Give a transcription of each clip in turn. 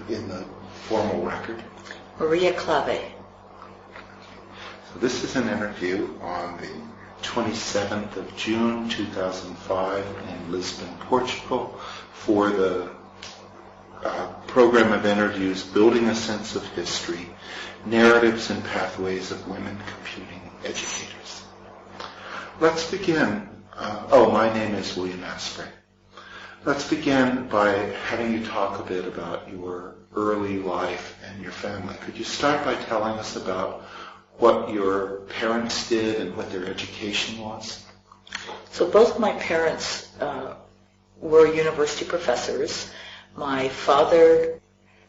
in the formal record? Maria Klawe. So this is an interview on the 27th of June 2005 in Lisbon, Portugal, for the program of interviews Building a Sense of History, Narratives and Pathways of Women Computing Educators. Let's begin. My name is William Aspray. Let's begin by having you talk a bit about your early life and your family. Could you start by telling us about what your parents did and what their education was? So both my parents were university professors. My father,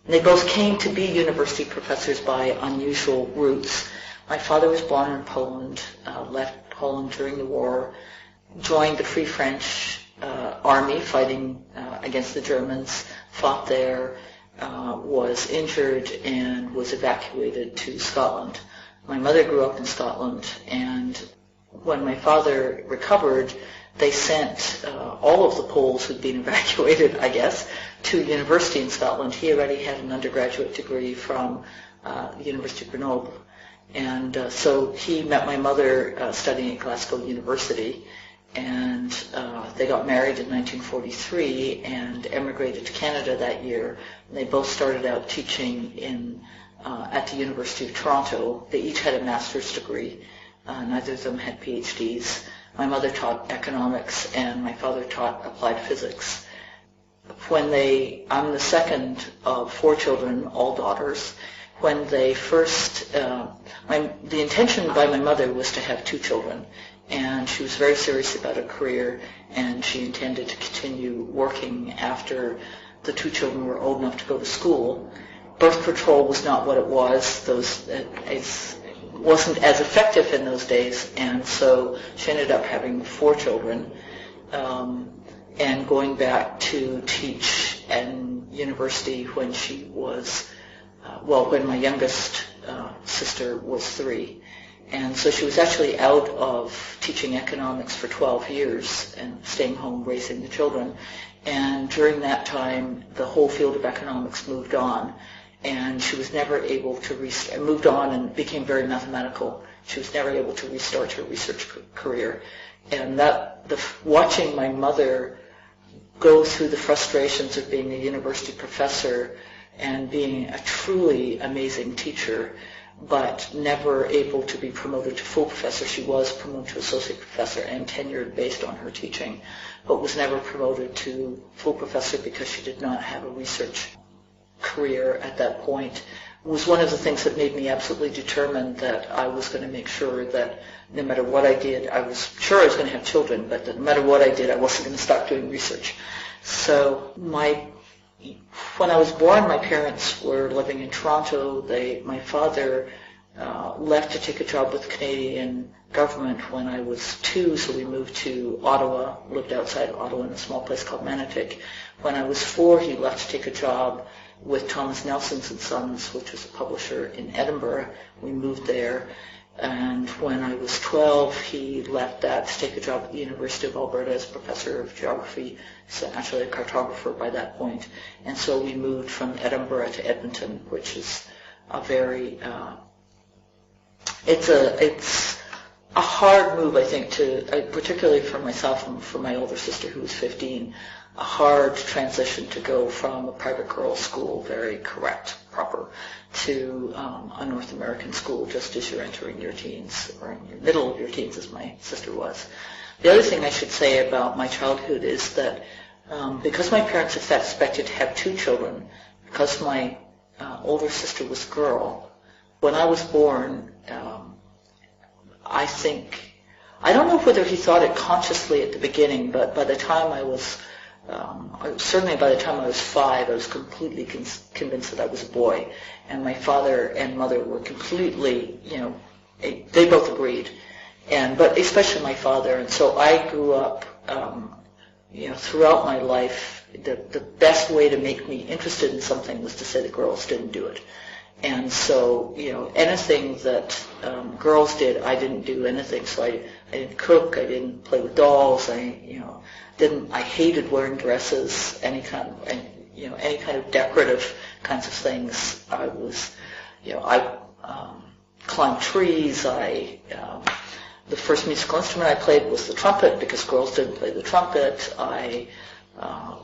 they both came to be university professors by unusual routes. My father was born in Poland, left Poland during the war, joined the Free French Army fighting against the Germans, fought there, was injured and was evacuated to Scotland. My mother grew up in Scotland, and when my father recovered, they sent all of the Poles who'd been evacuated, I guess, to university in Scotland. He already had an undergraduate degree from the University of Grenoble. And so he met my mother studying at Glasgow University, and they got married in 1943 and emigrated to Canada that year. And they both started out teaching at the University of Toronto. They each had a master's degree. Neither of them had PhDs. My mother taught economics and my father taught applied physics. I'm the second of 4 children, all daughters. When they first, the intention by my mother was to have 2 children, and she was very serious about her career, and she intended to continue working after the 2 children were old enough to go to school. Birth control was not what it was. It wasn't as effective in those days, and so she ended up having 4 children and going back to teach in university when she was, when my youngest sister was 3. And so she was actually out of teaching economics for 12 years and staying home raising the children. And during that time, the whole field of economics moved on. And she was never able to moved on and became very mathematical. She was never able to restart her research career. And watching my mother go through the frustrations of being a university professor and being a truly amazing teacher, but never able to be promoted to full professor. She was promoted to associate professor and tenured based on her teaching, but was never promoted to full professor because she did not have a research career at that point. It was one of the things that made me absolutely determined that I was going to make sure that no matter what I did, I was sure I was going to have children, but that no matter what I did, I wasn't going to stop doing research. So when I was born, my parents were living in Toronto. My father left to take a job with the Canadian government when I was 2, so we moved to Ottawa, lived outside Ottawa in a small place called Manotick. When I was 4, he left to take a job with Thomas Nelson's and Sons, which was a publisher in Edinburgh. We moved there. And when I was 12, he left that to take a job at the University of Alberta as professor of geography, so actually a cartographer by that point. And so we moved from Edinburgh to Edmonton, which is a very, it's a hard move, I think, particularly for myself and for my older sister who was 15, a hard transition to go from a private girls' school, very correct, proper, to a North American school just as you're entering your teens, or in the middle of your teens as my sister was. The other thing I should say about my childhood is that because my parents expected to have 2 children, because my older sister was a girl, when I was born, I don't know whether he thought it consciously at the beginning, but by the time I was certainly by the time I was 5, I was completely convinced that I was a boy. And my father and mother were completely, they both agreed. But especially my father. And so I grew up, throughout my life, the best way to make me interested in something was to say the girls didn't do it. And so, anything that girls did, I didn't do anything. So I didn't cook, I didn't play with dolls, I hated wearing dresses, any kind of, any kind of decorative kinds of things. I climbed trees. The first musical instrument I played was the trumpet because girls didn't play the trumpet. I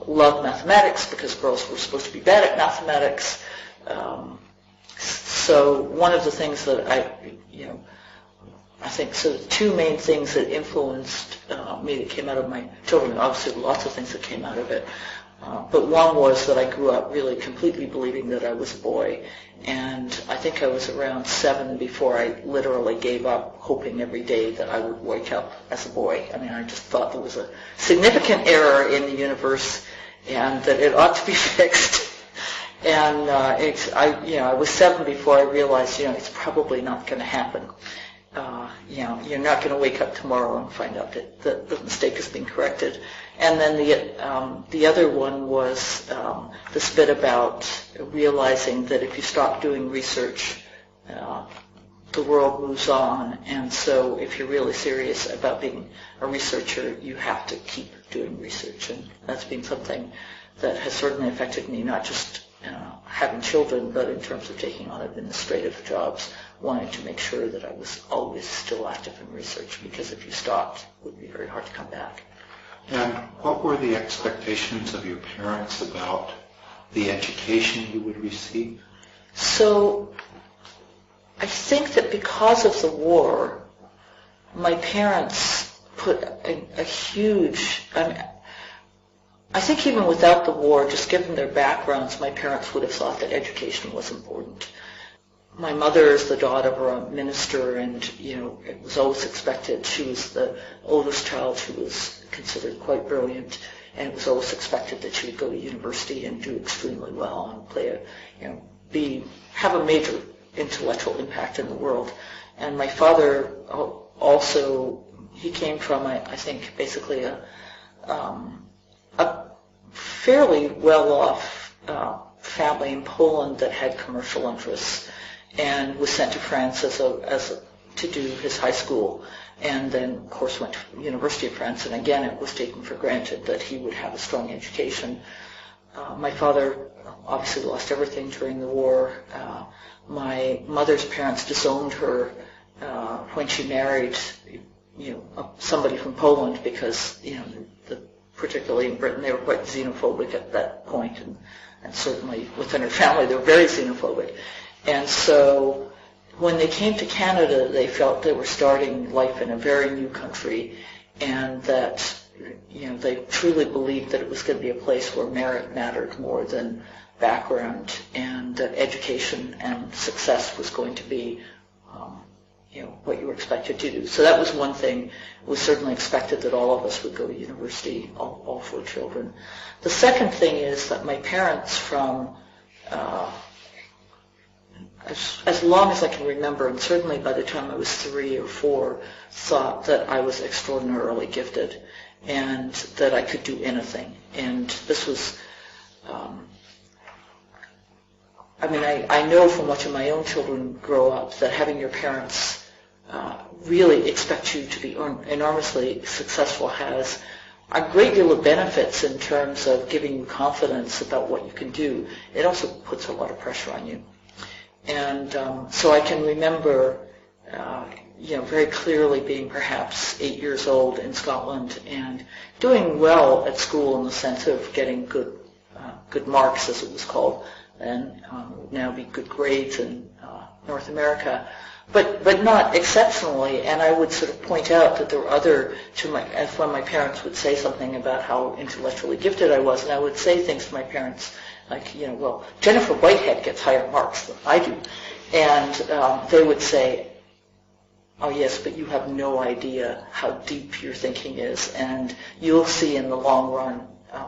loved mathematics because girls were supposed to be bad at mathematics. So one of the things that I think, so the two main things that influenced me that came out of my children, obviously lots of things that came out of it, but one was that I grew up really completely believing that I was a boy, and I think I was around 7 before I literally gave up hoping every day that I would wake up as a boy. I mean, I just thought there was a significant error in the universe and that it ought to be fixed. And I was 7 before I realized, it's probably not going to happen. You're not going to wake up tomorrow and find out that the mistake has been corrected. And then the other one was this bit about realizing that if you stop doing research, the world moves on. And so if you're really serious about being a researcher, you have to keep doing research. And that's been something that has certainly affected me, not just having children, but in terms of taking on administrative jobs, wanting to make sure that I was always still active in research, because if you stopped, it would be very hard to come back. And what were the expectations of your parents about the education you would receive? So I think that because of the war, my parents put a huge, I think even without the war, just given their backgrounds, my parents would have thought that education was important. My mother is the daughter of a minister, and it was always expected. She was the oldest child. She was considered quite brilliant, and it was always expected that she would go to university and do extremely well and play have a major intellectual impact in the world. And my father also, he came from, I think, basically a fairly well-off family in Poland that had commercial interests, and was sent to France to do his high school, and then of course went to the University of France. And again, it was taken for granted that he would have a strong education. My father obviously lost everything during the war. My mother's parents disowned her when she married somebody from Poland, because particularly in Britain, they were quite xenophobic at that point, and certainly within her family, they were very xenophobic. And so when they came to Canada, they felt they were starting life in a very new country, and that they truly believed that it was going to be a place where merit mattered more than background, and that education and success was going to be what you were expected to do. So that was one thing. It was certainly expected that all of us would go to university, all 4 children. The second thing is that my parents, from as long as I can remember, and certainly by the time I was 3 or 4, thought that I was extraordinarily gifted and that I could do anything. And this was, I know from watching my own children grow up that having your parents really expect you to be enormously successful has a great deal of benefits in terms of giving you confidence about what you can do. It also puts a lot of pressure on you. And so I can remember, very clearly being perhaps 8 years old in Scotland and doing well at school in the sense of getting good marks, as it was called, and would now be good grades in North America, but not exceptionally. And I would sort of point out that there were when my parents would say something about how intellectually gifted I was, and I would say things to my parents like, well, Jennifer Whitehead gets higher marks than I do. And they would say, oh yes, but you have no idea how deep your thinking is, and you'll see in the long run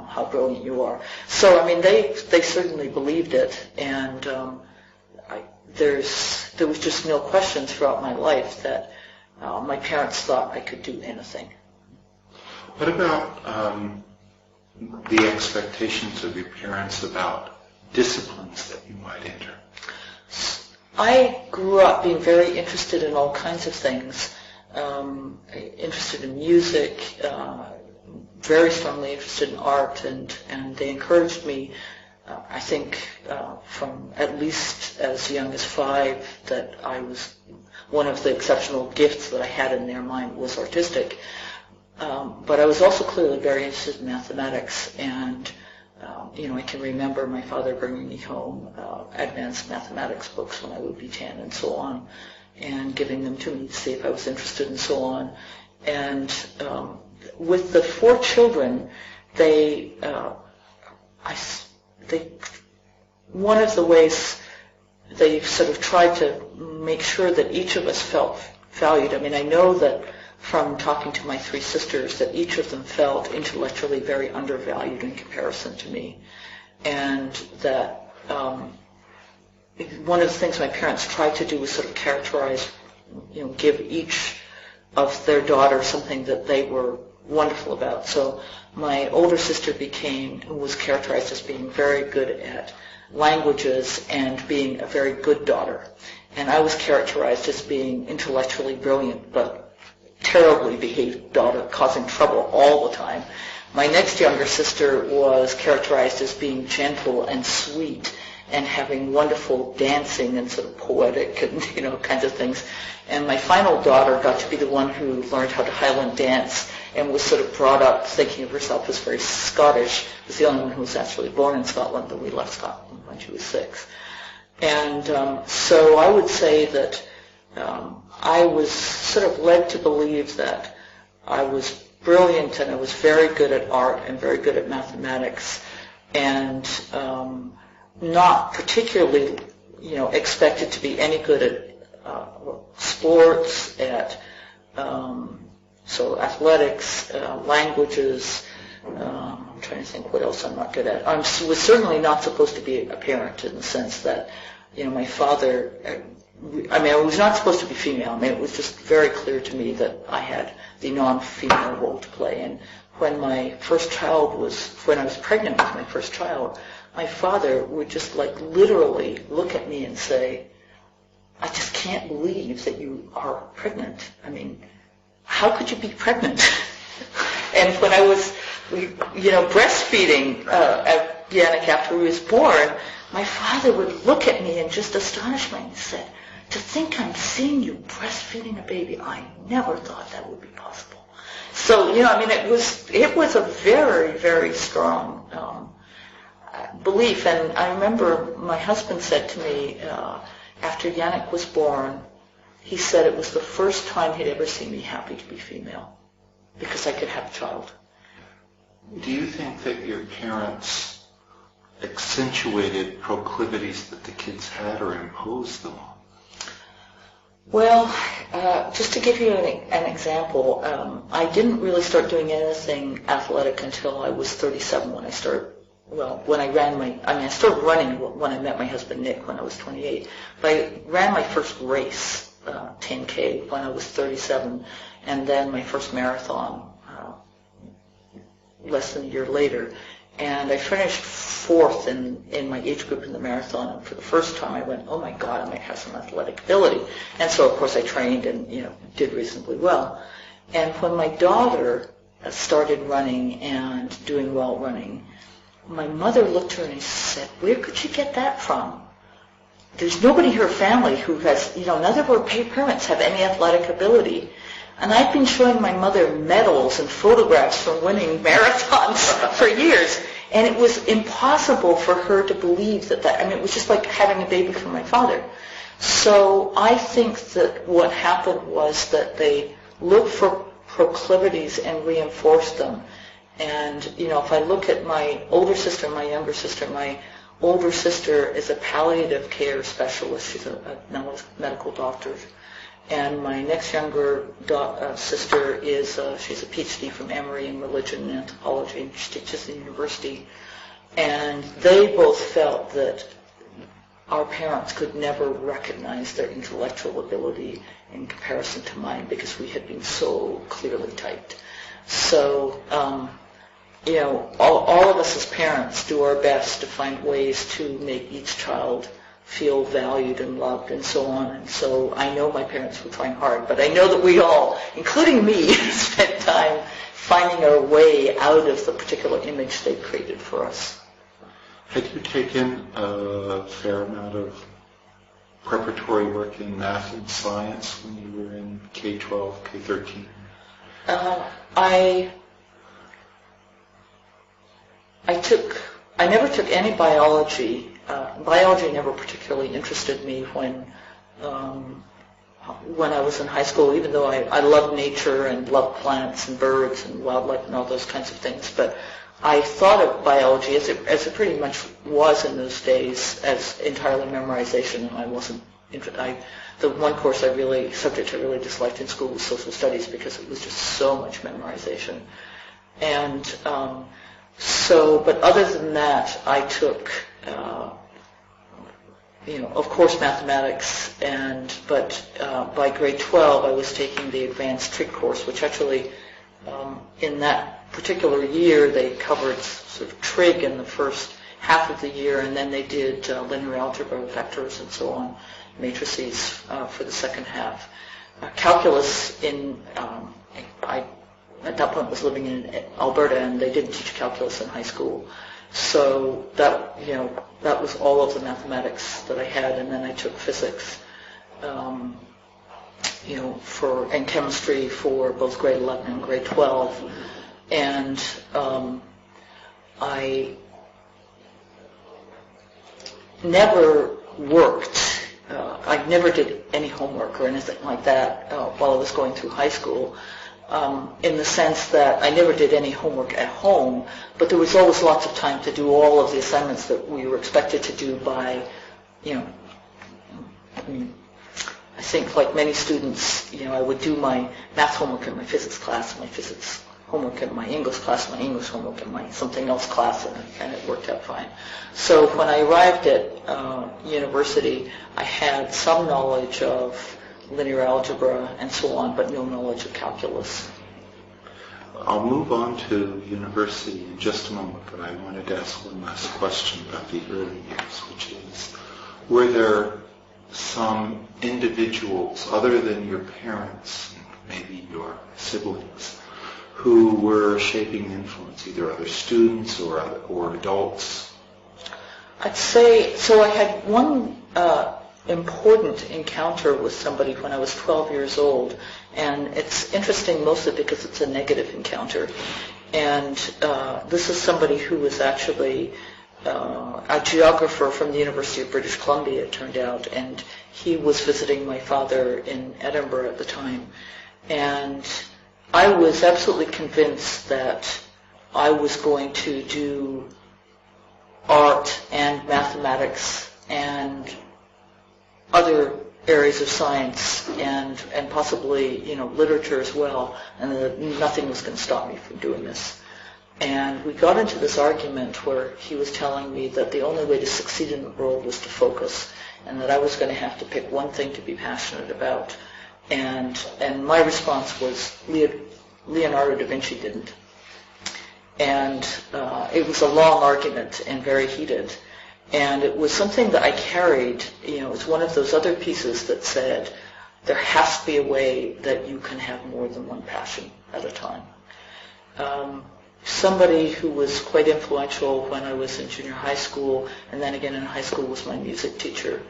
how brilliant you are. So, they certainly believed it, and there was just no question throughout my life that my parents thought I could do anything. What about the expectations of your parents about disciplines that you might enter? I grew up being very interested in all kinds of things, interested in music, very strongly interested in art, and they encouraged me I think from at least as young as 5 that I was, one of the exceptional gifts that I had in their mind was artistic. But I was also clearly very interested in mathematics, and I can remember my father bringing me home advanced mathematics books when I would be 10 and so on, and giving them to me to see if I was interested and so on. And with the 4 children, one of the ways they sort of tried to make sure that each of us felt valued. I mean, I know that from talking to my 3 sisters that each of them felt intellectually very undervalued in comparison to me, and that one of the things my parents tried to do was sort of characterize, give each of their daughters something that they were wonderful about. So my older sister was characterized as being very good at languages and being a very good daughter. And I was characterized as being intellectually brilliant, but terribly behaved daughter, causing trouble all the time. My next younger sister was characterized as being gentle and sweet and having wonderful dancing and sort of poetic and, kinds of things. And my final daughter got to be the one who learned how to Highland dance and was sort of brought up thinking of herself as very Scottish. Was the only one who was actually born in Scotland, but we left Scotland when she was 6. And so I would say that I was sort of led to believe that I was brilliant and I was very good at art and very good at mathematics, and not particularly, expected to be any good at sports, at so athletics, languages. I'm trying to think what else I'm not good at. I was certainly not supposed to be a parent in the sense that, my father, I was not supposed to be female. It was just very clear to me that I had the non-female role to play. And when I was pregnant with my first child, my father would just literally look at me and say, "I just can't believe that you are pregnant. How could you be pregnant?" And when I was, breastfeeding Yannick after he was born, my father would look at me in just astonishment and said, "To think I'm seeing you breastfeeding a baby. I never thought that would be possible." So, it was a very, very strong belief. And I remember my husband said to me after Yannick was born, he said it was the first time he'd ever seen me happy to be female because I could have a child. Do you think that your parents accentuated proclivities that the kids had or imposed them on? Well, just to give you an example, I didn't really start doing anything athletic until I was 37 when I started. When I I started running when I met my husband Nick when I was 28. But I ran my first race, 10K, when I was 37, and then my first marathon less than a year later. And I finished 4th in my age group in the marathon. And for the first time, I went, "Oh my God, I might have some athletic ability." And so, of course, I trained and did reasonably well. And when my daughter started running and doing well running, my mother looked at her and said, "Where could she get that from? There's nobody in her family who has, none of her parents have any athletic ability." And I've been showing my mother medals and photographs from winning marathons for years, and it was impossible for her to believe that. It was just like having a baby from my father. So I think that what happened was that they looked for proclivities and reinforced them. And, if I look at my older sister and my younger sister, my older sister is a palliative care specialist. She's a medical doctor. And my next younger sister she's a PhD from Emory in religion and anthropology, and she teaches at the university. And they both felt that our parents could never recognize their intellectual ability in comparison to mine because we had been so clearly typed. So, all of us as parents do our best to find ways to make each child feel valued and loved and so on. And so I know my parents were trying hard, but I know that we all, including me, spent time finding our way out of the particular image they created for us. Had you taken a fair amount of preparatory work in math and science when you were in K-12, K-13? I never took any biology. Biology never particularly interested me when I was in high school, even though I loved nature and loved plants and birds and wildlife and all those kinds of things. But I thought of biology, as it pretty much was in those days, as entirely memorization, and I wasn't interested. The one subject I really disliked in school was social studies because it was just so much memorization. And but other than that, I took, of course, mathematics, but by grade 12, I was taking the advanced trig course, which actually, in that particular year, they covered sort of trig in the first half of the year, and then they did linear algebra, vectors, and so on, matrices for the second half. Calculus I at that point was living in Alberta, and they didn't teach calculus in high school. So that was all of the mathematics that I had, and then I took physics, and chemistry for both grade 11 and grade 12. And I never worked. I never did any homework or anything like that while I was going through high school, in the sense that I never did any homework at home, but there was always lots of time to do all of the assignments that we were expected to do by, I think like many students, I would do my math homework in my physics class, my physics homework in my English class, my English homework in my something else class, and it worked out fine. So when I arrived at university, I had some knowledge of linear algebra and so on, but no knowledge of calculus. I'll move on to university in just a moment, but I wanted to ask one last question about the early years, which is, were there some individuals, other than your parents, maybe your siblings, who were shaping influence, either other students or adults? I'd say, so I had one important encounter with somebody when I was 12 years old, and it's interesting mostly because it's a negative encounter. And this is somebody who was actually a geographer from the University of British Columbia, it turned out, and he was visiting my father in Edinburgh at the time. And I was absolutely convinced that I was going to do art and mathematics and other areas of science and possibly, literature as well, and that nothing was going to stop me from doing this. And we got into this argument where he was telling me that the only way to succeed in the world was to focus, and that I was going to have to pick one thing to be passionate about. And my response was, Leonardo da Vinci didn't. And it was a long argument and very heated. And it was something that I carried, it's one of those other pieces that said, there has to be a way that you can have more than one passion at a time. Somebody who was quite influential when I was in junior high school, and then again in high school, was my music teacher.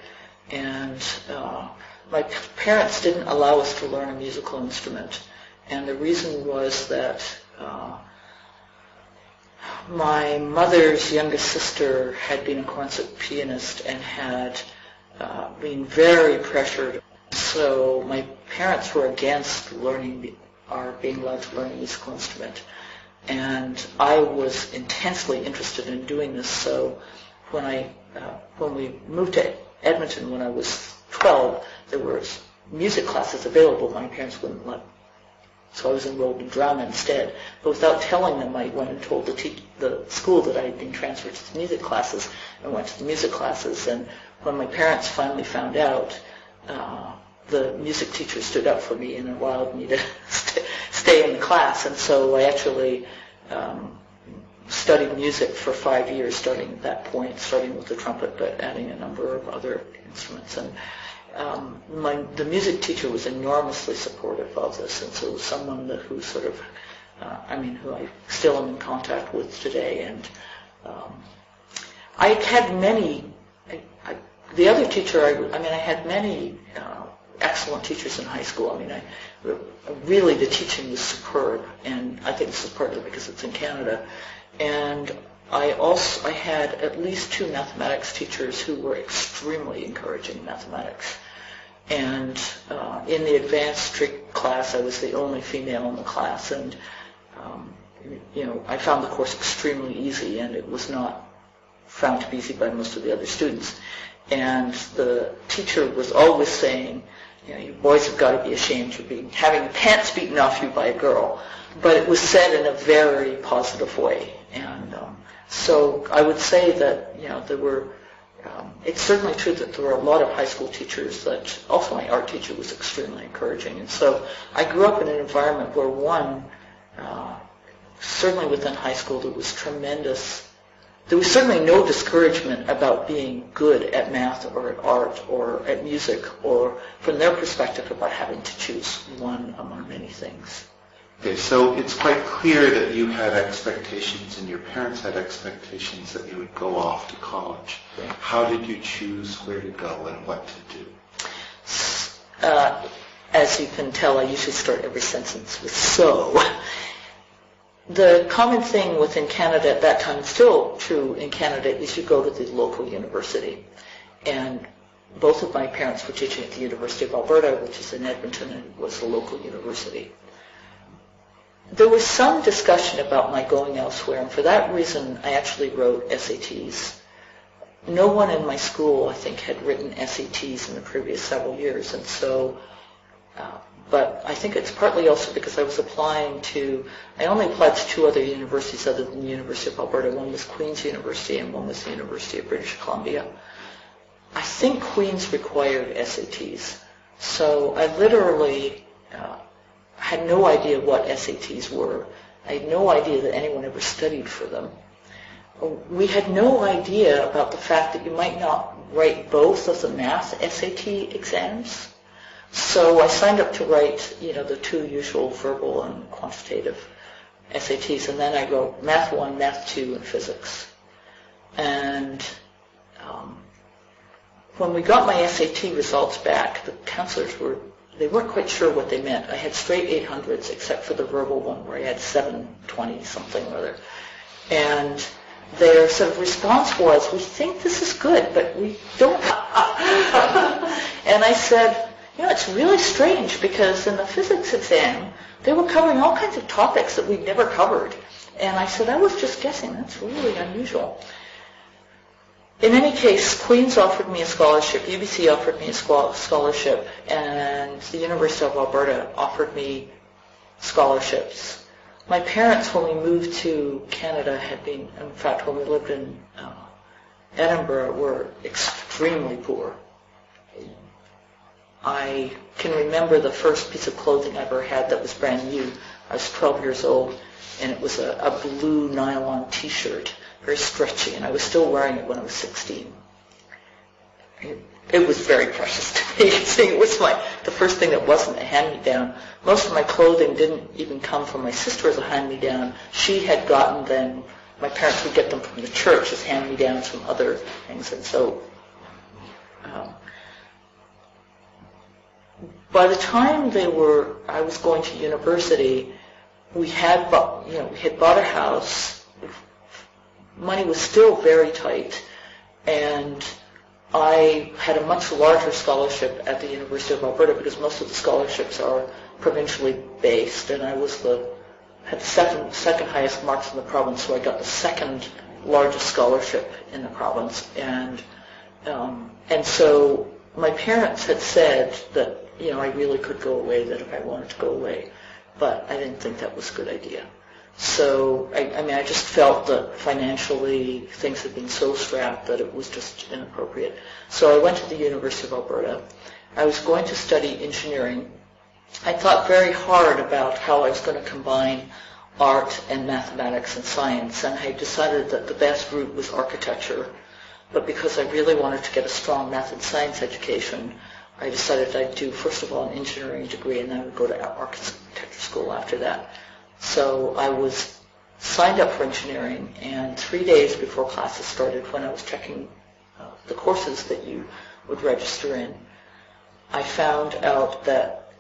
And my parents didn't allow us to learn a musical instrument. And the reason was that my mother's youngest sister had been a concert pianist and had been very pressured. So my parents were against being allowed to learn a musical instrument. And I was intensely interested in doing this. So when we moved to Edmonton when I was 12, there were music classes available. My parents wouldn't let. So I was enrolled in drama instead. But without telling them, I went and told the school that I had been transferred to the music classes, and went to the music classes. And when my parents finally found out, the music teacher stood up for me and allowed me to stay in the class. And so I actually studied music for 5 years, starting at that point, starting with the trumpet, but adding a number of other instruments. And the music teacher was enormously supportive of this, and so someone who sort of, who I still am in contact with today. And I had many, the other teacher, I had many excellent teachers in high school. Really the teaching was superb, and I think it's partly because it's in Canada. And I had at least 2 mathematics teachers who were extremely encouraging in mathematics. And in the advanced trig class, I was the only female in the class, and I found the course extremely easy, and it was not found to be easy by most of the other students. And the teacher was always saying, you boys have got to be ashamed for having your pants beaten off you by a girl. But it was said in a very positive way. And so I would say that, there were, it's certainly true that there were a lot of high school teachers that, also my art teacher was extremely encouraging. And so I grew up in an environment where certainly within high school there was certainly no discouragement about being good at math or at art or at music, or from their perspective about having to choose one among many things. Okay, so it's quite clear that you had expectations and your parents had expectations that you would go off to college. Yeah. How did you choose where to go and what to do? As you can tell, I usually start every sentence with so. The common thing within Canada at that time, still true in Canada, is you go to the local university. And both of my parents were teaching at the University of Alberta, which is in Edmonton, and it was a local university. There was some discussion about my going elsewhere, and for that reason, I actually wrote SATs. No one in my school, I think, had written SATs in the previous several years, and so but I think it's partly also because I only applied to 2 other universities other than the University of Alberta. One was Queen's University and one was the University of British Columbia. I think Queen's required SATs. So I literally had no idea what SATs were. I had no idea that anyone ever studied for them. We had no idea about the fact that you might not write both of the math SAT exams. So I signed up to write, the 2 usual verbal and quantitative SATs, and then I wrote Math 1, Math 2, and Physics. And when we got my SAT results back, the counselors they weren't quite sure what they meant. I had straight 800s, except for the verbal one where I had 720 something or other. And their sort of response was, we think this is good, but we don't. And I said, it's really strange because in the physics exam, they were covering all kinds of topics that we'd never covered. And I said, I was just guessing. That's really unusual. In any case, Queen's offered me a scholarship, UBC offered me a scholarship, and the University of Alberta offered me scholarships. My parents, when we moved to Canada, in fact, when we lived in Edinburgh, were extremely poor. I can remember the first piece of clothing I ever had that was brand new. I was 12 years old, and it was a blue nylon T-shirt, very stretchy, and I was still wearing it when I was 16. It was very precious to me. See, it was the first thing that wasn't a hand-me-down. Most of my clothing didn't even come from my sister as a hand-me-down. She had gotten them. My parents would get them from the church as hand-me-downs from other things, and so by the time I was going to university, we had bought a house. Money was still very tight, and I had a much larger scholarship at the University of Alberta because most of the scholarships are provincially based, and I had the second highest marks in the province, so I got the second largest scholarship in the province, and so my parents had said that I really could go away, that if I wanted to go away, but I didn't think that was a good idea. So, I just felt that financially things had been so strapped that it was just inappropriate. So I went to the University of Alberta. I was going to study engineering. I thought very hard about how I was going to combine art and mathematics and science, and I decided that the best route was architecture. But because I really wanted to get a strong math and science education, I decided I'd do, first of all, an engineering degree, and then I would go to architecture school after that. So I was signed up for engineering, and 3 days before classes started, when I was checking the courses that you would register in, I found out that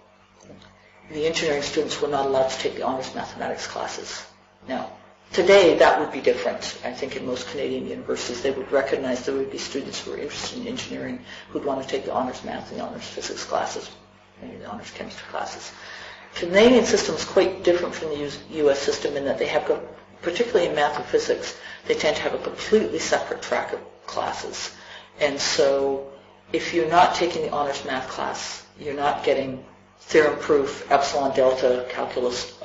the engineering students were not allowed to take the honors mathematics classes. Now, today that would be different. I think in most Canadian universities they would recognize there would be students who were interested in engineering who'd want to take the honors math and the honors physics classes, maybe the honors chemistry classes. Canadian system is quite different from the U.S. system in that they have, particularly in math and physics, they tend to have a completely separate track of classes. And so if you're not taking the honors math class, you're not getting theorem proof, epsilon delta, calculus,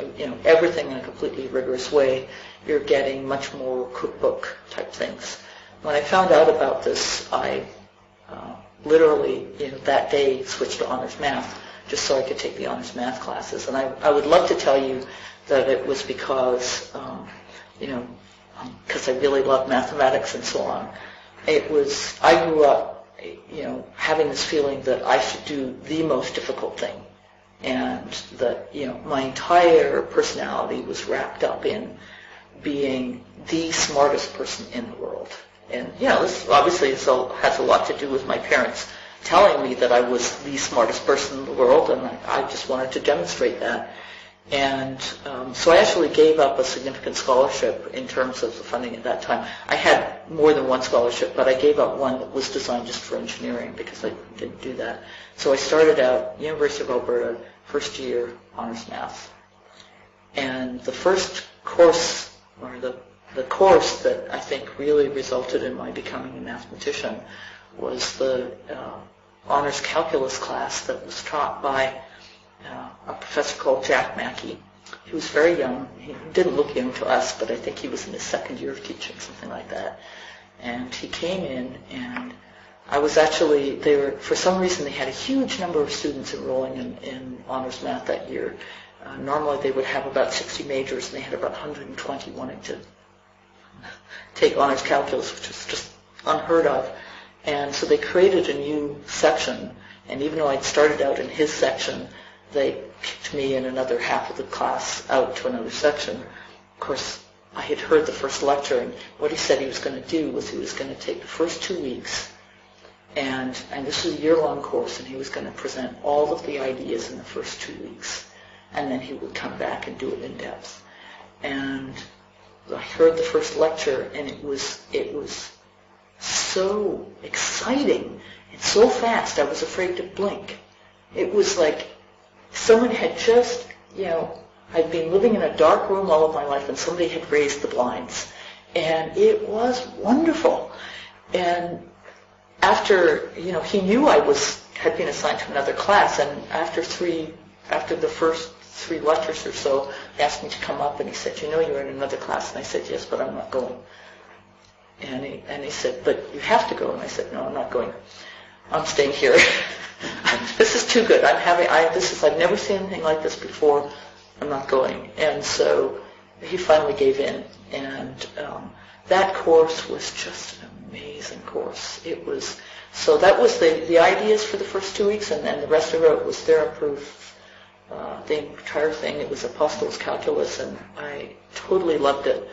everything in a completely rigorous way. You're getting much more cookbook type things. When I found out about this, I literally, that day switched to honors math just so I could take the honors math classes. And I would love to tell you that it was because, because I really love mathematics and so on. I grew up, having this feeling that I should do the most difficult thing. And that, my entire personality was wrapped up in being the smartest person in the world. And, this obviously has a lot to do with my parents telling me that I was the smartest person in the world, and I just wanted to demonstrate that. And so I actually gave up a significant scholarship in terms of the funding at that time. I had more than one scholarship, but I gave up one that was designed just for engineering because I didn't do that. So I started out University of Alberta, first year, honors math. And the first course, or the course that I think really resulted in my becoming a mathematician was the honors calculus class that was taught by a professor called Jack Mackey. He was very young. He didn't look young to us, but I think he was in his second year of teaching, something like that. And he came in, and I was actually, for some reason, they had a huge number of students enrolling in honors math that year. Normally they would have about 60 majors, and they had about 120 wanting to take honors calculus, which was just unheard of. And so they created a new section, and even though I'd started out in his section, they kicked me and another half of the class out to another section. Of course, I had heard the first lecture, and what he said he was going to do was he was going to take the first 2 weeks, and this was a year-long course, and he was going to present all of the ideas in the first 2 weeks, and then he would come back and do it in depth. And I heard the first lecture, and it was so exciting and so fast I was afraid to blink. It was like someone had just, I'd been living in a dark room all of my life, and somebody had raised the blinds. And it was wonderful. And after, he knew I had been assigned to another class, and after the first 3 lectures or so, he asked me to come up, and he said, you're in another class. And I said, yes, but I'm not going. And he said, but you have to go. And I said, no, I'm not going. I'm staying here. This is too good. I've never seen anything like this before. I'm not going. And so he finally gave in. And that course was just an amazing course. So that was the ideas for the first 2 weeks, and then the rest of it was theorem proof. The entire thing, it was Apostles' calculus, and I totally loved it.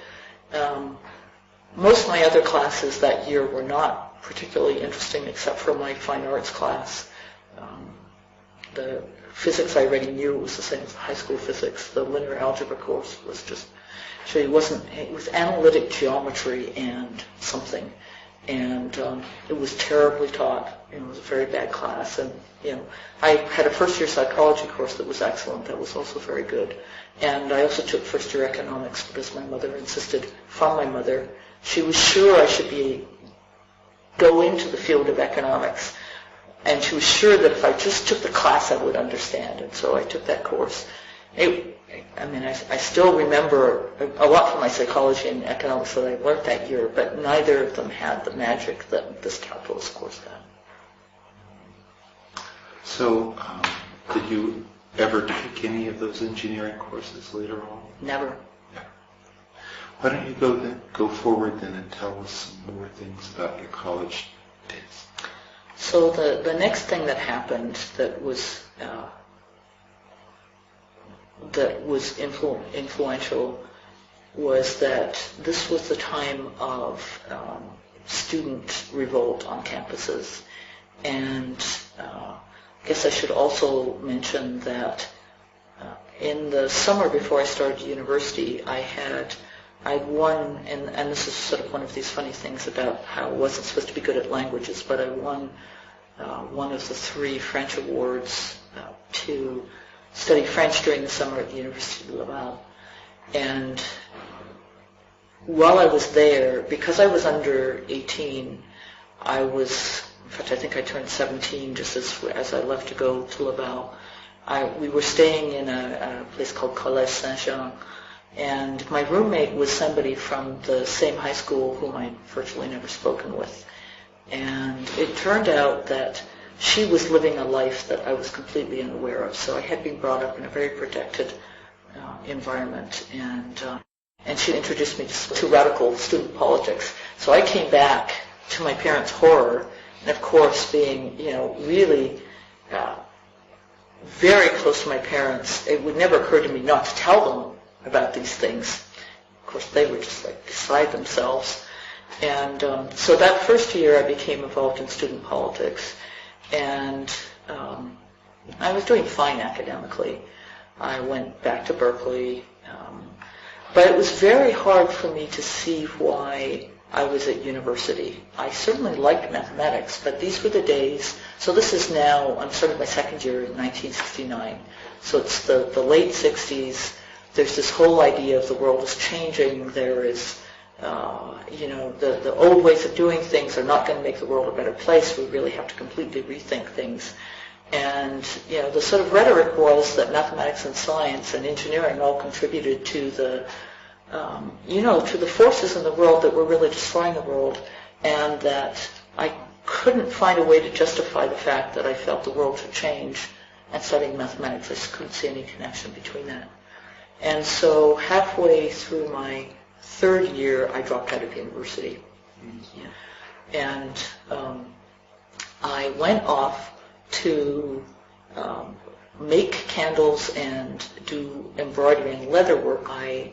Most of my other classes that year were not particularly interesting except for my fine arts class. The physics I already knew was the same as high school physics. The linear algebra course was just, it was analytic geometry and something. And it was terribly taught. It was a very bad class. And, I had a first-year psychology course that was excellent. That was also very good. And I also took first-year economics because my mother insisted, from my mother, she was sure I should go into the field of economics. And she was sure that if I just took the class, I would understand. And so I took that course. I still remember a lot from my psychology and economics that I learned that year, but neither of them had the magic that this calculus course had. So, did you ever take any of those engineering courses later on? Never. Why don't you go forward then and tell us some more things about your college days? So the next thing that happened that was influential was that this was the time of student revolt on campuses. And I guess I should also mention that in the summer before I started university, I'd won, and this is sort of one of these funny things about how I wasn't supposed to be good at languages, but I won one of the 3 French awards to study French during the summer at the University of Laval. And while I was there, because I was under 18, in fact, I think I turned 17 just as I left to go to Laval. We were staying in a place called Collège Saint-Jean, and my roommate was somebody from the same high school whom I'd virtually never spoken with. And it turned out that she was living a life that I was completely unaware of. So I had been brought up in a very protected environment, and she introduced me to radical student politics. So I came back to my parents' horror, and of course, being really very close to my parents, it would never occur to me not to tell them about these things. Of course, they were just like beside themselves. And so that first year, I became involved in student politics, and I was doing fine academically. I went back to Berkeley, but it was very hard for me to see why I was at university. I certainly liked mathematics, but these were the days. So this is now, I'm starting my second year in 1969. So it's the late 60s. There's this whole idea of the world is changing. There is, the old ways of doing things are not going to make the world a better place. We really have to completely rethink things. And, the sort of rhetoric was that mathematics and science and engineering all contributed to the forces in the world that were really destroying the world, and that I couldn't find a way to justify the fact that I felt the world should change, and studying mathematics, I just couldn't see any connection between that. And so halfway through my third year, I dropped out of university. And I went off to make candles and do embroidery and leather work. I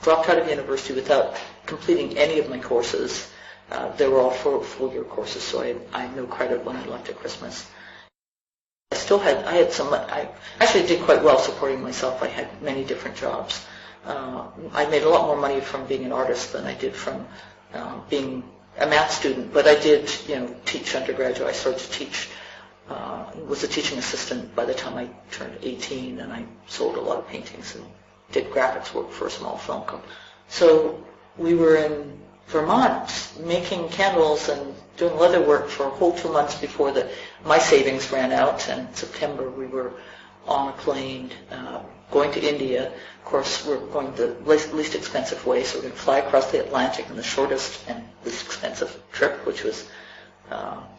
dropped out of university without completing any of my courses. They were all full-year courses, so I had no credit when I left at Christmas. I actually did quite well supporting myself. I had many different jobs. I made a lot more money from being an artist than I did from being a math student, but I did, teach undergraduate. I started to teach, was a teaching assistant by the time I turned 18, and I sold a lot of paintings and did graphics work for a small film company. So we were in Vermont making candles and doing leather work for a whole 2 months before my savings ran out. And in September we were on a plane going to India. Of course, we're going the least expensive way, so we're going to fly across the Atlantic in the shortest and least expensive trip, which was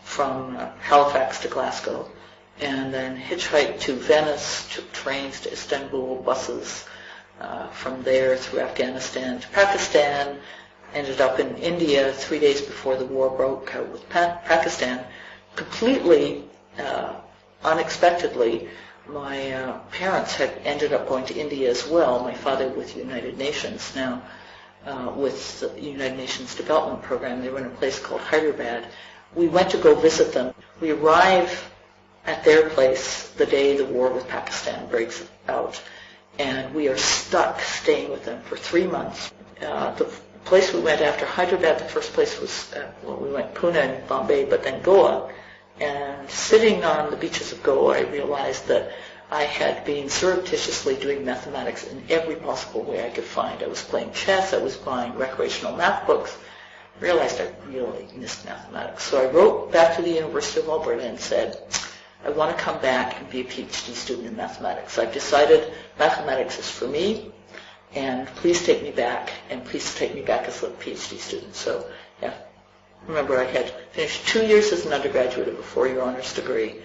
from Halifax to Glasgow, and then hitchhike to Venice, took trains to Istanbul, buses from there through Afghanistan to Pakistan, ended up in India 3 days before the war broke out with Pakistan. Completely unexpectedly, my parents had ended up going to India as well, my father with United Nations. Now, with the United Nations Development Program, they were in a place called Hyderabad. We went to go visit them. We arrive at their place the day the war with Pakistan breaks out, and we are stuck staying with them for 3 months. The place we went after Hyderabad, the first place was, we went Pune and Bombay, but then Goa. And sitting on the beaches of Goa, I realized that I had been surreptitiously doing mathematics in every possible way I could find. I was playing chess, I was buying recreational math books. I realized I really missed mathematics. So I wrote back to the University of Alberta and said, I want to come back and be a PhD student in mathematics. I've decided mathematics is for me, and please take me back, and please take me back as a PhD student. So, yeah. Remember, I had finished 2 years as an undergraduate of a 4-year honors degree.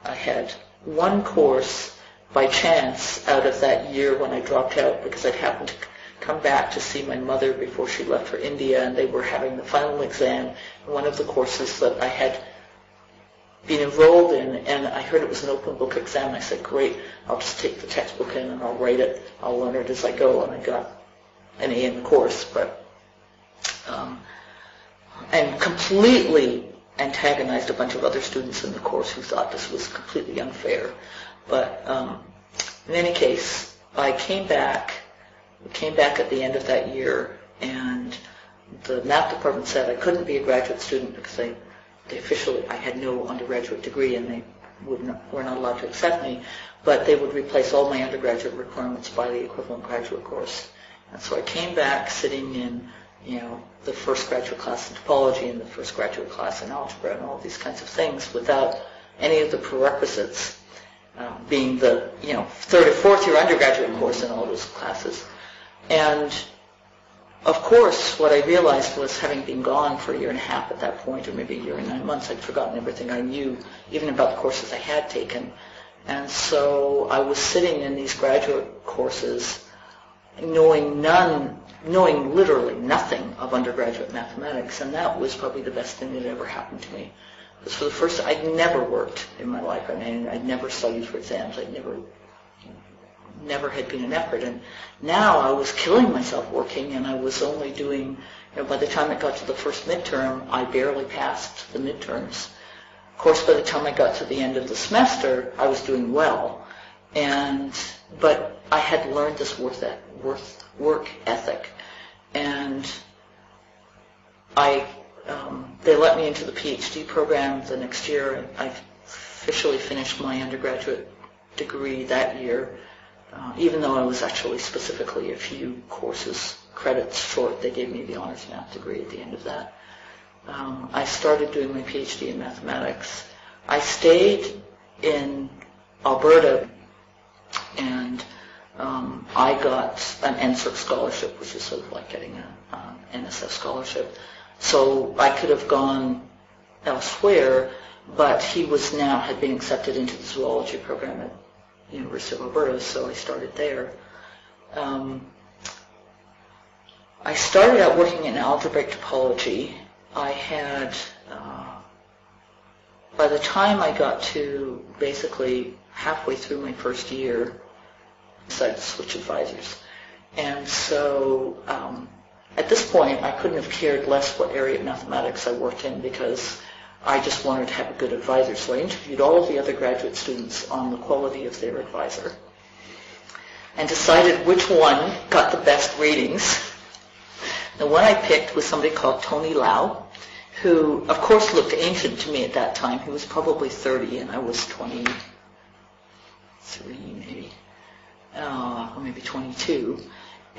I had one course by chance out of that year when I dropped out because I'd happened to come back to see my mother before she left for India, and they were having the final exam. One of the courses that I had been enrolled in, and I heard it was an open book exam, and I said, great, I'll just take the textbook in and I'll write it. I'll learn it as I go, and I got an A in the course, but and completely antagonized a bunch of other students in the course who thought this was completely unfair. But in any case, I came back at the end of that year, and the math department said I couldn't be a graduate student because they officially, I had no undergraduate degree, and they were not allowed to accept me, but they would replace all my undergraduate requirements by the equivalent graduate course. And so I came back sitting in, the first graduate class in topology and the first graduate class in algebra and all these kinds of things without any of the prerequisites, being the, third or fourth year undergraduate course in all those classes. And of course, what I realized was, having been gone for a year and a half at that point, or maybe a year and 9 months, I'd forgotten everything I knew, even about the courses I had taken. And so I was sitting in these graduate courses knowing literally nothing of undergraduate mathematics, and that was probably the best thing that ever happened to me. Because for the first, I'd never worked in my life. I mean, I'd never studied for exams. I'd never had been an effort, and now I was killing myself working, and I was only doing, by the time it got to the first midterm, I barely passed the midterms. Of course, by the time I got to the end of the semester, I was doing well, but I had learned this work ethic, and they let me into the PhD program the next year, and I officially finished my undergraduate degree that year. Even though I was actually specifically a few credits short, they gave me the honors math degree at the end of that. I started doing my PhD in mathematics. I stayed in Alberta, and I got an NSERC scholarship, which is sort of like getting an NSF scholarship. So I could have gone elsewhere, but he had been accepted into the zoology program at University of Alberta, so I started there. I started out working in algebraic topology. I had, by the time I got to basically halfway through my first year, I decided to switch advisors. And so at this point, I couldn't have cared less what area of mathematics I worked in, because I just wanted to have a good advisor. So I interviewed all of the other graduate students on the quality of their advisor and decided which one got the best ratings. The one I picked was somebody called Tony Lau, who, of course, looked ancient to me at that time. He was probably 30, and I was 23, maybe, or maybe 22.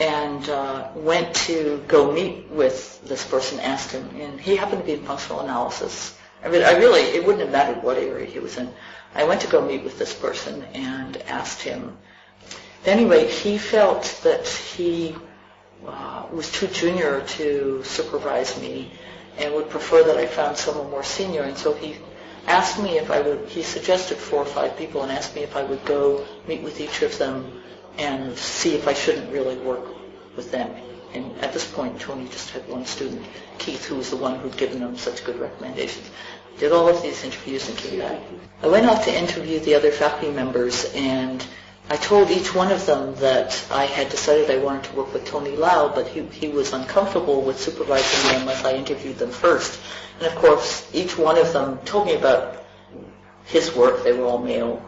And went to go meet with this person, asked him, and he happened to be in functional analysis. I mean, it wouldn't have mattered what area he was in. I went to go meet with this person and asked him. At any rate, he felt that he was too junior to supervise me and would prefer that I found someone more senior. And so he asked me he suggested 4 or 5 people and asked me if I would go meet with each of them and see if I shouldn't really work with them. And at this point, Tony just had one student, Keith, who was the one who'd given him such good recommendations. Did all of these interviews and came back. I went out to interview the other faculty members, and I told each one of them that I had decided I wanted to work with Tony Lau, but he was uncomfortable with supervising me unless I interviewed them first. And of course, each one of them told me about his work. They were all male.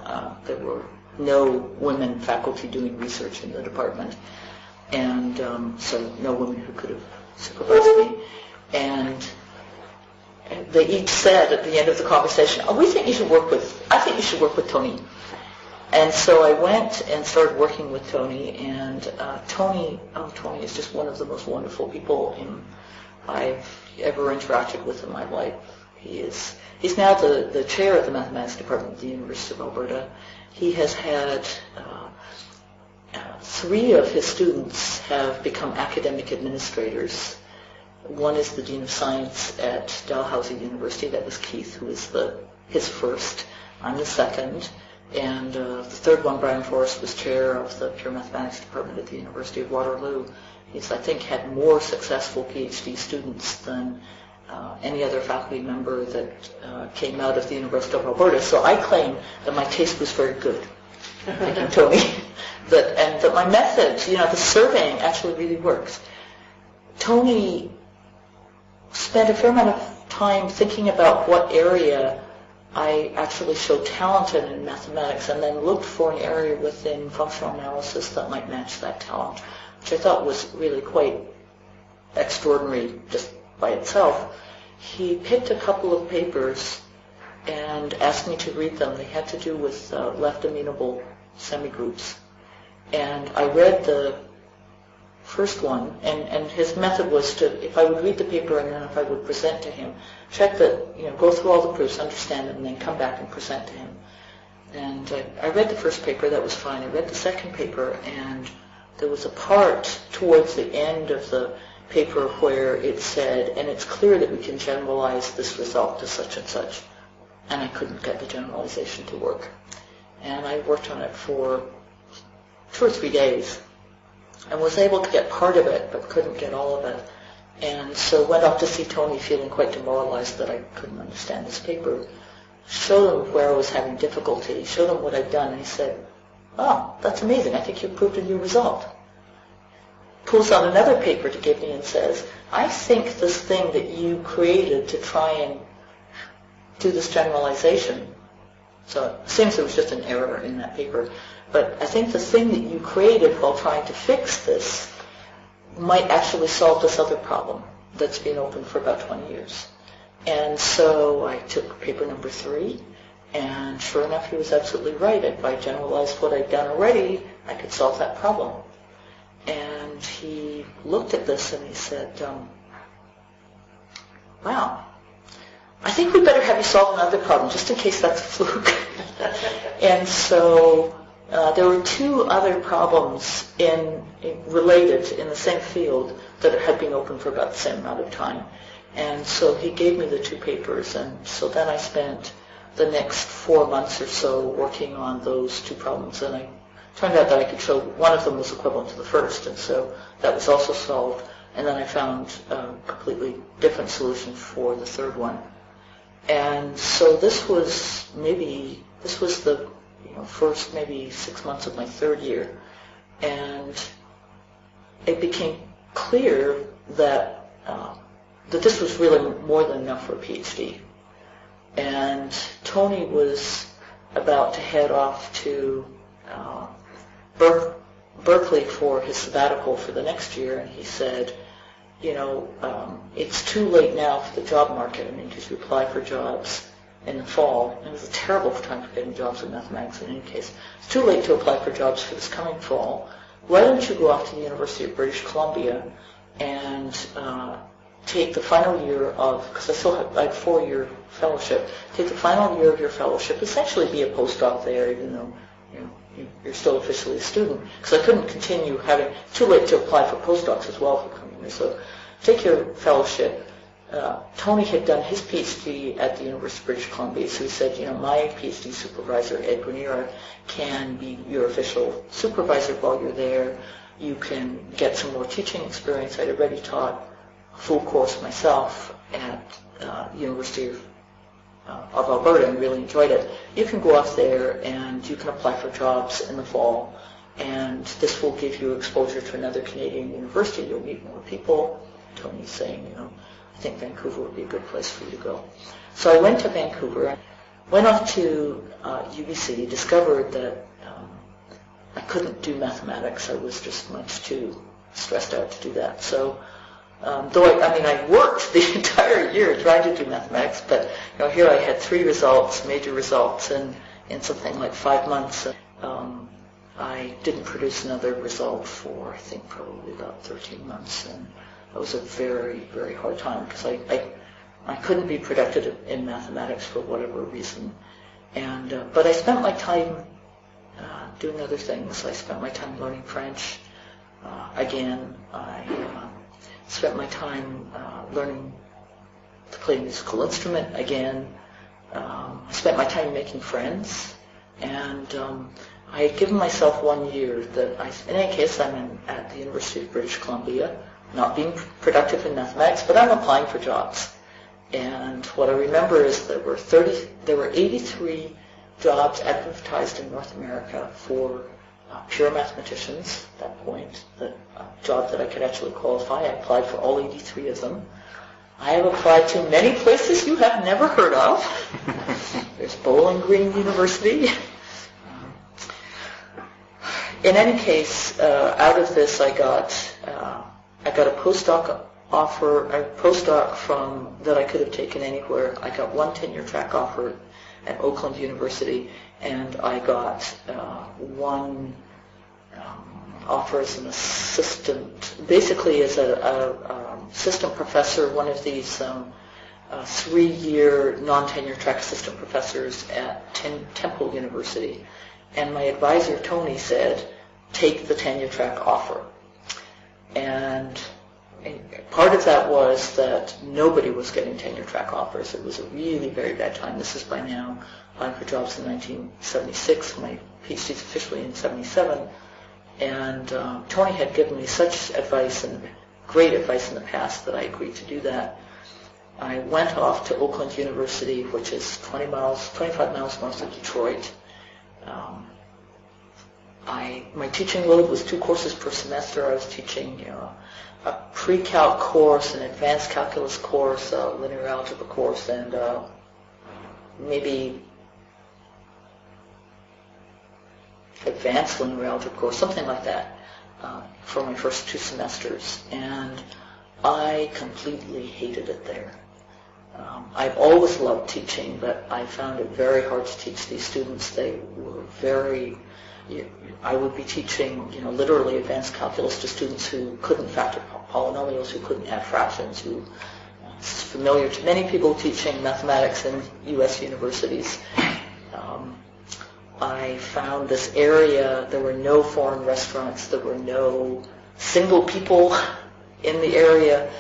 There were no women faculty doing research in the department, and so no women who could have supervised me. And they each said at the end of the conversation, I think you should work with Tony. And so I went and started working with Tony, and Tony is just one of the most wonderful people I've ever interacted with in my life. He's now the chair of the mathematics department at the University of Alberta. He has had 3 of his students have become academic administrators. One is the Dean of Science at Dalhousie University. That was Keith, who is his first. I'm the second. And the third one, Brian Forrest, was chair of the pure mathematics department at the University of Waterloo. He's, I think, had more successful PhD students than any other faculty member that came out of the University of Alberta. So I claim that my taste was very good. Thank you, Tony. And that my method, the surveying actually really works. Tony spent a fair amount of time thinking about what area I actually showed talent in mathematics, and then looked for an area within functional analysis that might match that talent, which I thought was really quite extraordinary just by itself. He picked a couple of papers and asked me to read them. They had to do with left amenable semigroups. And I read the first one, and his method was to, if I would read the paper and then if I would present to him, check that, go through all the proofs, understand them, and then come back and present to him. And I read the first paper, that was fine. I read the second paper, and there was a part towards the end of the paper where it said, and it's clear that we can generalize this result to such and such. And I couldn't get the generalization to work. And I worked on it for 2 or 3 days and was able to get part of it, but couldn't get all of it. And so went up to see Tony feeling quite demoralized that I couldn't understand this paper. Showed him where I was having difficulty, showed him what I'd done, and he said, "Oh, that's amazing. I think you proved a new result." Pulls out another paper to give me and says, "I think this thing that you created to try and do this generalization," so it seems there was just an error in that paper, "but I think the thing that you created while trying to fix this might actually solve this other problem that's been open for about 20 years. And so I took paper number 3, and sure enough, he was absolutely right. If I generalized what I'd done already, I could solve that problem. And he looked at this and he said, "Wow, I think we better have you solve another problem, just in case that's a fluke." And so there were 2 other problems related in the same field that had been open for about the same amount of time. And so he gave me the 2 papers, and so then I spent the next 4 months or so working on those 2 problems, and it turned out that I could show one of them was equivalent to the first, and so that was also solved. And then I found a completely different solution for the third one. And so this was the first maybe 6 months of my third year, and it became clear that this was really more than enough for a PhD. And Tony was about to head off to Berkeley for his sabbatical for the next year, and he said, it's too late now for the job market. I mean, because you apply for jobs in the fall, and it was a terrible time for getting jobs in mathematics in any case. It's too late to apply for jobs for this coming fall. Why don't you go off to the University of British Columbia and take the final year of, because I had a 4-year fellowship, take the final year of your fellowship, essentially be a postdoc there, even though you're still officially a student, because I couldn't continue having, too late to apply for postdocs as well for coming here. So take your fellowship. Tony had done his PhD at the University of British Columbia, so he said, my PhD supervisor, Ed Grenier, can be your official supervisor while you're there. You can get some more teaching experience. I'd already taught a full course myself at University of Alberta and really enjoyed it. You can go off there and you can apply for jobs in the fall, and this will give you exposure to another Canadian university. You'll meet more people. Tony's saying, I think Vancouver would be a good place for you to go. So I went to Vancouver, went off to UBC, discovered that I couldn't do mathematics. I was just much too stressed out to do that. So though I worked the entire year trying to do mathematics, but here I had 3 results, major results, and in something like 5 months, I didn't produce another result for I think probably about 13 months, and that was a very, very hard time because I couldn't be productive in mathematics for whatever reason, and but I spent my time doing other things. I spent my time learning French. Again, I spent my time learning to play a musical instrument again. I spent my time making friends, and I had given myself 1 year that in any case, I'm at the University of British Columbia, not being productive in mathematics, but I'm applying for jobs. And what I remember is there were 83 jobs advertised in North America for pure mathematicians at that point, the job that I could actually qualify. I applied for all 83 of them. I have applied to many places you have never heard of. There's Bowling Green University. In any case, out of this I got a postdoc offer, a postdoc from that I could have taken anywhere. I got one tenure track offer at Oakland University, and I got one offer as an assistant, basically as a assistant professor, one of these 3-year non-tenure track assistant professors at Temple University. And my advisor, Tony, said, take the tenure track offer. And part of that was that nobody was getting tenure track offers. It was a really very bad time. This is by now applying for jobs in 1976. My PhD is officially in 77. And Tony had given me such advice and great advice in the past that I agreed to do that. I went off to Oakland University, which is 25 miles north of Detroit. My teaching load was 2 courses per semester. I was teaching a pre-calc course, an advanced calculus course, a linear algebra course, and maybe advanced linear algebra course, something like that, for my first 2 semesters. And I completely hated it there. I've always loved teaching, but I found it very hard to teach these students. They were very... I would be teaching, literally advanced calculus to students who couldn't factor polynomials, who couldn't add fractions, who it's familiar to many people teaching mathematics in U.S. universities. I found this area, there were no foreign restaurants, there were no single people in the area.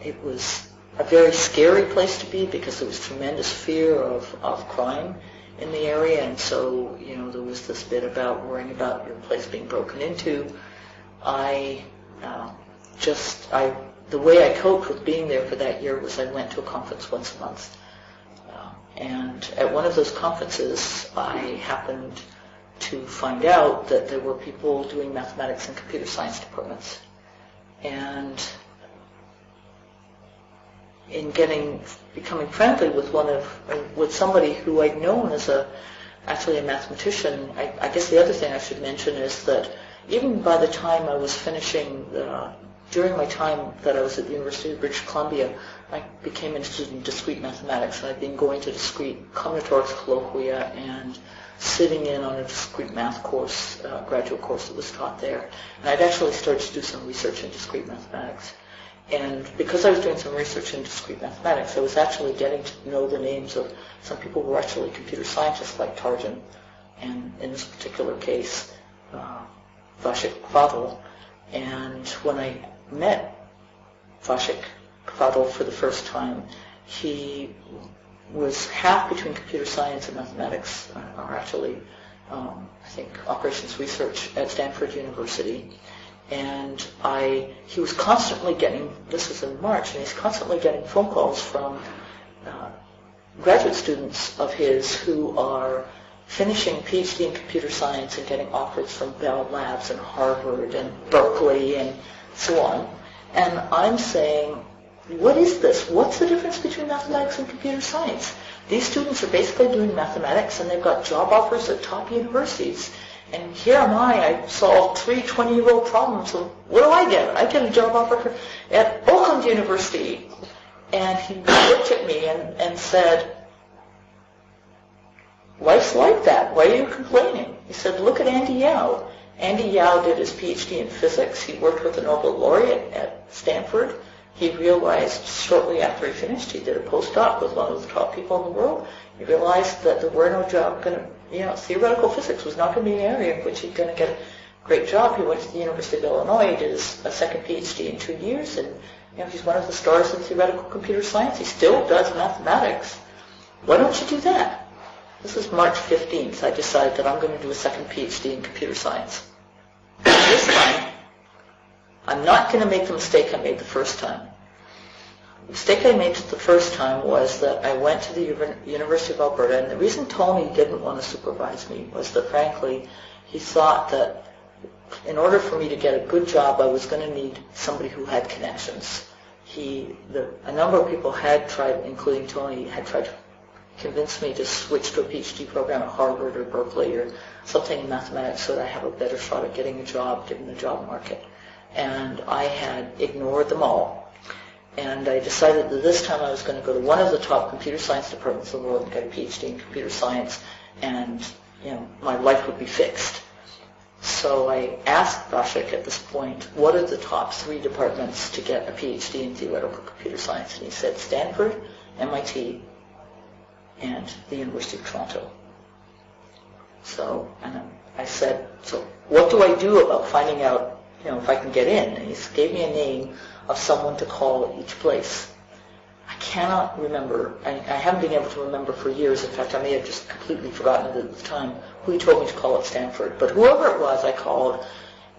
It was a very scary place to be because there was tremendous fear of crime in the area, and so there was this bit about worrying about your place being broken into. The way I coped with being there for that year was I went to a conference once a month, and at one of those conferences I happened to find out that there were people doing mathematics and computer science departments, and in becoming friendly with somebody who I'd known as actually a mathematician. I guess the other thing I should mention is that even by the time I was finishing, during my time that I was at the University of British Columbia, I became interested in discrete mathematics, and I'd been going to discrete combinatorics colloquia and sitting in on a discrete math course, graduate course that was taught there. And I'd actually started to do some research in discrete mathematics. And because I was doing some research in discrete mathematics, I was actually getting to know the names of some people who were actually computer scientists like Tarjan, and in this particular case, Vasek Kvadl. And when I met Vasek Kvadl for the first time, he was half between computer science and mathematics, or actually, I think, operations research at Stanford University. And he was constantly getting, this was in March, and he's constantly getting phone calls from graduate students of his who are finishing PhD in computer science and getting offers from Bell Labs and Harvard and Berkeley and so on. And I'm saying, what is this? What's the difference between mathematics and computer science? These students are basically doing mathematics, and they've got job offers at top universities. And here am I solved 3 20-year-old problems. So what do I get? I get a job offer at Oakland University. And he looked at me and said, life's like that. Why are you complaining? He said, look at Andy Yao. Andy Yao did his PhD in physics. He worked with a Nobel laureate at Stanford. He realized shortly after he finished, he did a postdoc with one of the top people in the world. He realized that there were no jobs theoretical physics was not going to be an area in which he's going to get a great job. He went to the University of Illinois, did a second PhD in 2 years, and he's one of the stars in theoretical computer science. He still does mathematics. Why don't you do that? This is March 15th. I decided that I'm going to do a second PhD in computer science. This time, I'm not going to make the mistake I made the first time. The mistake I made the first time was that I went to the University of Alberta, and the reason Tony didn't want to supervise me was that, frankly, he thought that in order for me to get a good job, I was going to need somebody who had connections. A number of people had tried, including Tony, had tried to convince me to switch to a PhD program at Harvard or Berkeley or something in mathematics so that I have a better shot at getting a job given the job market. And I had ignored them all. And I decided that this time I was going to go to one of the top computer science departments in the world and get a PhD in computer science, and my life would be fixed. So I asked Vashik at this point, what are the top 3 departments to get a PhD in theoretical computer science? And he said Stanford, MIT, and the University of Toronto. And I said, so what do I do about finding out, if I can get in? And he gave me a name of someone to call at each place. I cannot remember. I haven't been able to remember for years. In fact, I may have just completely forgotten it at the time who he told me to call at Stanford. But whoever it was, I called.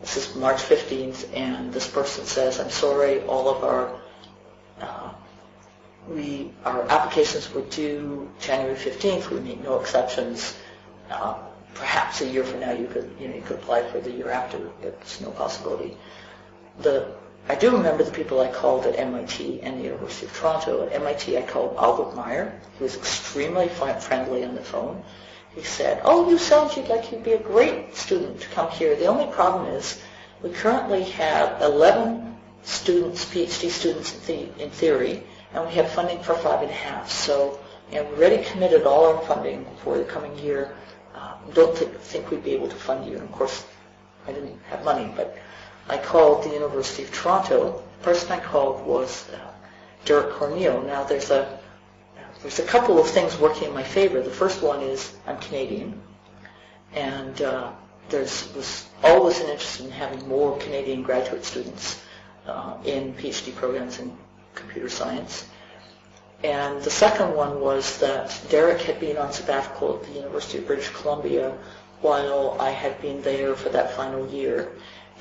This is March 15th, and this person says, I'm sorry, all of our applications were due January 15th. We make no exceptions. Perhaps a year from now you could apply for the year after. It's no possibility. I do remember the people I called at MIT and the University of Toronto. At MIT, I called Albert Meyer. He was extremely friendly on the phone. He said, oh, you sound like you'd be a great student to come here. The only problem is we currently have 11 students, PhD students in theory, and we have funding for 5.5. So we already committed all our funding for the coming year. Don't think we'd be able to fund you. And of course, I didn't have money, but I called the University of Toronto. The person I called was Derek Cornell. Now there's a couple of things working in my favor. The first one is I'm Canadian, and was always an interest in having more Canadian graduate students in PhD programs in computer science. And the second one was that Derek had been on sabbatical at the University of British Columbia while I had been there for that final year.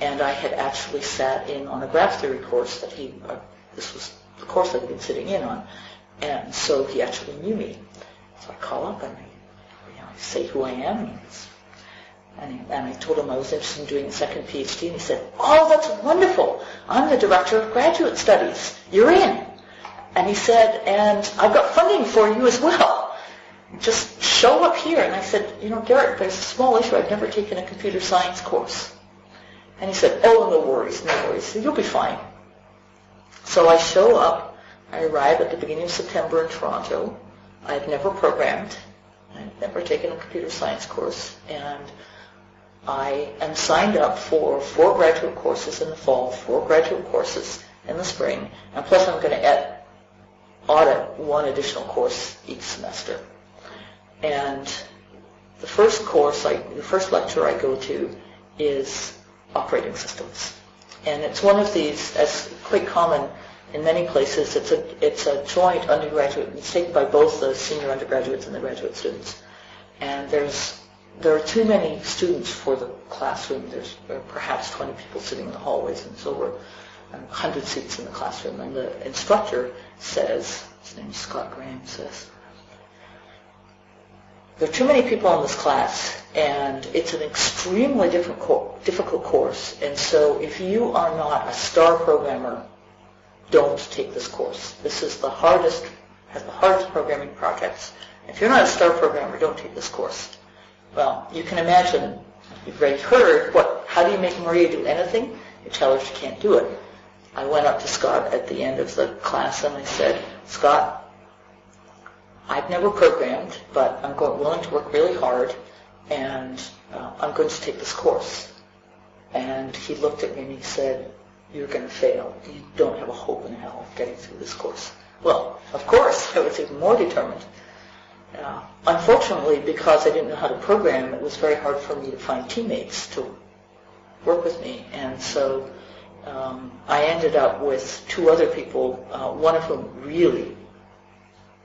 And I had actually sat in on a graph theory course that this was the course I'd been sitting in on. And so he actually knew me. So I call up and I say who I am. And I told him I was interested in doing a second PhD. And he said, oh, that's wonderful. I'm the director of graduate studies. You're in. And he said, and I've got funding for you as well. Just show up here. And I said, Derek, there's a small issue. I've never taken a computer science course. And he said, oh, no worries. You'll be fine. So I show up. I arrive at the beginning of September in Toronto. I've never programmed. I've never taken a computer science course. And I am signed up for 4 graduate courses in the fall, 4 graduate courses in the spring, and plus I'm going to audit 1 additional course each semester. And the first lecture I go to is operating systems. And it's one of these, as quite common in many places, it's a joint undergraduate, it's taken by both the senior undergraduates and the graduate students. And there are too many students for the classroom. There's perhaps 20 people sitting in the hallways, and so we're 100 seats in the classroom. And the instructor says, his name is Scott Graham, says, there are too many people in this class, and it's an extremely difficult course. And so if you are not a star programmer, don't take this course. This is has the hardest programming projects. If you're not a star programmer, don't take this course. Well, you can imagine, you've already heard, how do you make Maria do anything? You tell her she can't do it. I went up to Scott at the end of the class and I said, Scott, I've never programmed, but I'm willing to work really hard, and I'm going to take this course. And he looked at me and he said, you're going to fail. You don't have a hope in hell of getting through this course. Well, of course, I was even more determined. Unfortunately, because I didn't know how to program, it was very hard for me to find teammates to work with me. And so I ended up with 2 other people, one of whom really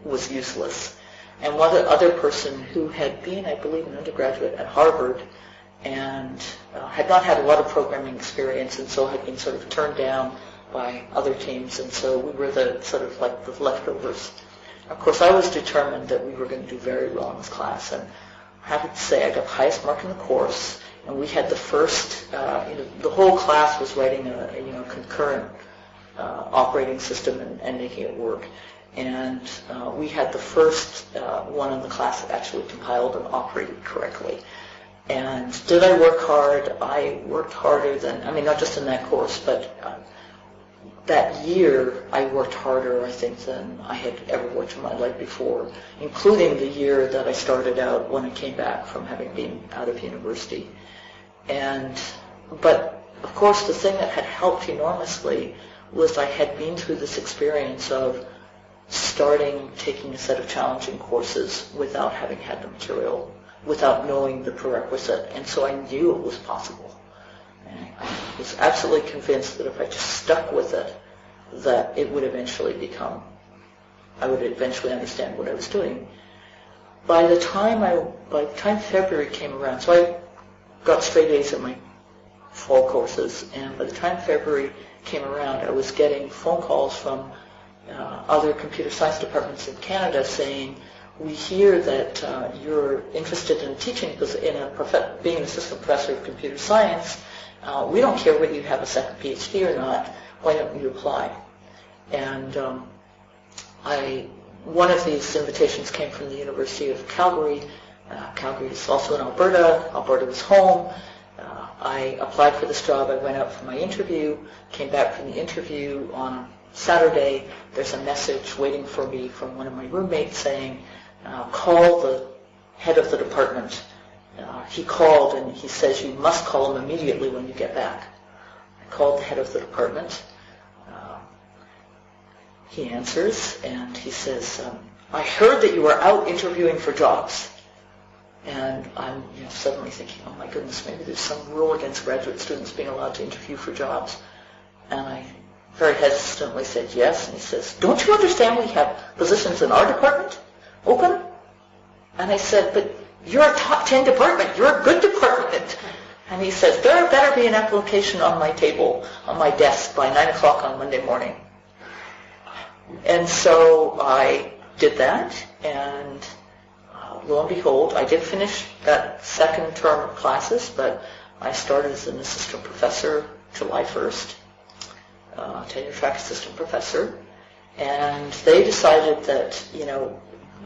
was useless, and one other person who had been, I believe, an undergraduate at Harvard and had not had a lot of programming experience, and so had been sort of turned down by other teams, and so we were the sort of like the leftovers. Of course, I was determined that we were going to do very well in this class, and I'm happy to say I got the highest mark in the course, and we had the first, the whole class was writing a concurrent operating system and making it work. And we had the first one in the class that actually compiled and operated correctly. And did I work hard? I worked harder than, not just in that course, but that year I worked harder, I think, than I had ever worked in my life before, including the year that I started out when I came back from having been out of university. But of course, the thing that had helped enormously was I had been through this experience of taking a set of challenging courses without having had the material, without knowing the prerequisite, and so I knew it was possible. And I was absolutely convinced that if I just stuck with it, that it would eventually I would eventually understand what I was doing. By the time February came around, so I got straight A's in my fall courses, and by the time February came around, I was getting phone calls from other computer science departments in Canada saying, we hear that you're interested in teaching, because being an assistant professor of computer science, we don't care whether you have a second PhD or not, why don't you apply? And one of these invitations came from the University of Calgary. Calgary is also in Alberta. Alberta was home. I applied for this job. I went out for my interview, came back from the interview on Saturday. There's a message waiting for me from one of my roommates saying, call the head of the department. He called and he says, you must call him immediately when you get back. I called the head of the department. He answers and he says, I heard that you were out interviewing for jobs. And I'm suddenly thinking, oh my goodness, maybe there's some rule against graduate students being allowed to interview for jobs. And I very hesitantly said yes. And he says, don't you understand we have positions in our department open? And I said, but you're a top 10 department. You're a good department. And he says, there better be an application on my table, on my desk by 9 o'clock on Monday morning. And so I did that, and lo and behold, I did finish that second term of classes, but I started as an assistant professor July 1st, tenure track assistant professor, and they decided that,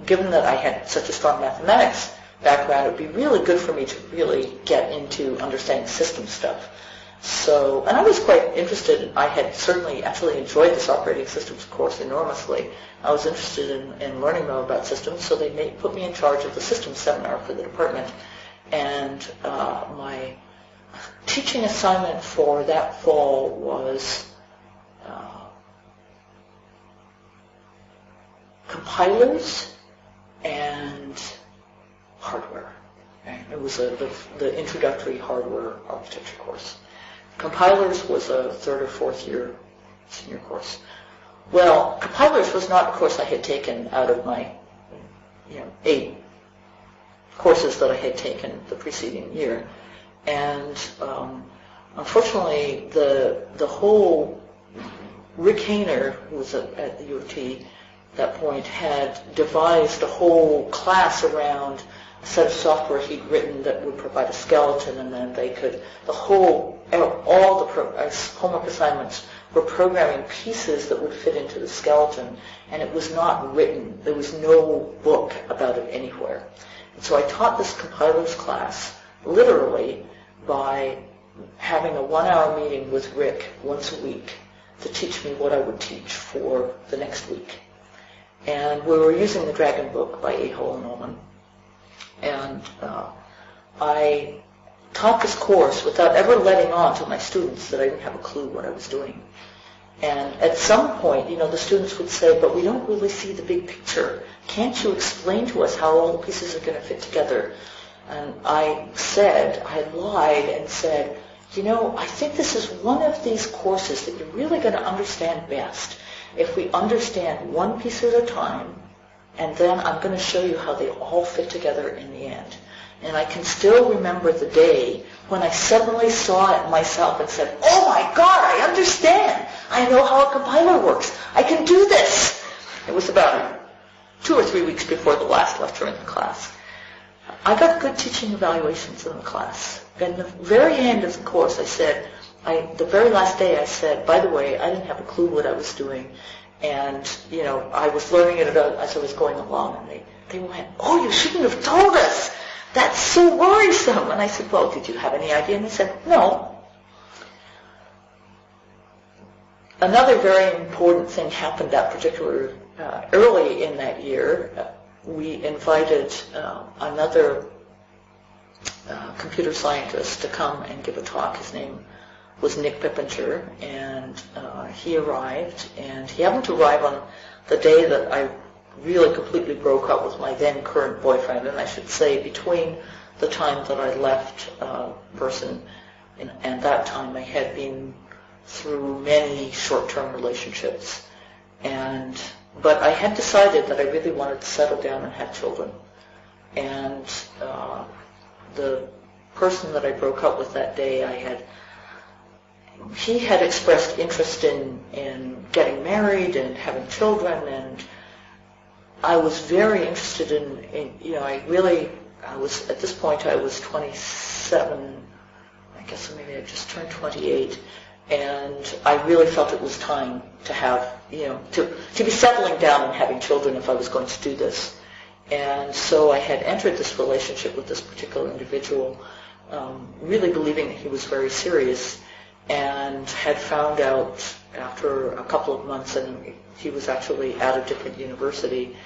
given that I had such a strong mathematics background, it would be really good for me to really get into understanding system stuff. So, and I was quite interested. I had certainly actually enjoyed this operating systems course enormously. I was interested in learning more about systems, so they put me in charge of the systems seminar for the department. And my teaching assignment for that fall was compilers and hardware. It was the introductory hardware architecture course. Compilers was a third or fourth year senior course. Well, compilers was not a course I had taken out of my 8 courses that I had taken the preceding year. And unfortunately, the whole Rick Hayner, who was at the U of T at that point, had devised a whole class around a set of software he'd written that would provide a skeleton, and then they could, all the homework assignments were programming pieces that would fit into the skeleton, and it was not written. There was no book about it anywhere. And so I taught this compilers class literally by having a 1-hour meeting with Rick once a week to teach me what I would teach for the next week. And we were using the Dragon book by A. Hole and Ullman. And I taught this course without ever letting on to my students that I didn't have a clue what I was doing. And at some point, the students would say, but we don't really see the big picture. Can't you explain to us how all the pieces are going to fit together? And I lied and said, I think this is one of these courses that you're really going to understand best if we understand one piece at a time, and then I'm going to show you how they all fit together in the end. And I can still remember the day when I suddenly saw it myself and said, oh my God, I understand. I know how a compiler works. I can do this. It was about 2 or 3 weeks before the last lecture in the class. I got good teaching evaluations in the class. And the very end of the course, I said, the very last day I said, by the way, I didn't have a clue what I was doing. And, you know, I was learning it as I was going along. And they went, oh, you shouldn't have told us. That's so worrisome. And I said, well, did you have any idea? And they said, no. Another very important thing happened that particular, early in that year. We invited another computer scientist to come and give a talk. His name was Nick Pippinger, and he arrived, and he happened to arrive on the day that I really completely broke up with my then current boyfriend, and I should say between the time that I left Person and that time I had been through many short-term relationships, but I had decided that I really wanted to settle down and have children. And the person that I broke up with that day, he had expressed interest in getting married and having children, and I was very interested in you know, I was, at this point I was 27, I guess maybe I just turned 28, and I really felt it was time to have, you know, to be settling down and having children if I was going to do this. And so I had entered this relationship with this particular individual, really believing that he was very serious, and had found out after a couple of months, and he was actually at a different university,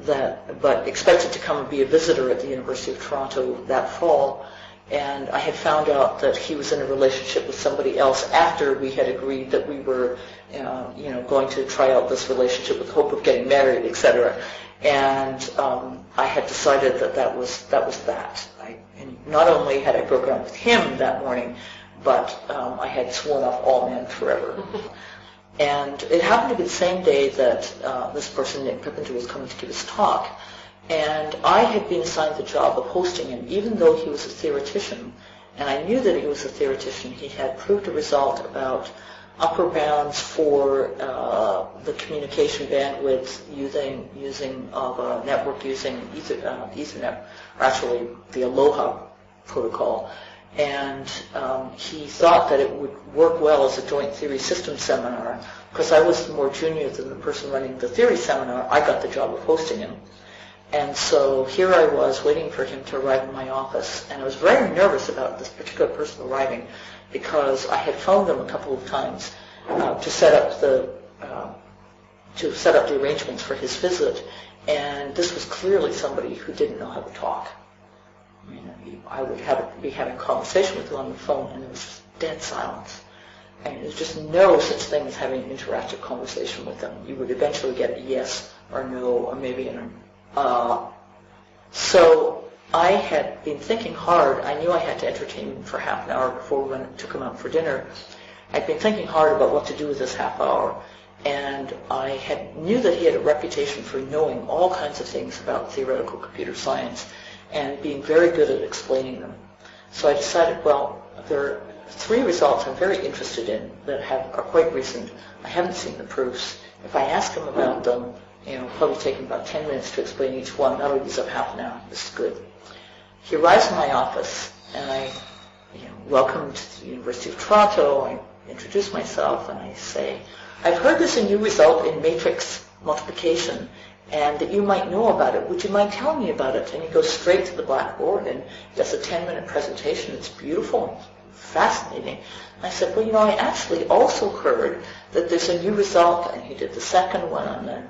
but expected to come and be a visitor at the University of Toronto that fall. And I had found out that he was in a relationship with somebody else after we had agreed that we were, you know, going to try out this relationship with hope of getting married, etc. And I had decided that was that. And not only had I broken up with him that morning, but I had sworn off all men forever. And it happened to be the same day that this person, Nick Pippinger, was coming to give his talk. And I had been assigned the job of hosting him, even though he was a theoretician. And I knew that he was a theoretician. He had proved a result about upper bounds for the communication bandwidth using of a network using Ethernet, or actually the Aloha protocol. And he thought that it would work well as a joint theory systems seminar. Because I was more junior than the person running the theory seminar, I got the job of hosting him. And so here I was waiting for him to arrive in my office, and I was very nervous about this particular person arriving because I had phoned them a couple of times to set up the arrangements for his visit, and this was clearly somebody who didn't know how to talk. I mean, I would be having a conversation with him on the phone, and there was just dead silence. And there's just no such thing as having an interactive conversation with them. You would eventually get a yes or no, or maybe an so I had been thinking hard. I knew I had to entertain him for half an hour before we took him out for dinner. I'd been thinking hard about what to do with this half hour, and I knew that he had a reputation for knowing all kinds of things about theoretical computer science and being very good at explaining them. So I decided, well, there are 3 results I'm very interested in that are quite recent. I haven't seen the proofs. If I ask him about them, probably take him about 10 minutes to explain each one. That'll use up half an hour. This is good. He arrives in my office, and I welcome to the University of Toronto. I introduce myself, and I say, I've heard there's a new result in matrix multiplication, and that you might know about it. Would you mind telling me about it? And he goes straight to the blackboard and does a 10-minute presentation. It's beautiful, fascinating. And I said, well, I actually also heard that there's a new result, and he did the second one, and then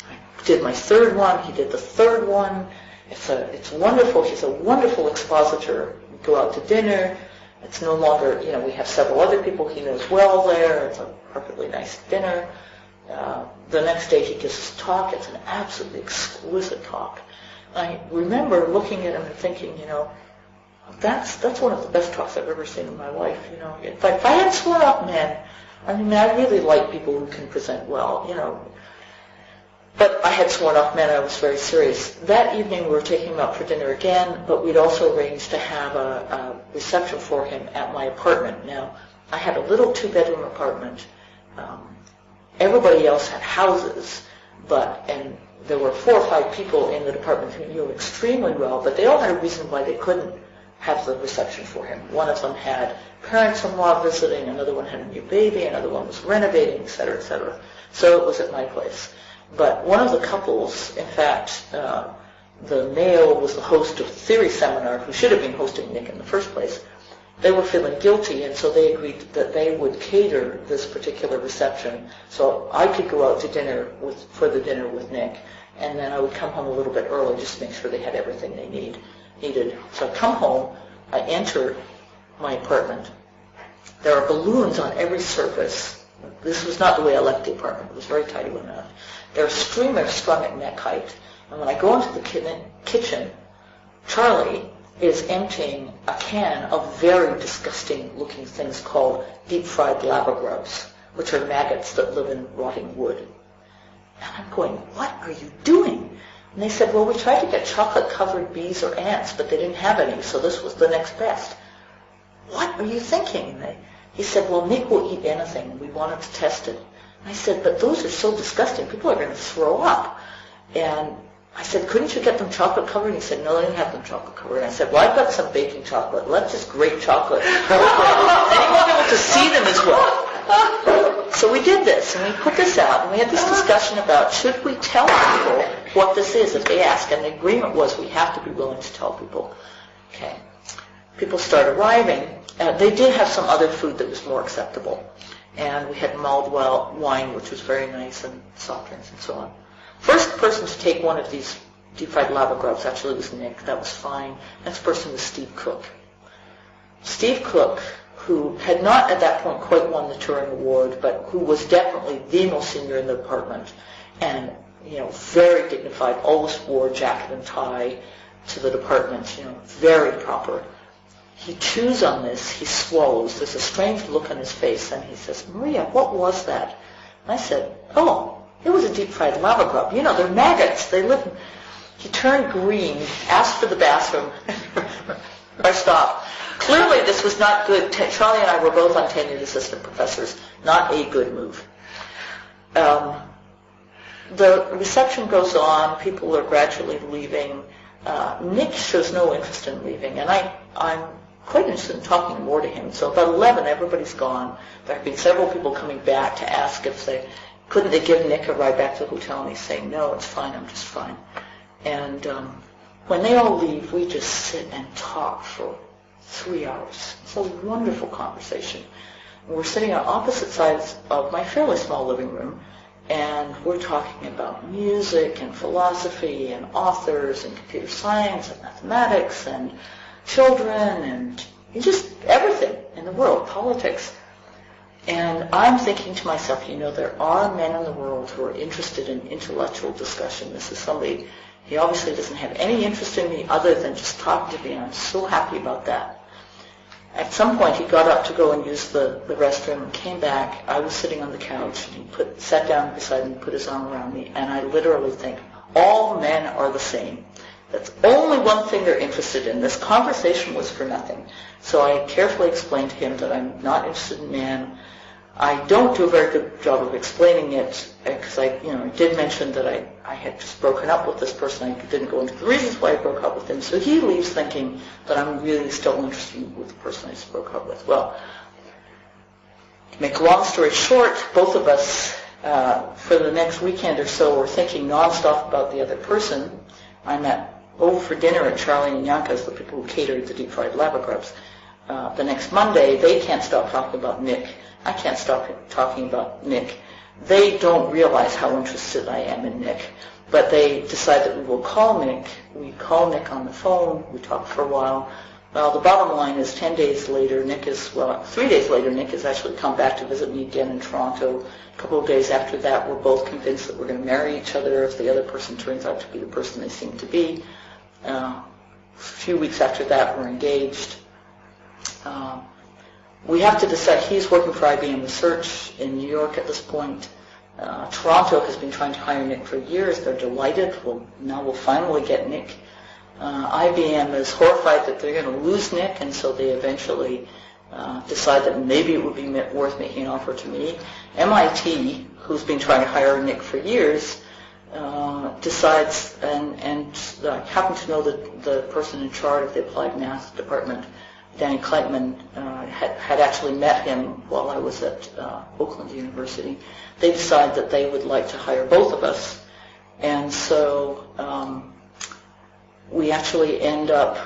I did my third one, he did the third one. It's wonderful. He's a wonderful expositor. We go out to dinner. It's no longer, we have several other people he knows well there. It's a perfectly nice dinner. The next day he gives his talk. It's an absolutely exquisite talk. I remember looking at him and thinking, that's one of the best talks I've ever seen in my life. If I had sworn up men, I really like people who can present well. But I had sworn off men. I was very serious. That evening we were taking him out for dinner again, but we'd also arranged to have a reception for him at my apartment. Now, I had a little 2-bedroom apartment. Everybody else had houses, and there were 4 or 5 people in the department who knew him extremely well, but they all had a reason why they couldn't have the reception for him. One of them had parents-in-law visiting, another one had a new baby, another one was renovating, et cetera, et cetera. So it was at my place. But one of the couples, in fact, the male was the host of the theory seminar, who should have been hosting Nick in the first place. They were feeling guilty, and so they agreed that they would cater this particular reception so I could go out to dinner for the dinner with Nick, and then I would come home a little bit early just to make sure they had everything they needed. So I come home, I enter my apartment. There are balloons on every surface. This was not the way I left the apartment. It was very tidy when I left. There are streamers strung at neck height. And when I go into the kitchen, Charlie is emptying a can of very disgusting looking things called deep-fried lava grubs, which are maggots that live in rotting wood. And I'm going, what are you doing? And they said, well, we tried to get chocolate-covered bees or ants, but they didn't have any, so this was the next best. What are you thinking? He said, well, Nick will eat anything, and we wanted to test it. And I said, but those are so disgusting, people are going to throw up. And I said, couldn't you get them chocolate covered? And he said, no, they didn't have them chocolate covered. And I said, well, I've got some baking chocolate. Let's just grate chocolate. And he won't be able to see them as well. So we did this, and we put this out, and we had this discussion about should we tell people what this is if they ask. And the agreement was we have to be willing to tell people. Okay. People start arriving. They did have some other food that was more acceptable. And we had mulled wine, which was very nice, and soft drinks and so on. First person to take one of these deep-fried lava grubs actually was Nick. That was fine. Next person was Steve Cook. Steve Cook, who had not at that point quite won the Turing Award, but who was definitely the most senior in the department, and very dignified, always wore jacket and tie to the department, very proper. He chews on this, he swallows, there's a strange look on his face, and he says, Maria, what was that? And I said, oh, it was a deep-fried lava grub. They're maggots. They live. He turned green, asked for the bathroom. I stopped. Clearly, this was not good. Charlie and I were both on tenured assistant professors. Not a good move. The reception goes on. People are gradually leaving. Nick shows no interest in leaving, and I'm quite interested in talking more to him. So about 11, everybody's gone. There have been several people coming back to ask if couldn't they give Nick a ride back to the hotel, and he's saying, no, it's fine, I'm just fine. And when they all leave, we just sit and talk for 3 hours. It's a wonderful conversation. We're sitting on opposite sides of my fairly small living room, and we're talking about music and philosophy and authors and computer science and mathematics and children and just everything in the world, politics. And I'm thinking to myself, there are men in the world who are interested in intellectual discussion. This is somebody, he obviously doesn't have any interest in me other than just talking to me, and I'm so happy about that. At some point, he got up to go and use the restroom and came back. I was sitting on the couch, and he sat down beside me, put his arm around me, and I literally think, all men are the same. That's only one thing they're interested in. This conversation was for nothing. So I carefully explained to him that I'm not interested in men. I don't do a very good job of explaining it because I did mention that I had just broken up with this person. I didn't go into the reasons why I broke up with him. So he leaves thinking that I'm really still interested with the person I just broke up with. Well, to make a long story short, both of us, for the next weekend or so, were thinking nonstop about the other person. I'm over for dinner at Charlie and Yanka's, the people who catered the deep-fried lava grubs. The next Monday, they can't stop talking about Nick. I can't stop talking about Nick. They don't realize how interested I am in Nick, but they decide that we will call Nick. We call Nick on the phone. We talk for a while. Well, the bottom line is 3 days later, Nick has actually come back to visit me again in Toronto. A couple of days after that, we're both convinced that we're going to marry each other if the other person turns out to be the person they seem to be. A few weeks after that, we're engaged. We have to decide. He's working for IBM Research in New York at this point. Toronto has been trying to hire Nick for years. They're delighted. Well, now we'll finally get Nick. IBM is horrified that they're going to lose Nick, and so they eventually decide that maybe it would be worth making an offer to me. MIT, who's been trying to hire Nick for years, decides, and I happen to know that the person in charge of the applied math department, Danny Kleitman, had actually met him while I was at Oakland University. They decide that they would like to hire both of us, and so we actually end up,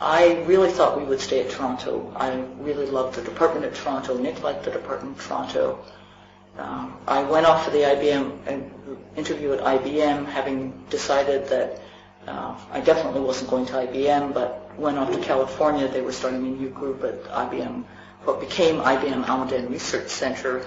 I really thought we would stay at Toronto. I really loved the department at Toronto. Nick liked the department at Toronto. I went off for the IBM interview at IBM, having decided that I definitely wasn't going to IBM, but went off to California. They were starting a new group at IBM, what became IBM Almaden Research Center.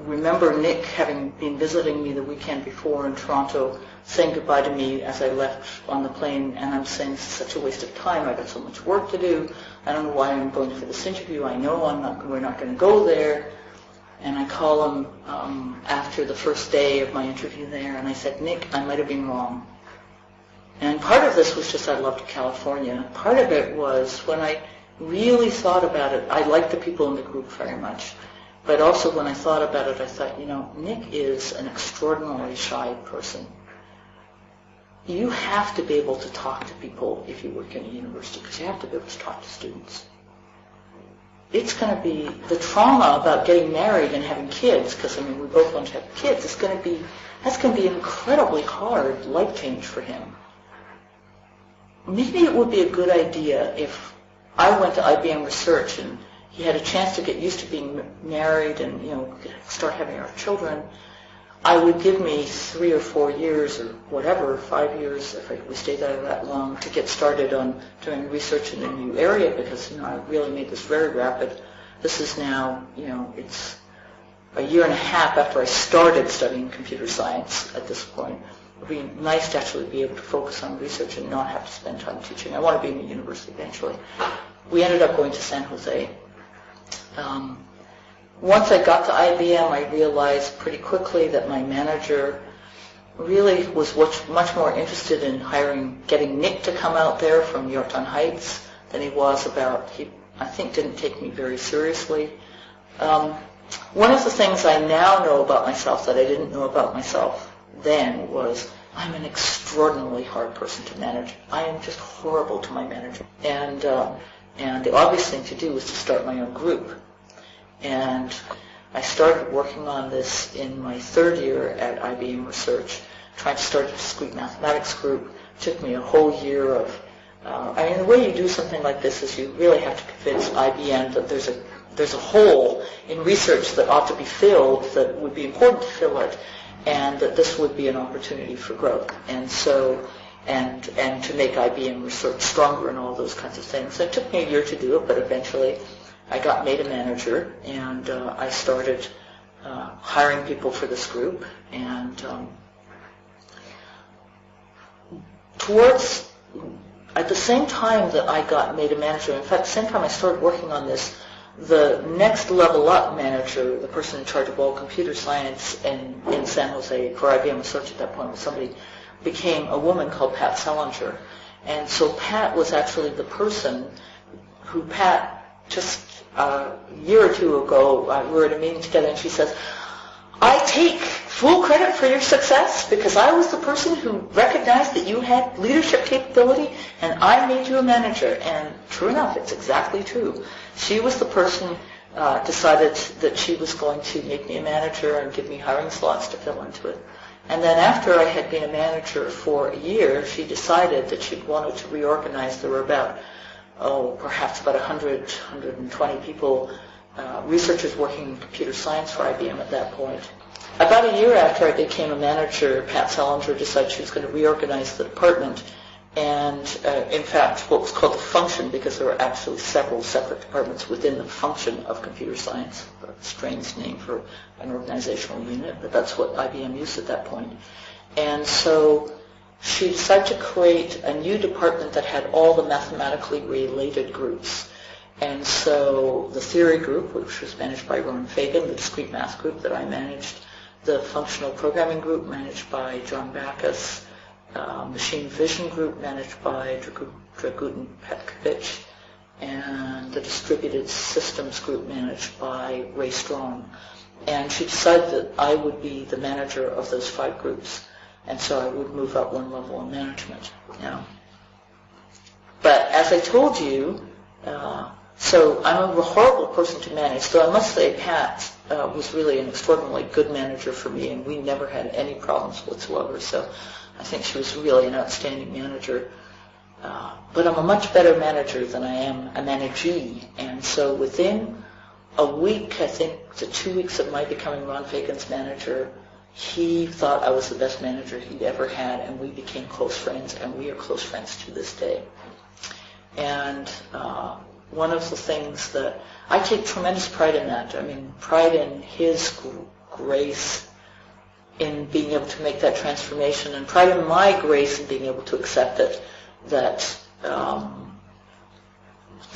Remember Nick having been visiting me the weekend before in Toronto, saying goodbye to me as I left on the plane, and I'm saying, this is such a waste of time. I've got so much work to do. I don't know why I'm going for this interview. I know we're not going to go there. And I call him after the first day of my interview there, and I said, Nick, I might have been wrong. And part of this was just I loved California. Part of it was when I really thought about it, I liked the people in the group very much. But also when I thought about it, I thought, Nick is an extraordinarily shy person. You have to be able to talk to people if you work in a university, because you have to be able to talk to students. It's going to be the trauma about getting married and having kids, because we both want to have kids. That's going to be an incredibly hard life change for him. Maybe it would be a good idea if I went to IBM Research and he had a chance to get used to being married and start having our children. I would give me 3 or 4 years or whatever, 5 years if we stayed there that long, to get started on doing research in a new area, because I really made this very rapid. This is now, it's a year and a half after I started studying computer science at this point. It would be nice to actually be able to focus on research and not have to spend time teaching. I want to be in a university eventually. We ended up going to San Jose. Once I got to IBM, I realized pretty quickly that my manager really was much more interested in getting Nick to come out there from Yorktown Heights than he was I think didn't take me very seriously. One of the things I now know about myself that I didn't know about myself then was I'm an extraordinarily hard person to manage. I am just horrible to my manager. And the obvious thing to do was to start my own group. And I started working on this in my 3rd year at IBM Research, trying to start a discrete mathematics group. It took me a whole year of, the way you do something like this is you really have to convince IBM that there's a hole in research that ought to be filled, that would be important to fill it, and that this would be an opportunity for growth. And so, and to make IBM Research stronger and all those kinds of things. So it took me a year to do it, but eventually I got made a manager, and I started hiring people for this group. And at the same time that I got made a manager, in fact, the same time I started working on this, the next level up manager, the person in charge of all computer science in San Jose for IBM Research at that point, was somebody became a woman called Pat Selinger. And so Pat was actually the person who just a year or two ago, we were at a meeting together, and she says, I take full credit for your success because I was the person who recognized that you had leadership capability, and I made you a manager. And true enough, it's exactly true. She was the person decided that she was going to make me a manager and give me hiring slots to fill into it. And then after I had been a manager for a year, she decided that she wanted to reorganize. There were perhaps about 100, 120 people, researchers working in computer science for IBM at that point. About a year after I became a manager, Pat Selinger decided she was going to reorganize the department, and in fact what was called the function, because there were actually several separate departments within the function of computer science. A strange name for an organizational unit, but that's what IBM used at that point. And so she decided to create a new department that had all the mathematically related groups. And so the theory group, which was managed by Ronan Fagan, the discrete math group that I managed, the functional programming group managed by John Backus, machine vision group managed by Dragutin Petkovic, and the distributed systems group managed by Ray Strong. And she decided that I would be the manager of those 5 groups, and so I would move up one level in management. But as I told you, so I'm a horrible person to manage, though I must say Pat was really an extraordinarily good manager for me, and we never had any problems whatsoever, so I think she was really an outstanding manager. But I'm a much better manager than I am a managee, and so within a week, I think the 2 weeks of my becoming Ron Fagan's manager, he thought I was the best manager he'd ever had, and we became close friends, and we are close friends to this day. And one of the things that I take tremendous pride in that, I mean, pride in his grace in being able to make that transformation, and pride in my grace in being able to accept it, that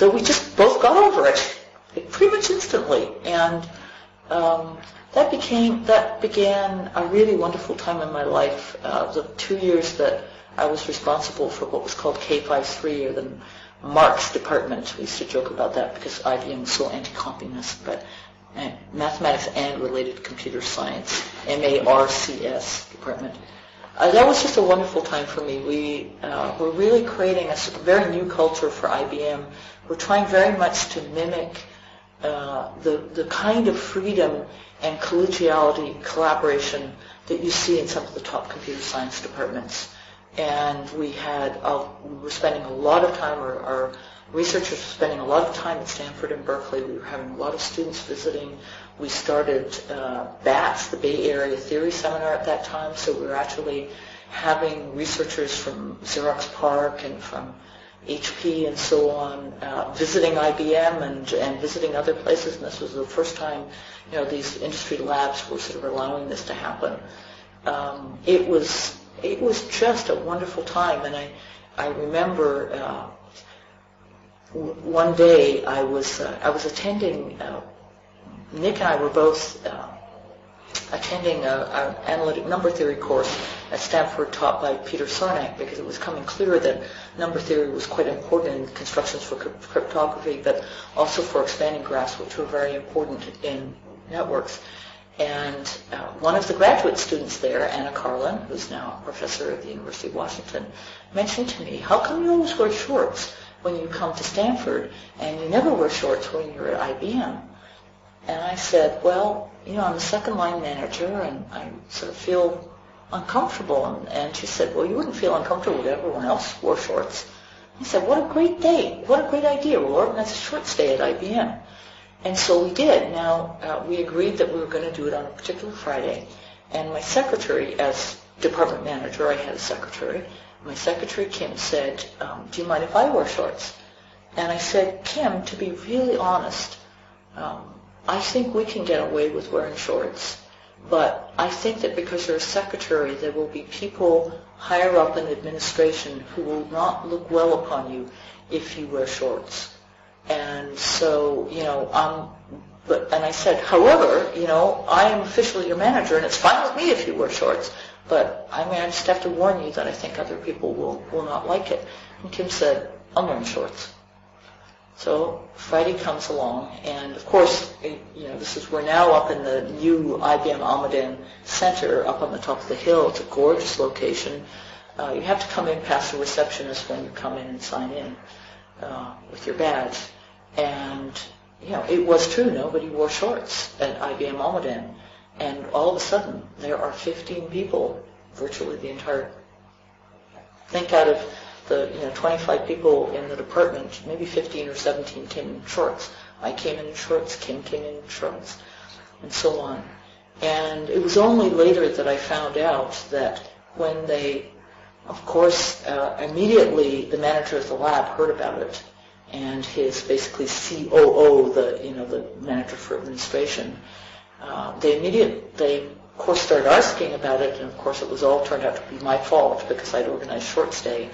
we just both got over it pretty much instantly. And that began a really wonderful time in my life. The 2 years that I was responsible for what was called K53, or the Marx department. We used to joke about that because IBM was so anti-communist, but mathematics and related computer science, MARCS department. That was just a wonderful time for me. We were really creating a very new culture for IBM. We're trying very much to mimic the kind of freedom and collegiality, collaboration that you see in some of the top computer science departments. And we were spending a lot of time, our researchers were spending a lot of time at Stanford and Berkeley. We were having a lot of students visiting. We started BATS, the Bay Area Theory Seminar at that time, so we were actually having researchers from Xerox PARC and from HP and so on visiting IBM and visiting other places, and this was the first time these industry labs were sort of allowing this to happen. It was just a wonderful time, and I remember one day I was attending. Nick and I were both attending an analytic number theory course at Stanford taught by Peter Sarnak, because it was coming clear that number theory was quite important in constructions for cryptography, but also for expanding graphs, which were very important in networks. And one of the graduate students there, Anna Carlin, who's now a professor at the University of Washington, mentioned to me, how come you always wear shorts when you come to Stanford, and you never wear shorts when you're at IBM? And I said, well, I'm a second line manager, and I sort of feel uncomfortable. And she said, well, you wouldn't feel uncomfortable if everyone else wore shorts. I said, what a great day. What a great idea. We'll organize a shorts day at IBM. And so we did. Now, we agreed that we were going to do it on a particular Friday. And my secretary, as department manager, I had a secretary. My secretary, Kim, said, do you mind if I wear shorts? And I said, Kim, to be really honest, I think we can get away with wearing shorts. But I think that because you're a secretary, there will be people higher up in administration who will not look well upon you if you wear shorts. And so, and I said, however, I am officially your manager, and it's fine with me if you wear shorts, but I just have to warn you that I think other people will not like it. And Kim said, I'm wearing shorts. So Friday comes along, and of course, we're now up in the new IBM Almaden Center, up on the top of the hill. It's a gorgeous location. You have to come in past the receptionist when you come in and sign in with your badge. And, it was true. Nobody wore shorts at IBM Almaden. And all of a sudden, there are 15 people, virtually the entire, think out of the 25 people in the department, maybe 15 or 17 came in shorts. I came in shorts, Kim came in shorts, and so on. And it was only later that I found out that when they, of course, immediately the manager of the lab heard about it, and his basically COO, the manager for administration, they of course started asking about it, and of course it was all turned out to be my fault because I'd organized shorts day.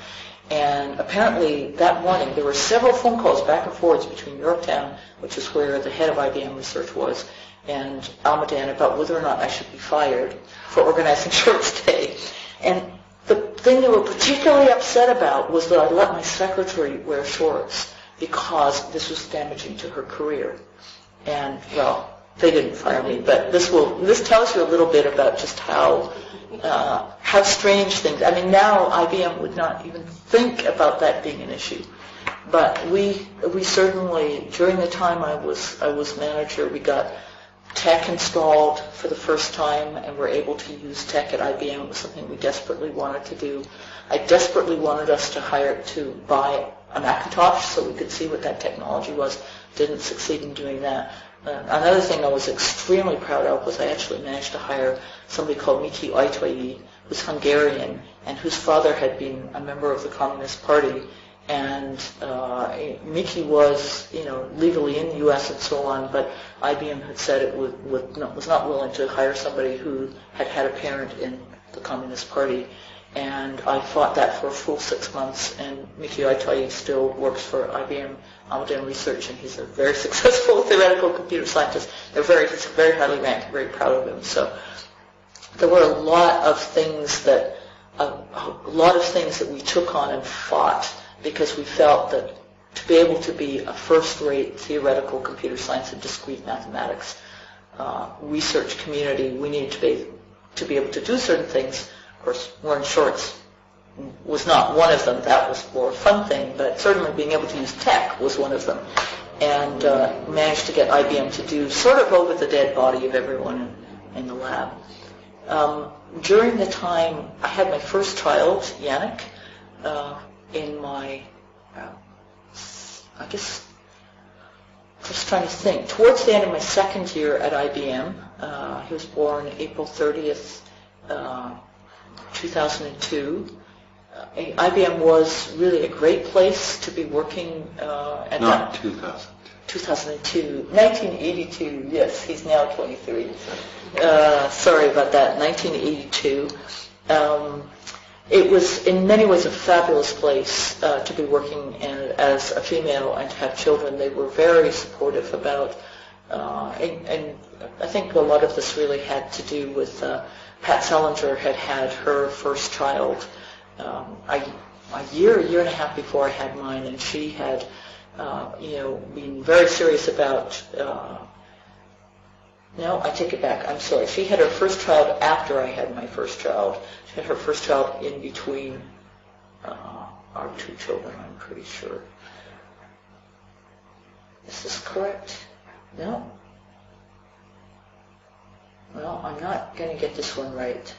And apparently that morning there were several phone calls back and forwards between Yorktown, which is where the head of IBM research was, and Almaden about whether or not I should be fired for organizing Shorts Day. And the thing they were particularly upset about was that I let my secretary wear shorts because this was damaging to her career. And, well, they didn't fire me, but this tells you a little bit about just how strange things. I mean, now IBM would not even think about that being an issue. But we certainly, during the time I was manager, we got tech installed for the first time, and were able to use tech at IBM. It was something we desperately wanted to do. I desperately wanted us to buy a Macintosh so we could see what that technology was. Didn't succeed in doing that. Another thing I was extremely proud of was I actually managed to hire somebody called Miki Ajtai, who's Hungarian, and whose father had been a member of the Communist Party. And Miki was, legally in the U.S. and so on, but IBM had said it was not willing to hire somebody who had had a parent in the Communist Party. And I fought that for a full 6 months, and Miki Ajtai still works for IBM Almaden Research, and he's a very successful theoretical computer scientist. He's very highly ranked, very proud of him. So there were a lot of things that we took on and fought, because we felt that to be able to be a first-rate theoretical computer science and discrete mathematics research community, we needed to be able to do certain things. Of course, wearing shorts was not one of them. That was more a fun thing, but certainly being able to use tech was one of them. And managed to get IBM to do sort of over the dead body of everyone in the lab. During the time I had my first child, Yannick, in my, just trying to think, towards the end of my second year at IBM, he was born April 30th, 2002. IBM was really a great place to be working at Not 2000. 2002, 1982, yes, he's now 23. Sorry about that, 1982. It was in many ways a fabulous place to be working in as a female and to have children. They were very supportive about, and I think a lot of this really had to do with Pat Selinger had her first child a year and a half before I had mine, and she had, been very serious about. No, I take it back. I'm sorry. She had her first child after I had my first child. She had her first child in between our two children, I'm pretty sure. Is this correct? No? Well, I'm not going to get this one right.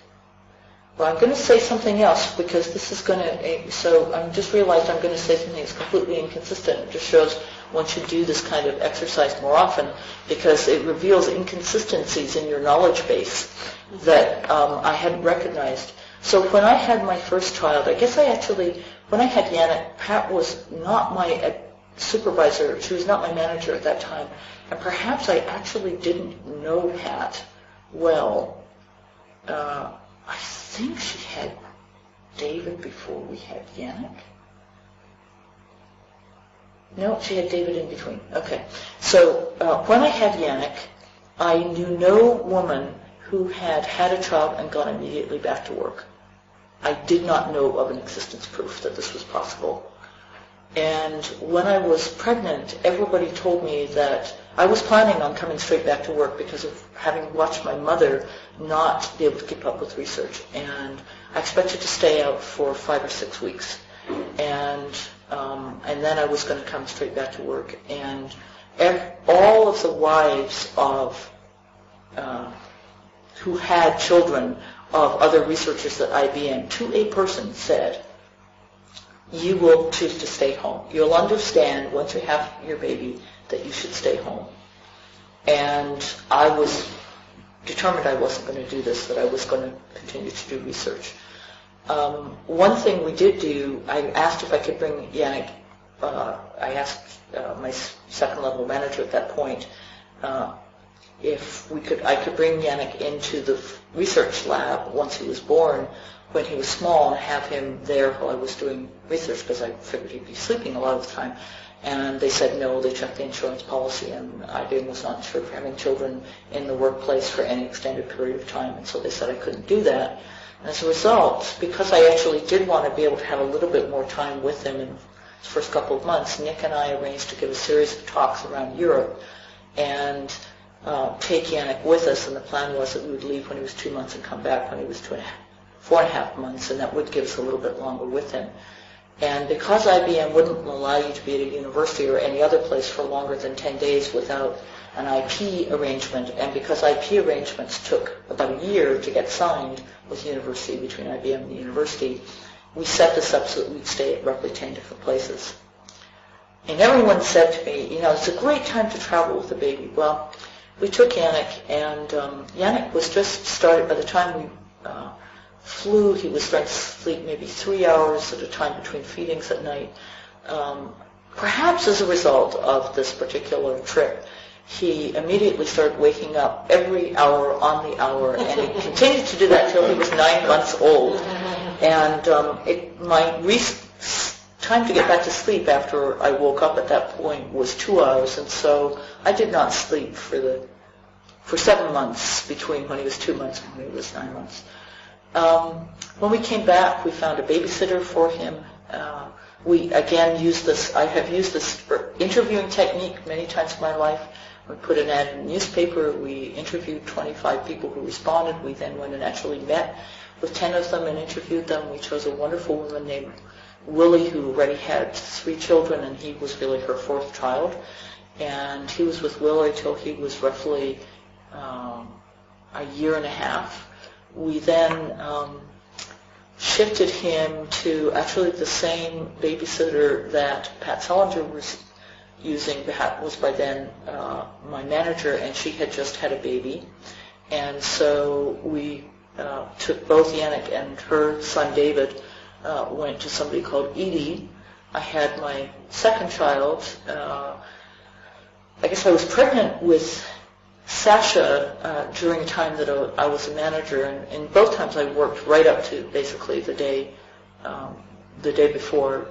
Well, I'm going to say something else because this is going to, so I just realized I'm going to say something that's completely inconsistent. It just shows one should do this kind of exercise more often because it reveals inconsistencies in your knowledge base that I hadn't recognized. So when I had my first child, I guess when I had Yannick, Pat was not my supervisor. She was not my manager at that time. And perhaps I actually didn't know Pat well. I think she had David before we had Yannick. No, she had David in between. Okay. So when I had Yannick, I knew no woman who had had a child and gone immediately back to work. I did not know of an existence proof that this was possible. And when I was pregnant, everybody told me that I was planning on coming straight back to work because of having watched my mother not be able to keep up with research. And I expected to stay out for 5 or 6 weeks. And then I was going to come straight back to work. And all of the wives of who had children of other researchers at IBM, to a person said, you will choose to stay home. You'll understand once you have your baby that you should stay home. And I was determined I wasn't going to do this, that I was going to continue to do research. One thing we did do, I asked if I could bring Yannick, I asked my second level manager at that point if I could bring Yannick into the research lab once he was born, when he was small, and have him there while I was doing research, because I figured he'd be sleeping a lot of the time. And they said no, they checked the insurance policy, and IBM was not sure for having children in the workplace for any extended period of time, and so they said I couldn't do that. And as a result, because I actually did want to be able to have a little bit more time with them in the first couple of months, Nick and I arranged to give a series of talks around Europe and take Yannick with us, and the plan was that we would leave when he was 2 months and come back when he was 4.5 months, and that would give us a little bit longer with him. And because IBM wouldn't allow you to be at a university or any other place for longer than 10 days without an IP arrangement, and because IP arrangements took about a year to get signed with the university, between IBM and the university, we set this up so that we'd stay at roughly 10 different places. And everyone said to me, it's a great time to travel with a baby. Well, we took Yannick, and Yannick was just started, by the time we flew, he was starting to sleep maybe 3 hours at a time between feedings at night. Perhaps as a result of this particular trip, he immediately started waking up every hour on the hour, and he continued to do that until he was 9 months old. And my time to get back to sleep after I woke up at that point was 2 hours, and so I did not sleep for 7 months between when he was 2 months and when he was 9 months. When we came back, we found a babysitter for him. We again used this. I have used this interviewing technique many times in my life. We put an ad in the newspaper. We interviewed 25 people who responded. We then went and actually met with 10 of them and interviewed them. We chose a wonderful woman named Willie, who already had 3 children, and he was really her 4th child. And he was with Willie till he was roughly a year and a half. We then shifted him to actually the same babysitter that Pat Selinger was using. Pat was by then my manager, and she had just had a baby. And so we took both Yannick and her son David, went to somebody called Edie. I had my second child. I guess I was pregnant with Sasha during a time that I was a manager, and both times I worked right up to basically the day before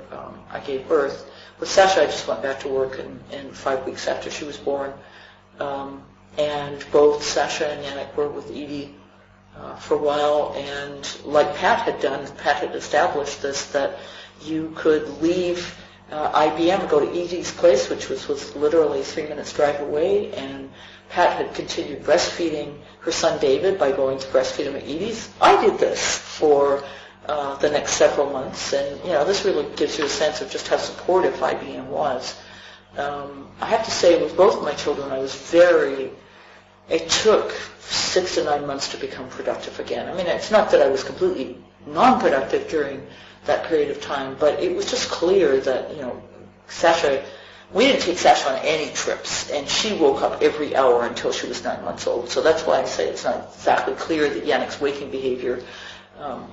I gave birth. With Sasha, I just went back to work in 5 weeks after she was born, and both Sasha and Yannick were with Edie for a while, and like Pat had done, Pat had established this, that you could leave IBM and go to Edie's place, which was literally 3 minutes drive away, and Pat had continued breastfeeding her son David by going to breastfeed him at Edie's. I did this for the next several months, and this really gives you a sense of just how supportive IBM was. I have to say, with both of my children, it took 6 to 9 months to become productive again. I mean, it's not that I was completely non-productive during that period of time, but it was just clear that, Sasha, we didn't take Sasha on any trips, and she woke up every hour until she was 9 months old. So that's why I say it's not exactly clear that Yannick's waking behavior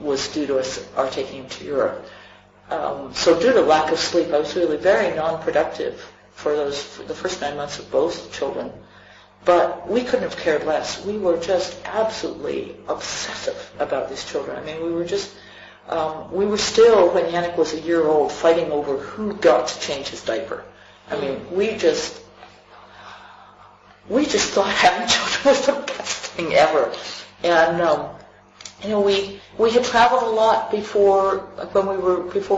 was due to us our taking him to Europe. So due to lack of sleep, I was really very non-productive for the first 9 months of both children. But we couldn't have cared less. We were just absolutely obsessive about these children. I mean, we were still, when Yannick was a year old, fighting over who got to change his diaper. I mean, we just thought having children was the best thing ever. And, we had traveled a lot before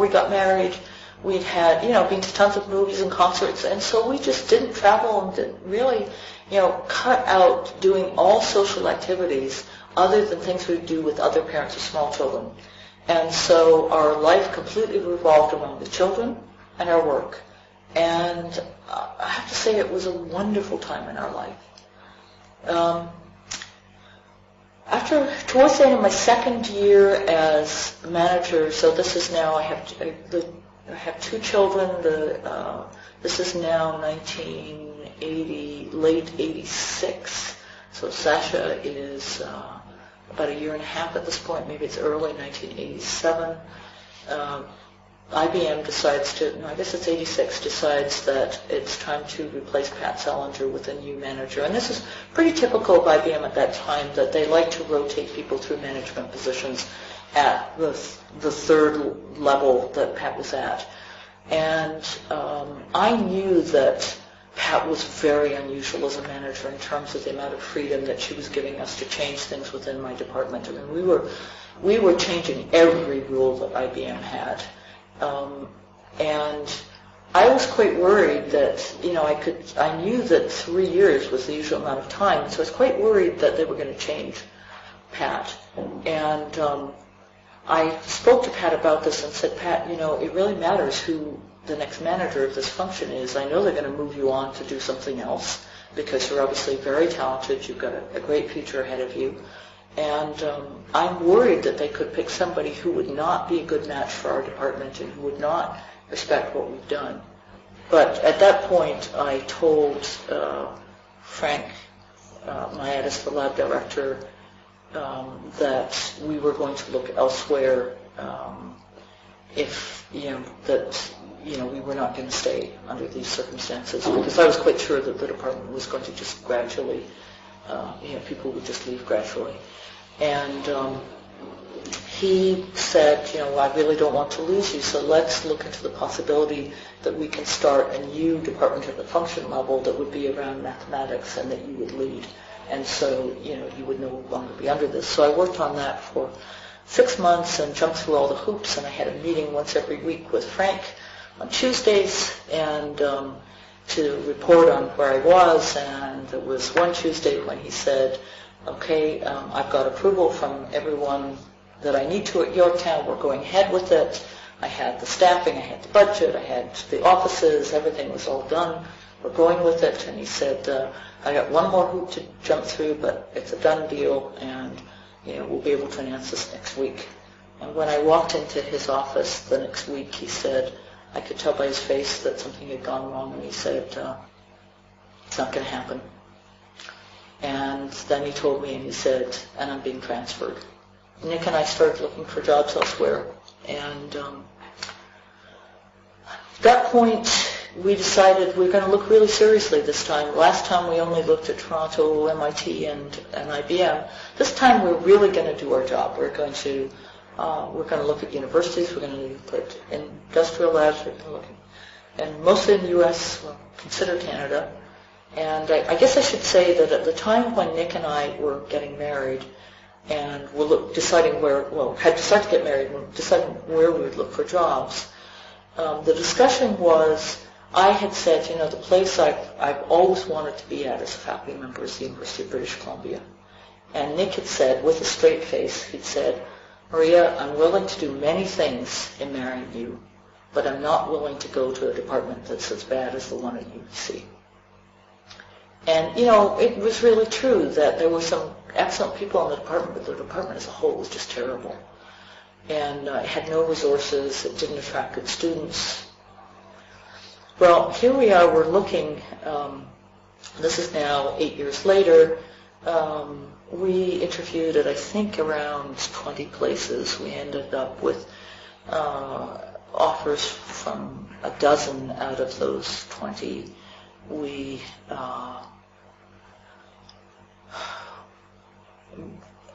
we got married. We'd had, been to tons of movies and concerts, and so we just didn't travel and didn't really, cut out doing all social activities other than things we do with other parents of small children. And so our life completely revolved around the children and our work. And I have to say it was a wonderful time in our life. Towards the end of my second year as manager, so this is now, I have 2 children. This is now 1980, late 86. So Sasha is about a year and a half at this point. Maybe it's early 1987. IBM decides 86, decides that it's time to replace Pat Selinger with a new manager. And this is pretty typical of IBM at that time, that they like to rotate people through management positions at the third level that Pat was at. And I knew that Pat was very unusual as a manager in terms of the amount of freedom that she was giving us to change things within my department. I mean, we were changing every rule that IBM had. And I was quite worried that, I knew that 3 years was the usual amount of time, so I was quite worried that they were going to change Pat. And I spoke to Pat about this and said, Pat, it really matters who the next manager of this function is. I know they're going to move you on to do something else because you're obviously very talented. You've got a great future ahead of you. And I'm worried that they could pick somebody who would not be a good match for our department and who would not respect what we've done. But at that point, I told Frank Maietis, the lab director, that we were going to look elsewhere if, we were not going to stay under these circumstances, because I was quite sure that the department was going to just gradually, people would just leave gradually. And he said, I really don't want to lose you, so let's look into the possibility that we can start a new department at the function level that would be around mathematics and that you would lead. And so, you would no longer be under this. So I worked on that for 6 months and jumped through all the hoops, and I had a meeting once every week with Frank on Tuesdays and to report on where I was. And there was one Tuesday when he said, okay, I've got approval from everyone that I need to at Yorktown. We're going ahead with it. I had the staffing, I had the budget, I had the offices, everything was all done. We're going with it. And he said, I got one more hoop to jump through, but it's a done deal, and we'll be able to announce this next week. And when I walked into his office the next week, he said, I could tell by his face that something had gone wrong, and he said, it's not going to happen. And then he told me, and he said, and I'm being transferred. Nick and I started looking for jobs elsewhere, and at that point, we decided we're going to look really seriously this time. Last time we only looked at Toronto, MIT, and IBM. This time we're really going to do our job. We're going to look at universities. We're going to look at industrial labs. We're going to look at, and mostly in the U.S. We'll consider Canada. And I guess I should say that at the time when Nick and I were getting married, and had decided to get married and deciding where we would look for jobs, the discussion was, I had said, the place I've always wanted to be at as a faculty member is the University of British Columbia. And Nick had said, with a straight face, he'd said, Maria, I'm willing to do many things in marrying you, but I'm not willing to go to a department that's as bad as the one at UBC. And, it was really true that there were some excellent people in the department, but the department as a whole was just terrible. And it had no resources, it didn't attract good students. Well, here we are, we're looking, this is now 8 years later. We interviewed at, I think, around 20 places. We ended up with offers from a dozen out of those 20.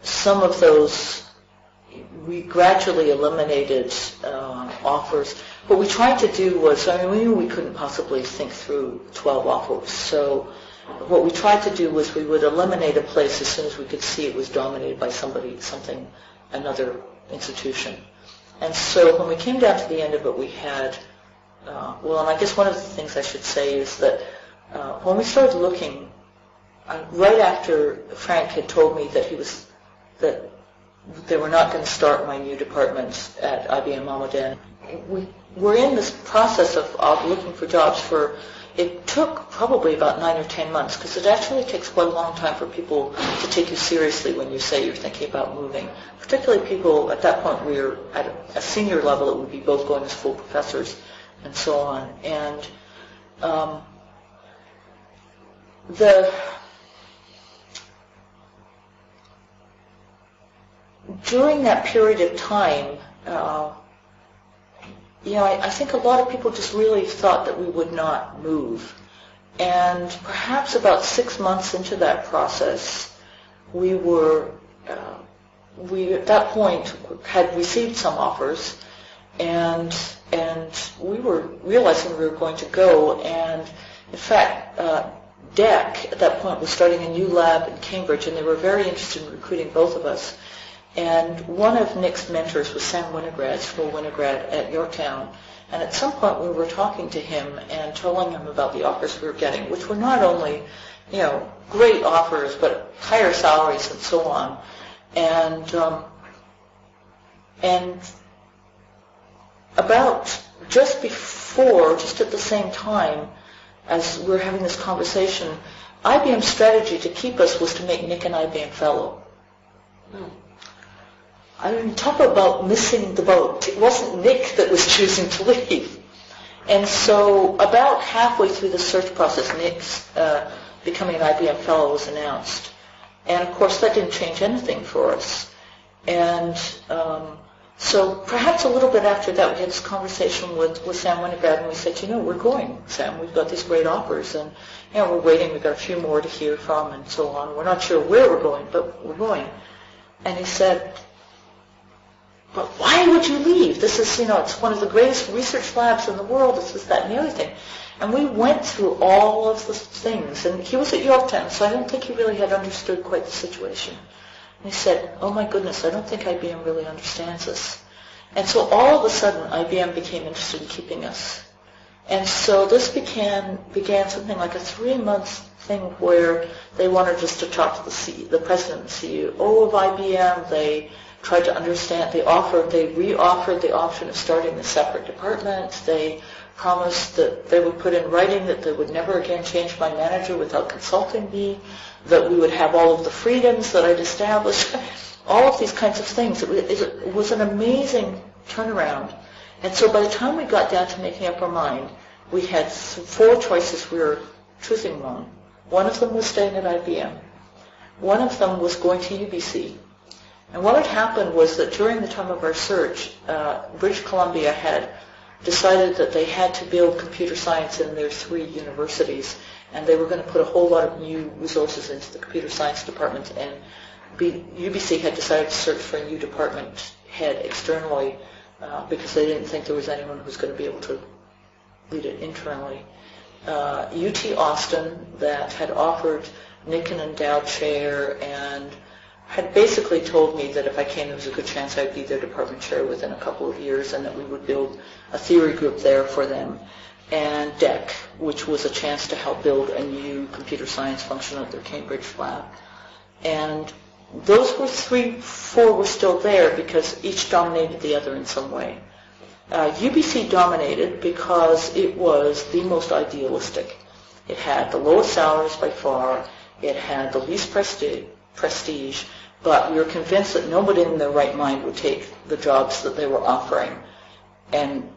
Some of those, we gradually eliminated offers. What we tried to do was, we knew we couldn't possibly think through 12 offers. So what we tried to do was we would eliminate a place as soon as we could see it was dominated by another institution. And so when we came down to the end of it, we had, and I guess one of the things I should say is that when we started looking, right after Frank had told me that they were not going to start my new department at IBM Almaden, we were in this process of looking for jobs it took probably about 9 or 10 months, because it actually takes quite a long time for people to take you seriously when you say you're thinking about moving. Particularly people, at that point we were at a senior level, it would be both going as full professors and so on. And during that period of time, I think a lot of people just really thought that we would not move. And perhaps about 6 months into that process, we at that point had received some offers, and we were realizing we were going to go, and in fact, DEC at that point was starting a new lab in Cambridge, and they were very interested in recruiting both of us. And one of Nick's mentors was Sam Winograd, School Winograd at Yorktown. And at some point we were talking to him and telling him about the offers we were getting, which were not only, great offers, but higher salaries and so on. And about just at the same time as we were having this conversation, IBM's strategy to keep us was to make Nick an IBM fellow. I mean, talk about missing the boat. It wasn't Nick that was choosing to leave. And so about halfway through the search process, Nick's becoming an IBM fellow was announced. And of course that didn't change anything for us. And so perhaps a little bit after that we had this conversation with Sam Winograd, and we said, we're going, Sam. We've got these great offers, and we're waiting. We've got a few more to hear from and so on. We're not sure where we're going, but we're going. And he said, but why would you leave? This is, it's one of the greatest research labs in the world. This is that and the other thing. And we went through all of the things. And he was at Yorktown, so I don't think he really had understood quite the situation. And he said, oh my goodness, I don't think IBM really understands this. And so all of a sudden, IBM became interested in keeping us. And so this began something like a 3-month thing where they wanted us to talk to the president and CEO of IBM. They tried to understand. They re-offered the option of starting a separate department. They promised that they would put in writing that they would never again change my manager without consulting me, that we would have all of the freedoms that I'd established, all of these kinds of things. It was an amazing turnaround. And so by the time we got down to making up our mind, we had 4 choices we were choosing among. One of them was staying at IBM. One of them was going to UBC. And what had happened was that during the time of our search, British Columbia had decided that they had to build computer science in their 3 universities, and they were going to put a whole lot of new resources into the computer science department, and UBC had decided to search for a new department head externally because they didn't think there was anyone who was going to be able to lead it internally. UT Austin, that had offered Nick an endowed chair and had basically told me that if I came, there was a good chance I'd be their department chair within a couple of years, and that we would build a theory group there for them. And DEC, which was a chance to help build a new computer science function at their Cambridge lab. And those were 4 were still there because each dominated the other in some way. UBC dominated because it was the most idealistic. It had the lowest salaries by far. It had the least prestige, but we were convinced that nobody in their right mind would take the jobs that they were offering, and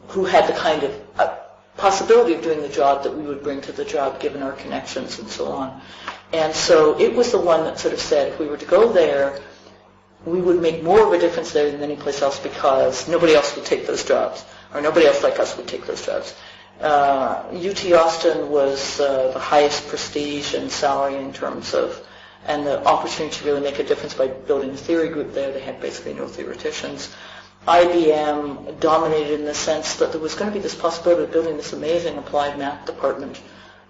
who had the kind of possibility of doing the job that we would bring to the job given our connections and so on. And so it was the one that sort of said if we were to go there, we would make more of a difference there than any place else because nobody else would take those jobs, or nobody else like us would take those jobs. UT Austin was the highest prestige and salary in terms of, and the opportunity to really make a difference by building a theory group there. They had basically no theoreticians. IBM dominated in the sense that there was going to be this possibility of building this amazing applied math department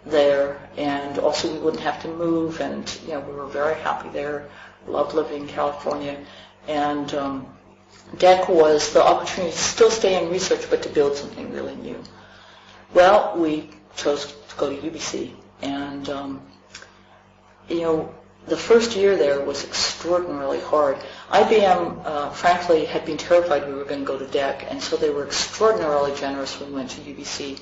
there, and also we wouldn't have to move, and we were very happy there, loved living in California. And DEC was the opportunity to still stay in research but to build something really new. Well, we chose to go to UBC, and the first year there was extraordinarily hard. IBM, frankly, had been terrified we were going to go to DEC, and so they were extraordinarily generous when we went to UBC.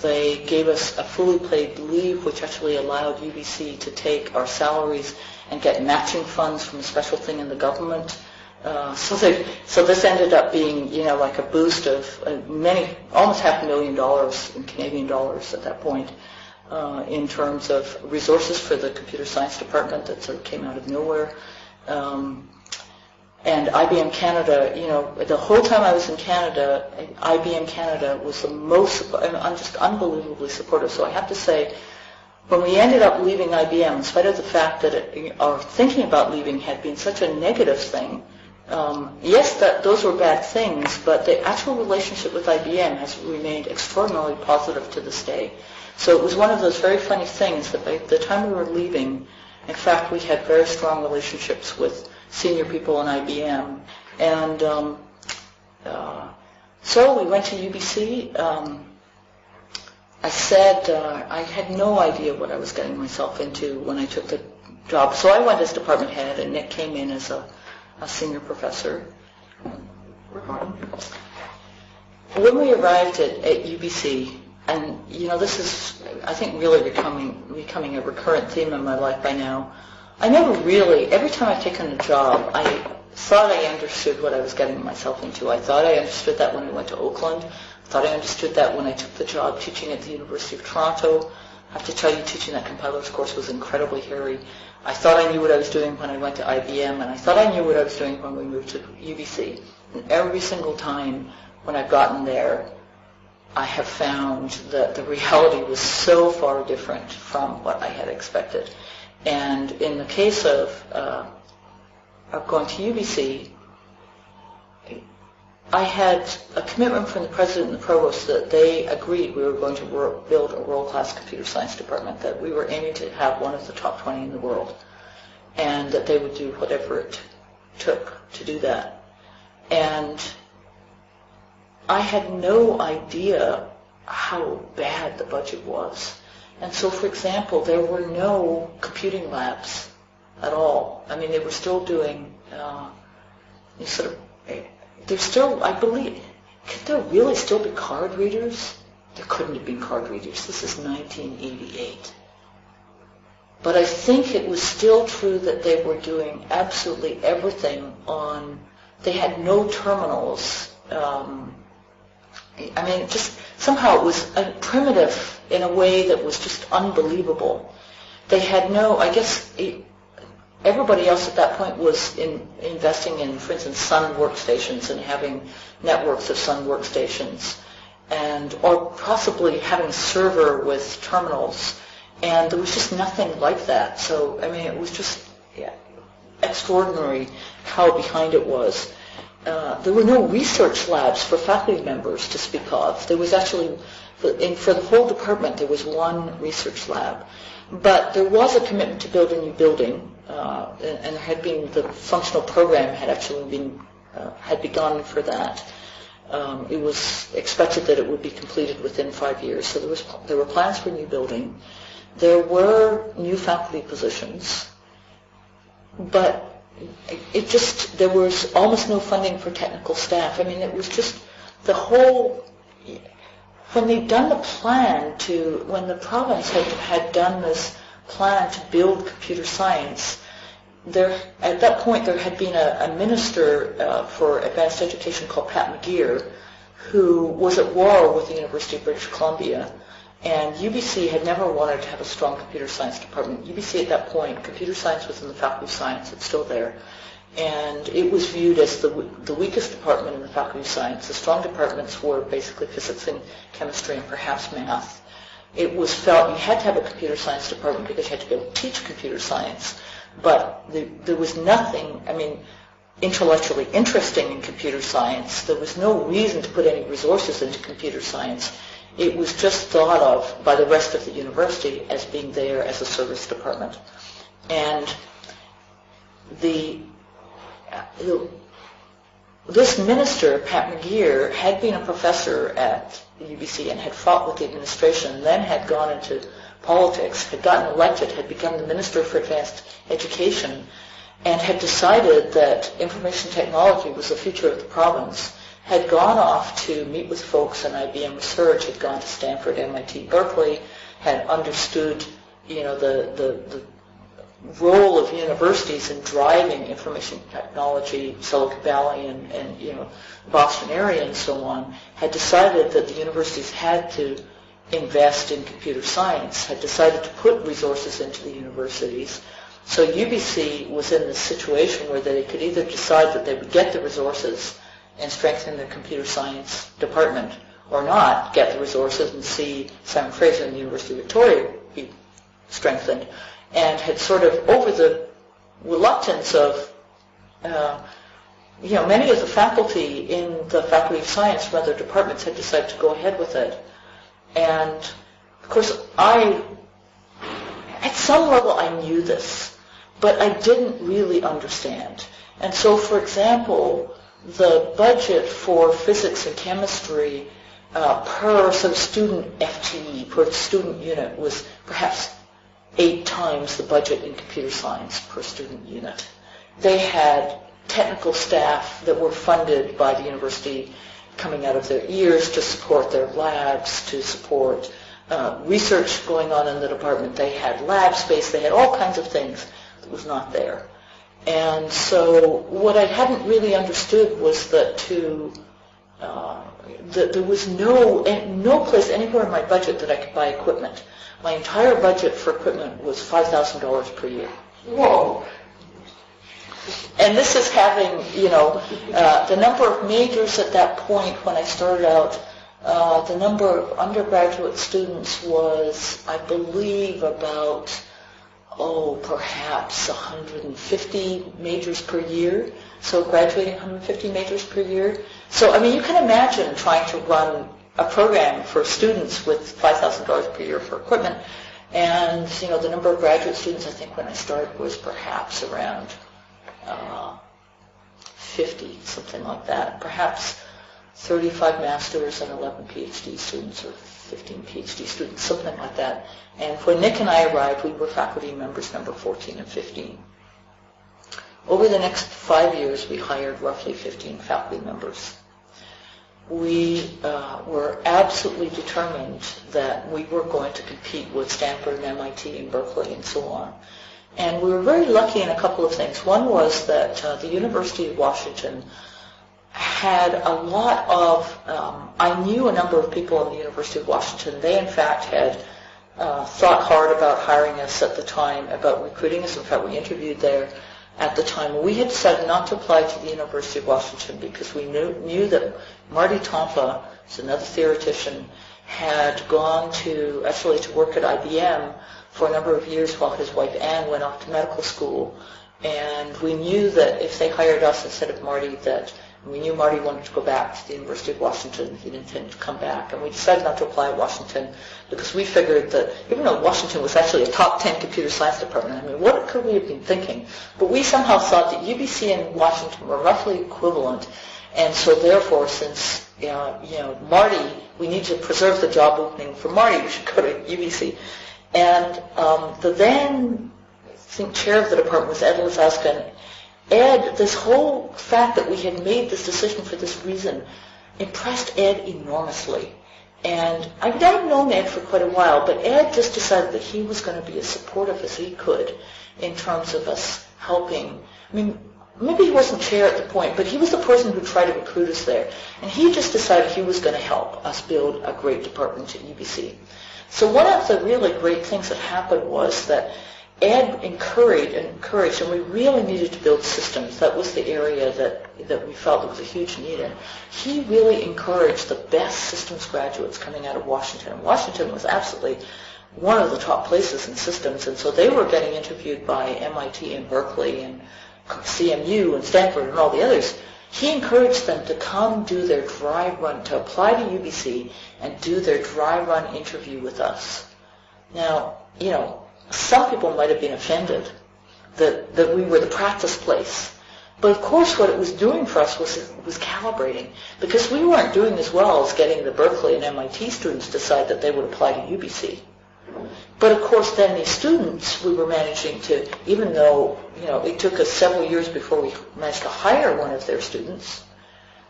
They gave us a fully paid leave, which actually allowed UBC to take our salaries and get matching funds from a special thing in the government. So this ended up being, like a boost of almost $500,000 in Canadian dollars at that point. In terms of resources for the computer science department that sort of came out of nowhere. And IBM Canada, the whole time I was in Canada, IBM Canada was the most, just unbelievably supportive. So I have to say, when we ended up leaving IBM, in spite of the fact that our thinking about leaving had been such a negative thing, yes, those were bad things, but the actual relationship with IBM has remained extraordinarily positive to this day. So it was one of those very funny things that by the time we were leaving, in fact, we had very strong relationships with senior people in IBM. And so we went to UBC. I said I had no idea what I was getting myself into when I took the job. So I went as department head, and Nick came in as a senior professor. When we arrived at UBC, and this is, I think, really becoming a recurrent theme in my life by now, I never really, every time I've taken a job, I thought I understood what I was getting myself into. I thought I understood that when I went to Oakland. I thought I understood that when I took the job teaching at the University of Toronto. I have to tell you, teaching that compilers course was incredibly hairy. I thought I knew what I was doing when I went to IBM, and I thought I knew what I was doing when we moved to UBC. And every single time when I've gotten there, I have found that the reality was so far different from what I had expected. And in the case of going to UBC, I had a commitment from the president and the provost that they agreed we were going to build a world-class computer science department, that we were aiming to have one of the top 20 in the world, and that they would do whatever it took to do that. And I had no idea how bad the budget was. And so, for example, there were no computing labs at all. I mean, they were still doing there's still, I believe, could there really still be card readers? There couldn't have been card readers. This is 1988. But I think it was still true that they were doing absolutely everything on, they had no terminals. I mean, just somehow it was primitive in a way that was just unbelievable. They had no, I guess, everybody else at that point was investing in, for instance, Sun workstations and having networks of Sun workstations, or possibly having a server with terminals, and there was just nothing like that. So, I mean, it was just extraordinary how behind it was. There were no research labs for faculty members to speak of. There was actually, for the whole department, there was one research lab. But there was a commitment to build a new building, and there had been, the functional program had actually been, had begun for that. It was expected that it would be completed within 5 years. So there were plans for a new building. There were new faculty positions, but there was almost no funding for technical staff. I mean, it was just the whole, when they'd done the plan when the province had done this plan to build computer science, at that point there had been a minister for advanced education called Pat McGeer, who was at war with the University of British Columbia, and UBC had never wanted to have a strong computer science department. UBC at that point, computer science was in the Faculty of Science, it's still there, and it was viewed as the weakest department in the Faculty of Science. The strong departments were basically physics and chemistry and perhaps math. It was felt you had to have a computer science department because you had to be able to teach computer science, but there was nothing, I mean, intellectually interesting in computer science. There was no reason to put any resources into computer science. It was just thought of by the rest of the university as being there as a service department. And this minister, Pat McGeer, had been a professor at the UBC and had fought with the administration, then had gone into politics, had gotten elected, had become the Minister for Advanced Education, and had decided that information technology was the future of the province, had gone off to meet with folks in IBM Research, had gone to Stanford, MIT, Berkeley, had understood, the role of universities in driving information technology, Silicon Valley and Boston area and so on, had decided that the universities had to invest in computer science, had decided to put resources into the universities. So UBC was in this situation where they could either decide that they would get the resources and strengthen their computer science department, or not get the resources and see Simon Fraser and the University of Victoria be strengthened, and had sort of, over the reluctance of many of the faculty in the Faculty of Science from other departments had decided to go ahead with it. And, of course, at some level I knew this, but I didn't really understand. And so, for example, the budget for physics and chemistry per sort of student FTE, per student unit, was perhaps 8 times the budget in computer science per student unit. They had technical staff that were funded by the university coming out of their ears to support their labs, to support research going on in the department. They had lab space. They had all kinds of things that was not there. And so what I hadn't really understood was that that there was no place anywhere in my budget that I could buy equipment. My entire budget for equipment was $5,000 per year. Whoa! And this is having, the number of majors at that point when I started out, the number of undergraduate students was, I believe, about, perhaps 150 majors per year. So graduating 150 majors per year. So, you can imagine trying to run a program for students with $5,000 per year for equipment. And, the number of graduate students, I think, when I started was perhaps around 50, something like that. Perhaps 35 masters and 11 PhD students, or 15 PhD students, something like that. And when Nick and I arrived, we were faculty members number 14 and 15. Over the next 5 years, we hired roughly 15 faculty members. We were absolutely determined that we were going to compete with Stanford and MIT and Berkeley and so on. And we were very lucky in a couple of things. One was that the University of Washington had a lot of, I knew a number of people in the University of Washington. They, in fact, had thought hard about hiring us at the time, about recruiting us. In fact, we interviewed there at the time. We had decided not to apply to the University of Washington because we knew that Marty Tompa, who's another theoretician, had gone to work at IBM for a number of years while his wife Anne went off to medical school. And we knew that if they hired us instead of Marty, that we knew Marty wanted to go back to the University of Washington. He didn't intend to come back. And we decided not to apply at Washington because we figured that even though Washington was actually a top 10 computer science department, what could we have been thinking? But we somehow thought that UBC and Washington were roughly equivalent. And so therefore, since, Marty, we need to preserve the job opening for Marty, we should go to UBC. And the then, I think, chair of the department was Ed Lazowska. And Ed, this whole fact that we had made this decision for this reason impressed Ed enormously. And I'd known Ed for quite a while, but Ed just decided that he was going to be as supportive as he could in terms of us helping. Maybe he wasn't chair at the point, but he was the person who tried to recruit us there. And he just decided he was going to help us build a great department at UBC. So one of the really great things that happened was that Ed encouraged, and we really needed to build systems. That was the area that we felt there was a huge need in. He really encouraged the best systems graduates coming out of Washington. Washington was absolutely one of the top places in systems, and so they were getting interviewed by MIT and Berkeley and CMU and Stanford and all the others. He encouraged them to come do their dry run, to apply to UBC and do their dry run interview with us. Now, some people might have been offended that we were the practice place. But of course what it was doing for us was calibrating, because we weren't doing as well as getting the Berkeley and MIT students to decide that they would apply to UBC. But of course then these students, we were managing to, even though it took us several years before we managed to hire one of their students,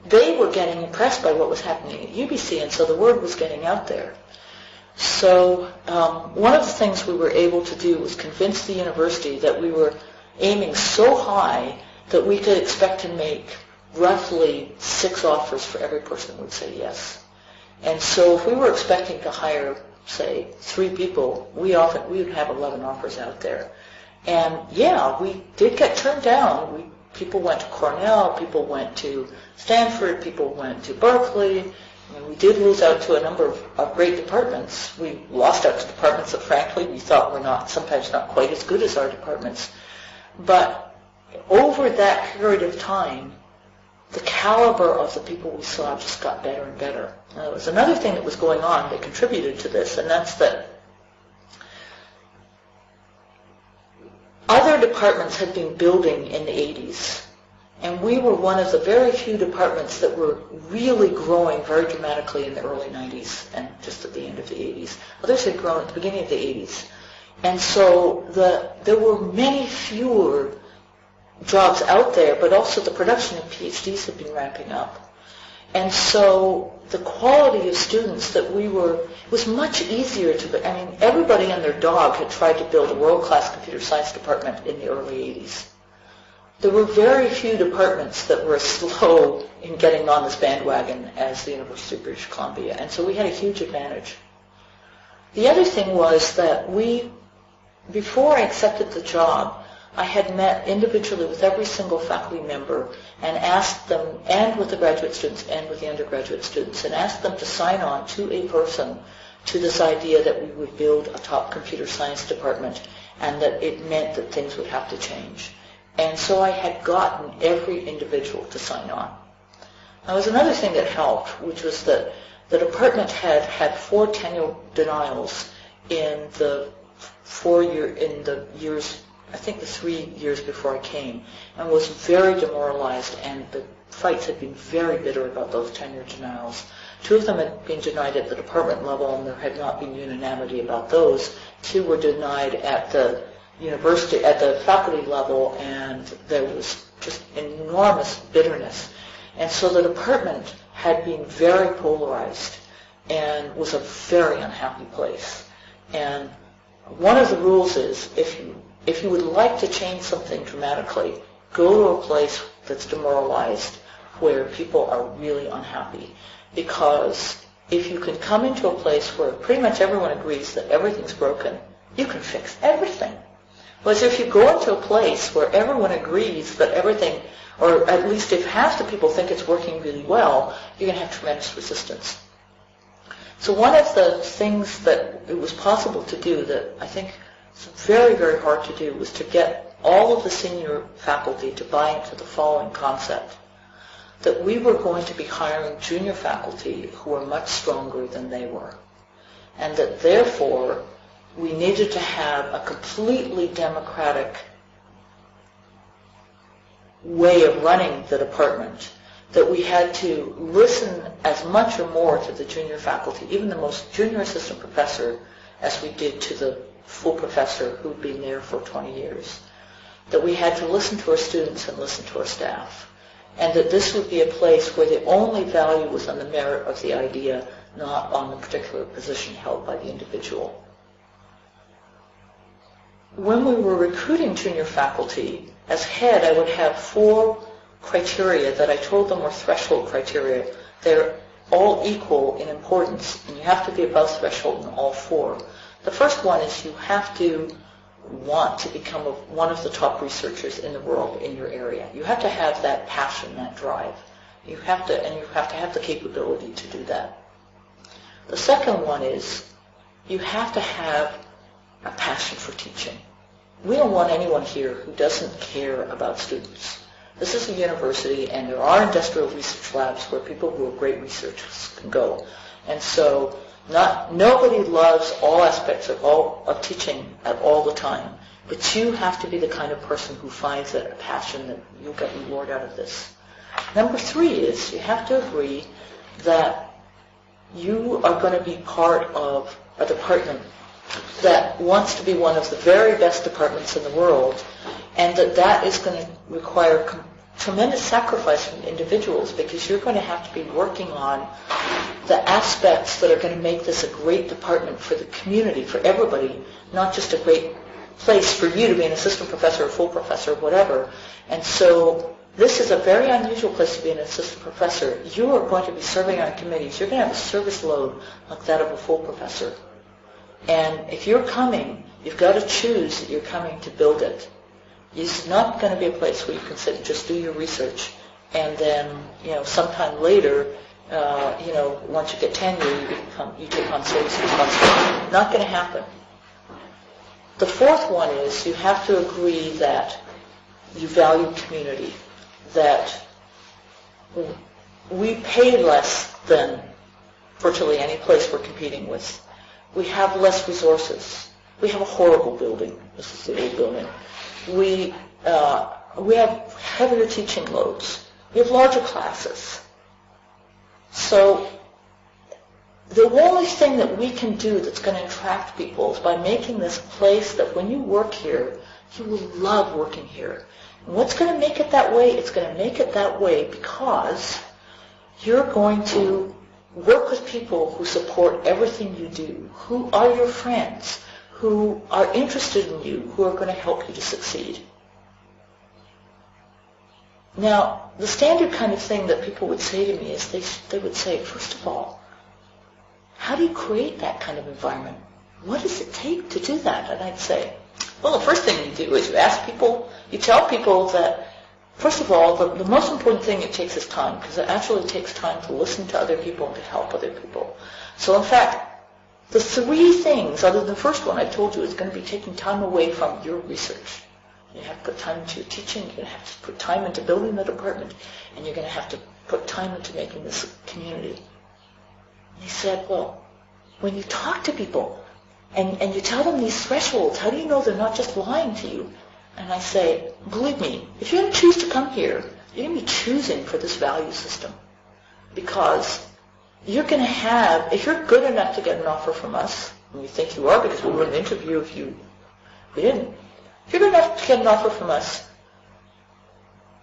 they were getting impressed by what was happening at UBC, and so the word was getting out there. So one of the things we were able to do was convince the university that we were aiming so high that we could expect to make roughly 6 offers for every person who would say yes. And so if we were expecting to hire, say, 3 people, we would have 11 offers out there. And yeah, we did get turned down. People went to Cornell, people went to Stanford, people went to Berkeley. We did lose out to a number of great departments. We lost out to departments that, frankly, we thought were sometimes not quite as good as our departments. But over that period of time, the caliber of the people we saw just got better and better. Now, there was another thing that was going on that contributed to this, and that's that other departments had been building in the 80s, and we were one of the very few departments that were really growing very dramatically in the early 90s and just at the end of the 80s. Others had grown at the beginning of the 80s. And so there were many fewer jobs out there, but also the production of PhDs had been ramping up. And so the quality of students that it was much easier to, I mean, everybody and their dog had tried to build a world-class computer science department in the early 80s. There were very few departments that were as slow in getting on this bandwagon as the University of British Columbia, and so we had a huge advantage. The other thing was that before I accepted the job, I had met individually with every single faculty member and asked them, and with the graduate students and with the undergraduate students, and asked them to sign on to a person to this idea that we would build a top computer science department and that it meant that things would have to change. And so I had gotten every individual to sign on. There was another thing that helped, which was that the department had 4 tenure denials in the 3 years before I came, and was very demoralized, and the fights had been very bitter about those tenure denials. 2 of them had been denied at the department level, and there had not been unanimity about those. 2 were denied at the university, at the faculty level, and there was just enormous bitterness. And so the department had been very polarized and was a very unhappy place. And one of the rules is, if you would like to change something dramatically, go to a place that's demoralized, where people are really unhappy. Because if you can come into a place where pretty much everyone agrees that everything's broken, you can fix everything. Whereas if you go into a place where everyone agrees that everything, or at least if half the people think it's working really well, you're going to have tremendous resistance. So one of the things that it was possible to do that I think is very, very hard to do was to get all of the senior faculty to buy into the following concept, that we were going to be hiring junior faculty who were much stronger than they were, and that therefore we needed to have a completely democratic way of running the department, that we had to listen as much or more to the junior faculty, even the most junior assistant professor, as we did to the full professor who'd been there for 20 years, that we had to listen to our students and listen to our staff, and that this would be a place where the only value was on the merit of the idea, not on the particular position held by the individual. When we were recruiting junior faculty, as head, I would have 4 criteria that I told them were threshold criteria. They're all equal in importance, and you have to be above threshold in all 4. The first one is you have to want to become one of the top researchers in the world in your area. You have to have that passion, that drive. You have to have the capability to do that. The second one is you have to have a passion for teaching. We don't want anyone here who doesn't care about students. This is a university, and there are industrial research labs where people who are great researchers can go. And so nobody loves all aspects of teaching at all the time, but you have to be the kind of person who finds it a passion that you'll get reward out of this. Number 3 is you have to agree that you are going to be part of a department that wants to be one of the very best departments in the world, and that is going to require tremendous sacrifice from individuals, because you're going to have to be working on the aspects that are going to make this a great department for the community, for everybody, not just a great place for you to be an assistant professor or full professor or whatever. And so this is a very unusual place to be an assistant professor. You are going to be serving on committees. You're going to have a service load like that of a full professor. And if you're coming, you've got to choose that you're coming to build it. It's not going to be a place where you can sit and just do your research, and then, sometime later, once you get tenure, you take on service responsibility. Not going to happen. The fourth one is you have to agree that you value community, that we pay less than virtually any place we're competing with. We have less resources. We have a horrible building. This is the old building. We have heavier teaching loads. We have larger classes. So the only thing that we can do that's going to attract people is by making this a place that when you work here, you will love working here. And what's going to make it that way? It's going to make it that way because you're going to work with people who support everything you do, who are your friends, who are interested in you, who are going to help you to succeed. Now, the standard kind of thing that people would say to me is they would say, first of all, how do you create that kind of environment? What does it take to do that? And I'd say, well, the first thing you do is you ask people, you tell people that, first of all, the most important thing it takes is time, because it actually takes time to listen to other people and to help other people. So in fact, the three things, other than the first one I told you, is going to be taking time away from your research. You have to put time into your teaching, you're going to have to put time into building the department, and you're going to have to put time into making this community. And he said, well, when you talk to people and you tell them these thresholds, how do you know they're not just lying to you? And I say, believe me, if you're going to choose to come here, you're going to be choosing for this value system. Because you're going to have, if you're good enough to get an offer from us, and we think you are because we wouldn't interview if we didn't. If you're good enough to get an offer from us,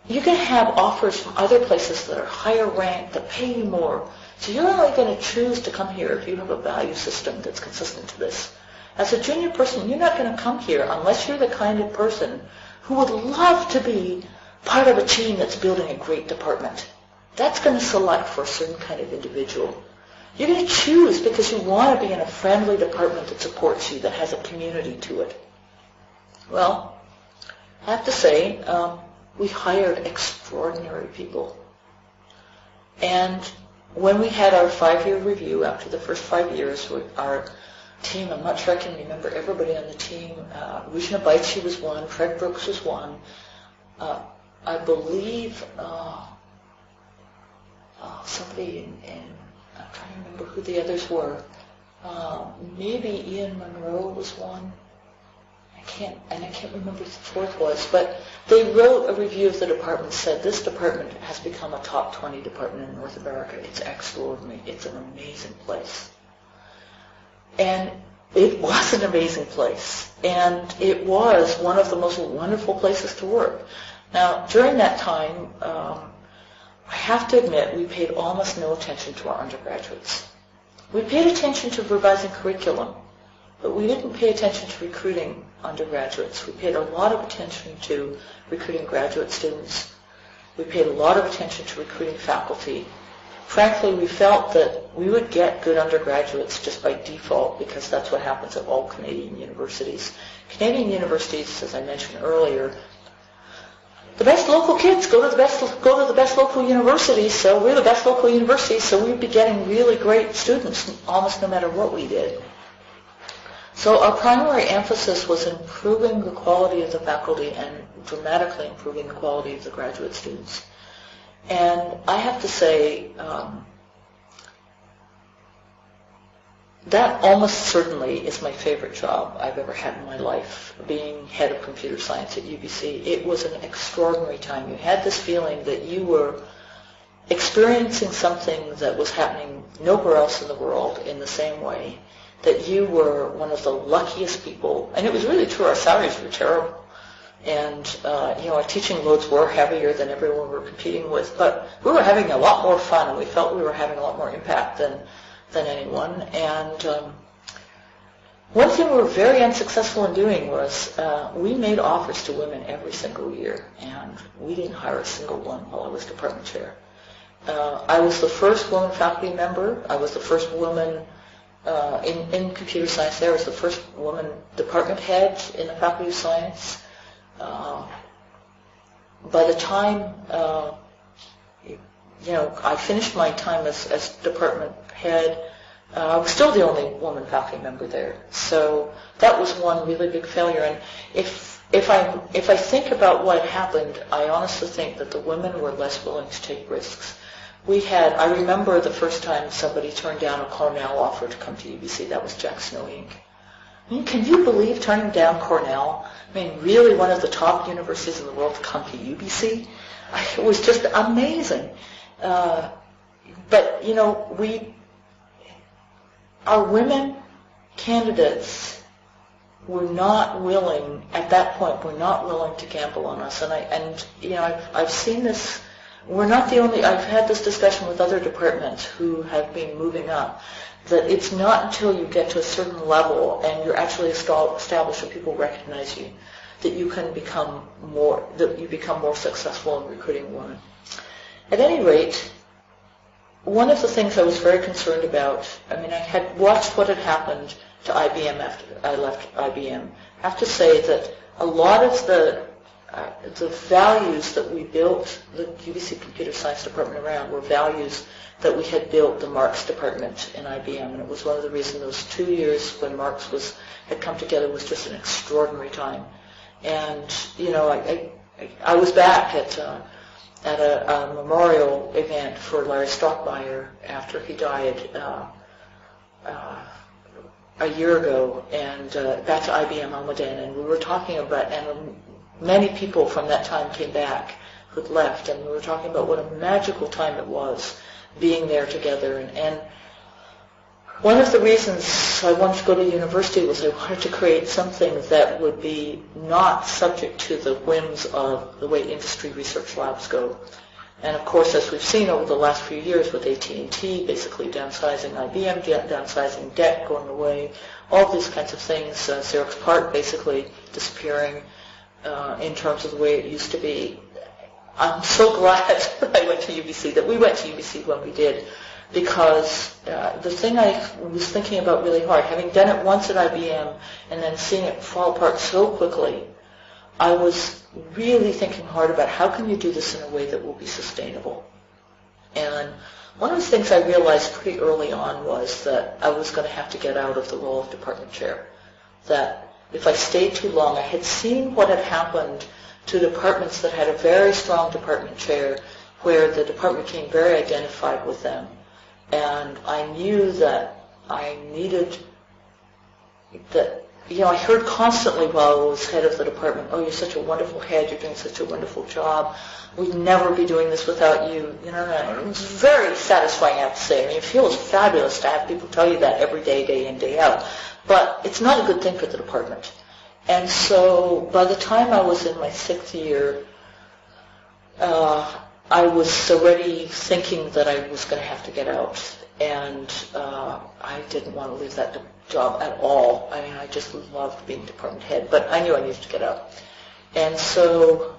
you're going to have offers from other places that are higher ranked, that pay you more. So you're only going to choose to come here if you have a value system that's consistent to this. As a junior person, you're not going to come here unless you're the kind of person who would love to be part of a team that's building a great department. That's going to select for a certain kind of individual. You're going to choose because you want to be in a friendly department that supports you, that has a community to it. Well, I have to say, we hired extraordinary people. And when we had our 5-year review after the first 5 years, our team, I'm not sure I can remember everybody on the team. Rujna Baitshi was one, Fred Brooks was one. I believe somebody in I'm trying to remember who the others were. Maybe Ian Monroe was one. I can't remember who the fourth was, but they wrote a review of the department, said this department has become a top 20 department in North America. It's extraordinary. It's an amazing place. And it was an amazing place. And it was one of the most wonderful places to work. Now, during that time, I have to admit, we paid almost no attention to our undergraduates. We paid attention to revising curriculum, but we didn't pay attention to recruiting undergraduates. We paid a lot of attention to recruiting graduate students. We paid a lot of attention to recruiting faculty. Frankly, we felt that we would get good undergraduates just by default because that's what happens at all Canadian universities. Canadian universities, as I mentioned earlier, the best local kids go to the best local universities, so we're the best local universities, so we'd be getting really great students almost no matter what we did. So our primary emphasis was improving the quality of the faculty and dramatically improving the quality of the graduate students. And I have to say, that almost certainly is my favorite job I've ever had in my life, being head of computer science at UBC. It was an extraordinary time. You had this feeling that you were experiencing something that was happening nowhere else in the world in the same way, that you were one of the luckiest people. And it was really true. Our salaries were terrible. And, our teaching loads were heavier than everyone we were competing with. But we were having a lot more fun, and we felt we were having a lot more impact than anyone. And one thing we were very unsuccessful in doing was we made offers to women every single year, and we didn't hire a single one while I was department chair. I was the first woman faculty member. I was the first woman in computer science there. I was the first woman department head in the Faculty of Science. By the time I finished my time as department head, I was still the only woman faculty member there. So that was one really big failure. And if I think about what happened, I honestly think that the women were less willing to take risks. I remember the first time somebody turned down a Cornell offer to come to UBC. That was Jack Snow Inc. I mean, can you believe turning down Cornell? I mean, really one of the top universities in the world to come to UBC? It was just amazing. But, you know, our women candidates were not willing, at that point, were not willing to gamble on us. And you know, I've seen this. We're not the only. I've had this discussion with other departments who have been moving up. That it's not until you get to a certain level and you're actually established and people recognize you that you can become more successful in recruiting women. At any rate, one of the things I was very concerned about, I mean, I had watched what had happened to IBM after I left IBM. I have to say that a lot of the values that we built the UBC Computer Science Department around were values that we had built the Marx department in IBM, and it was one of the reasons those 2 years when Marx had come together was just an extraordinary time. And you know, I was back at a memorial event for Larry Stockmeyer after he died a year ago, and back to IBM Almaden, and we were talking about, and many people from that time came back who'd left, and we were talking about what a magical time it was being there together. And one of the reasons I wanted to go to university was I wanted to create something that would be not subject to the whims of the way industry research labs go. And of course, as we've seen over the last few years with AT&T basically downsizing IBM, downsizing DEC going away, all these kinds of things, Xerox PARC basically disappearing in terms of the way it used to be. I'm so glad that I went to UBC, that we went to UBC when we did, because the thing I was thinking about really hard, having done it once at IBM and then seeing it fall apart so quickly, I was really thinking hard about how can you do this in a way that will be sustainable. And one of the things I realized pretty early on was that I was going to have to get out of the role of department chair. That if I stayed too long, I had seen what had happened to departments that had a very strong department chair where the department became very identified with them. And I knew that I needed that. You know, I heard constantly while I was head of the department, "Oh, you're such a wonderful head, you're doing such a wonderful job. We'd never be doing this without you." You know, and it was very satisfying, I have to say. I mean, it feels fabulous to have people tell you that every day, day in, day out. But it's not a good thing for the department. And so by the time I was in my 6th year, I was already thinking that I was going to have to get out. And I didn't want to leave that job at all. I mean, I just loved being department head, but I knew I needed to get out. And so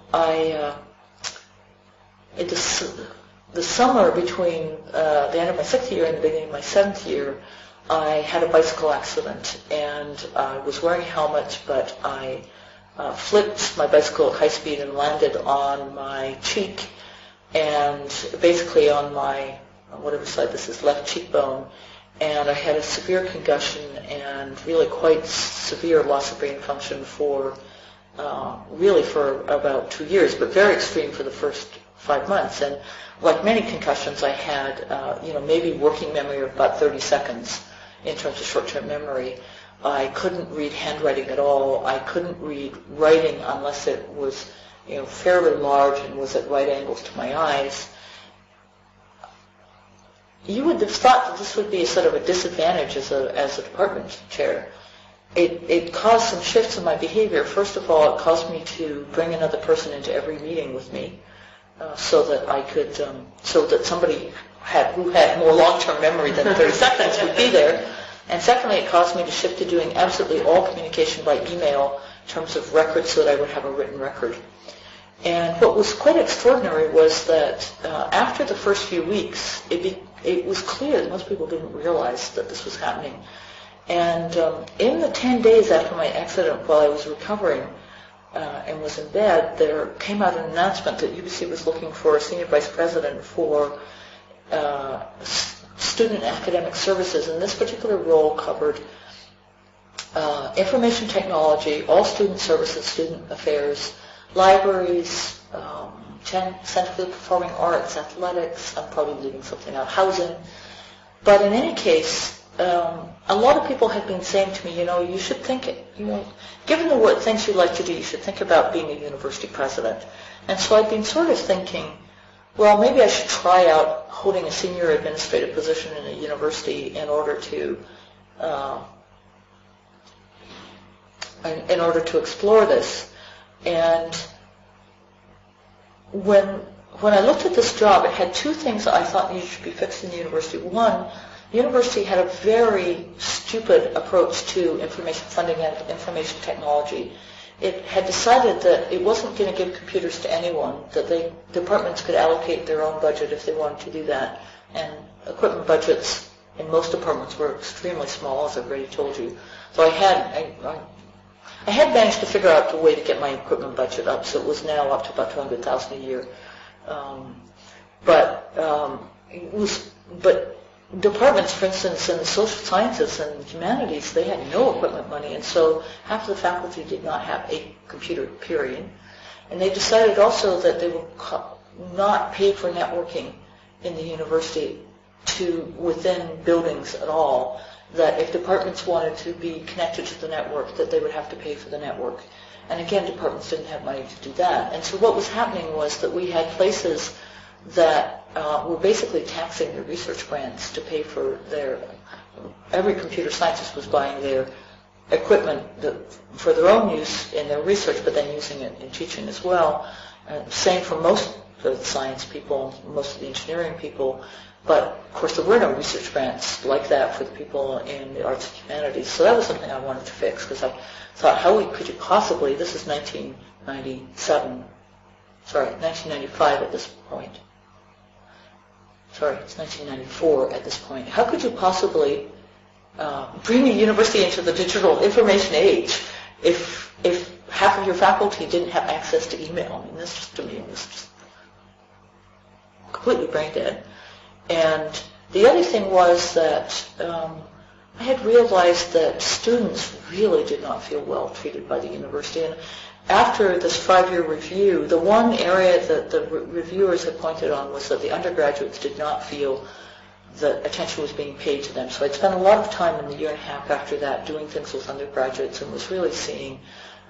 the summer between the end of my 6th year and the beginning of my 7th year, I had a bicycle accident, and I was wearing a helmet, but I flipped my bicycle at high speed and landed on my cheek, and basically on my, whatever side this is, left cheekbone, and I had a severe concussion and really quite severe loss of brain function for about 2 years, but very extreme for the first 5 months. And like many concussions, I had maybe working memory of about 30 seconds in terms of short-term memory. I couldn't read handwriting at all. I couldn't read writing unless it was fairly large and was at right angles to my eyes. You would have thought that this would be a sort of a disadvantage as a department chair. It caused some shifts in my behavior. First of all, it caused me to bring another person into every meeting with me, so that I could, so that somebody who had more long-term memory than 30 seconds would be there. And secondly, it caused me to shift to doing absolutely all communication by email in terms of records, so that I would have a written record. And what was quite extraordinary was that after the first few weeks, it was clear that most people didn't realize that this was happening. And in the 10 days after my accident, while I was recovering and was in bed, there came out an announcement that UBC was looking for a senior vice president for student academic services, and this particular role covered information technology, all student services, student affairs, libraries, Center for the Performing Arts, athletics, I'm probably leaving something out, housing. But in any case, a lot of people had been saying to me, you should think, given the things you like to do, you should think about being a university president. And so I'd been sort of thinking, well, maybe I should try out holding a senior administrative position in a university in order to explore this. And when I looked at this job, it had two things that I thought needed to be fixed in the university. One, the university had a very stupid approach to information funding and information technology. It had decided that it wasn't going to give computers to anyone, that departments could allocate their own budget if they wanted to do that. And equipment budgets in most departments were extremely small, as I've already told you. So I had managed to figure out a way to get my equipment budget up, so it was now up to about $200,000 a year. But departments, for instance, in the social sciences and humanities, they had no equipment money, and so half of the faculty did not have a computer, period. And they decided also that they would not pay for networking in the university within buildings at all, that if departments wanted to be connected to the network, that they would have to pay for the network. And again, departments didn't have money to do that. And so what was happening was that we had places that were basically taxing their research grants to pay for every computer scientist was buying their equipment for their own use in their research, but then using it in teaching as well. Same for most of the science people, most of the engineering people. But, of course, there were no research grants like that for the people in the arts and humanities. So that was something I wanted to fix, because I thought, how could you possibly, this is 1995 at this point. Sorry, it's 1994 at this point. How could you possibly bring a university into the digital information age if half of your faculty didn't have access to email? I mean, this just, to me, was just completely brain dead. And the other thing was that I had realized that students really did not feel well treated by the university. And after this 5-year review, the one area that the reviewers had pointed on was that the undergraduates did not feel that attention was being paid to them. So I'd spent a lot of time in the year and a half after that doing things with undergraduates, and was really seeing,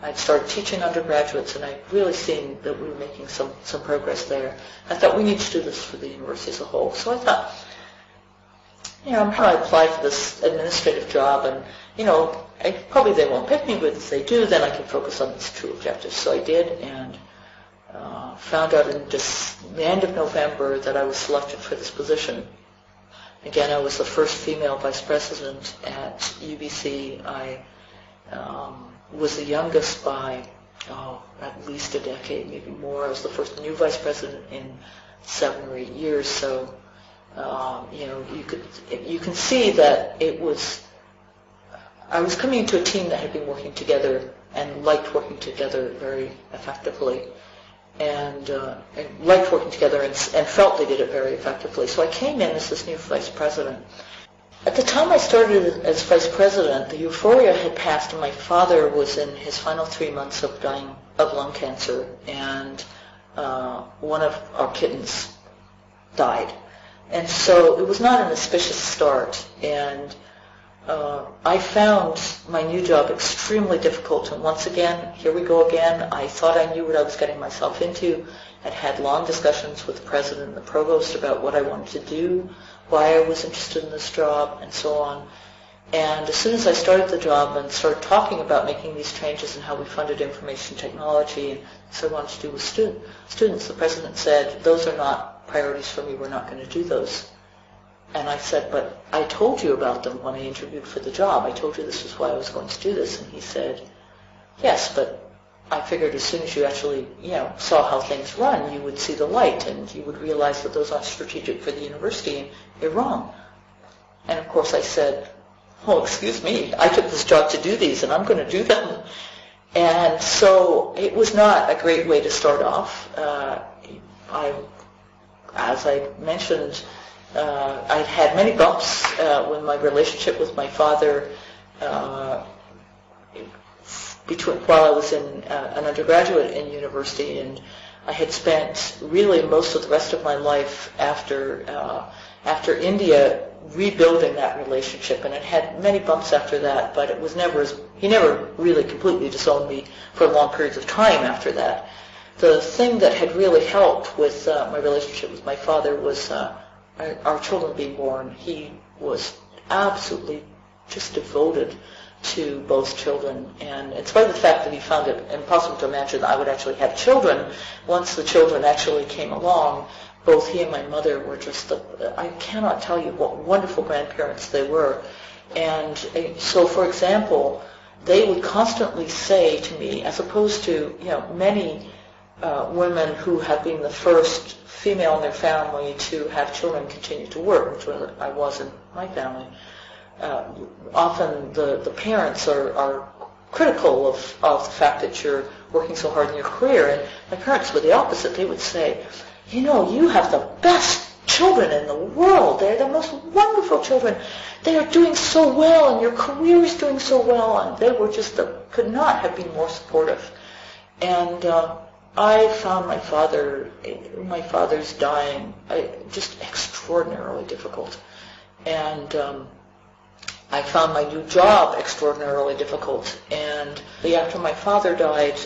I'd started teaching undergraduates, and I'd really seen that we were making some progress there. I thought, we need to do this for the university as a whole. So I thought, I'm trying to apply for this administrative job, and, probably they won't pick me, but if they do, then I can focus on these two objectives. So I did, and found out in the end of November that I was selected for this position. Again, I was the first female vice president at UBC. I was the youngest by at least a decade, maybe more. I was the first new vice president in 7 or 8 years. So you can see that I was coming into a team that had been working together and liked working together very effectively, and liked working together and felt they did it very effectively. So I came in as this new vice president. At the time I started as vice president, the euphoria had passed, and my father was in his final 3 months of dying of lung cancer, and one of our kittens died. And so it was not an auspicious start, and I found my new job extremely difficult. And once again, here we go again. I thought I knew what I was getting myself into. I'd had long discussions with the president and the provost about what I wanted to do, why I was interested in this job, and so on. And as soon as I started the job and started talking about making these changes and how we funded information technology and so I wanted to do with students, the president said, those are not priorities for me, we're not going to do those. And I said, but I told you about them when I interviewed for the job. I told you this was why I was going to do this. And he said, yes, but I figured as soon as you actually, saw how things run, you would see the light and you would realize that those aren't strategic for the university and you're wrong. And of course I said, oh, excuse me, I took this job to do these and I'm going to do them. And so it was not a great way to start off. As I mentioned, I'd had many bumps when my relationship with my father while I was an undergraduate in university, and I had spent really most of the rest of my life after India rebuilding that relationship, and it had many bumps after that, but it was he never really completely disowned me for long periods of time after that. The thing that had really helped with my relationship with my father was our children being born. He was absolutely just devoted to both children, and in spite of the fact that he found it impossible to imagine that I would actually have children, once the children actually came along, both he and my mother were just, I cannot tell you what wonderful grandparents they were. And so, for example, they would constantly say to me, as opposed to many women who have been the first female in their family to have children continue to work, which I was in my family, often the parents are critical of the fact that you're working so hard in your career. And my parents were the opposite. They would say, you have the best children in the world. They're the most wonderful children. They are doing so well, and your career is doing so well. And they were just could not have been more supportive. And I found my father's dying just extraordinarily difficult. And I found my new job extraordinarily difficult. And after my father died,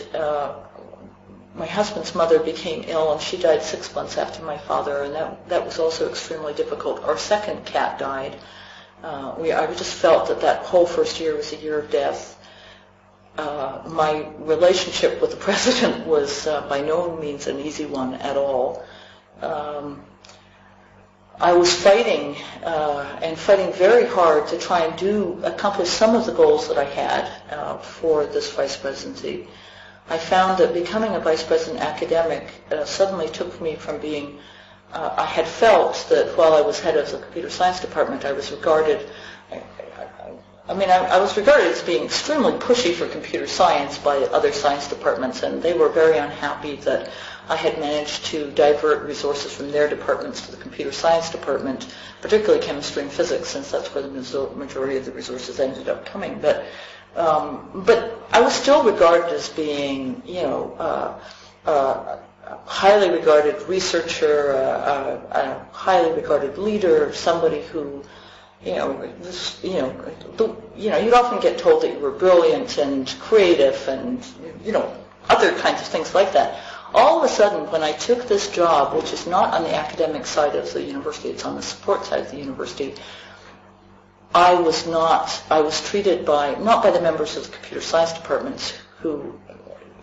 my husband's mother became ill, and she died 6 months after my father, and that was also extremely difficult. Our second cat died. I just felt that whole first year was a year of death. My relationship with the president was by no means an easy one at all. I was fighting very hard to try and accomplish some of the goals that I had for this vice presidency. I found that becoming a vice president academic suddenly took me from being, I had felt that while I was head of the computer science department, I was regarded, I was regarded as being extremely pushy for computer science by other science departments, and they were very unhappy that I had managed to divert resources from their departments to the computer science department, particularly chemistry and physics, since that's where the majority of the resources ended up coming. But I was still regarded as being, a highly regarded researcher, a highly regarded leader, somebody who, you'd often get told that you were brilliant and creative and, other kinds of things like that. All of a sudden, when I took this job, which is not on the academic side of the university, it's on the support side of the university, I was treated not by the members of the computer science departments who,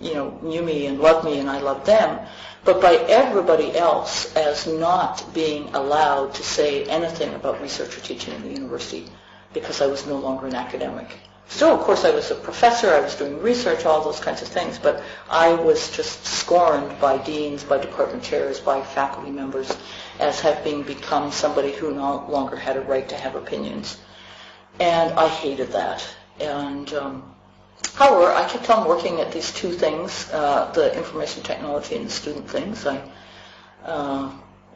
knew me and loved me and I loved them, but by everybody else as not being allowed to say anything about research or teaching in the university because I was no longer an academic. Still, of course, I was a professor, I was doing research, all those kinds of things, but I was just scorned by deans, by department chairs, by faculty members as having become somebody who no longer had a right to have opinions. And I hated that. And however, I kept on working at these two things, the information technology and the student things. I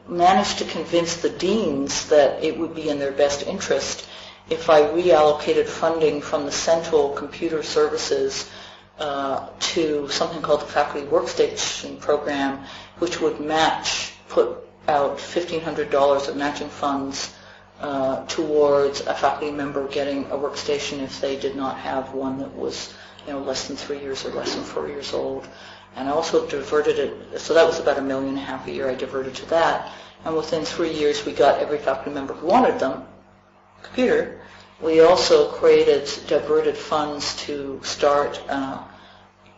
managed to convince the deans that it would be in their best interest if I reallocated funding from the central computer services to something called the Faculty Workstation Program, which would put out $1,500 of matching funds towards a faculty member getting a workstation if they did not have one that was less than 3 years or less than 4 years old. And I also diverted it, so that was about $1.5 million a year I diverted to that. And within 3 years we got every faculty member who wanted them computer. We also diverted funds to start a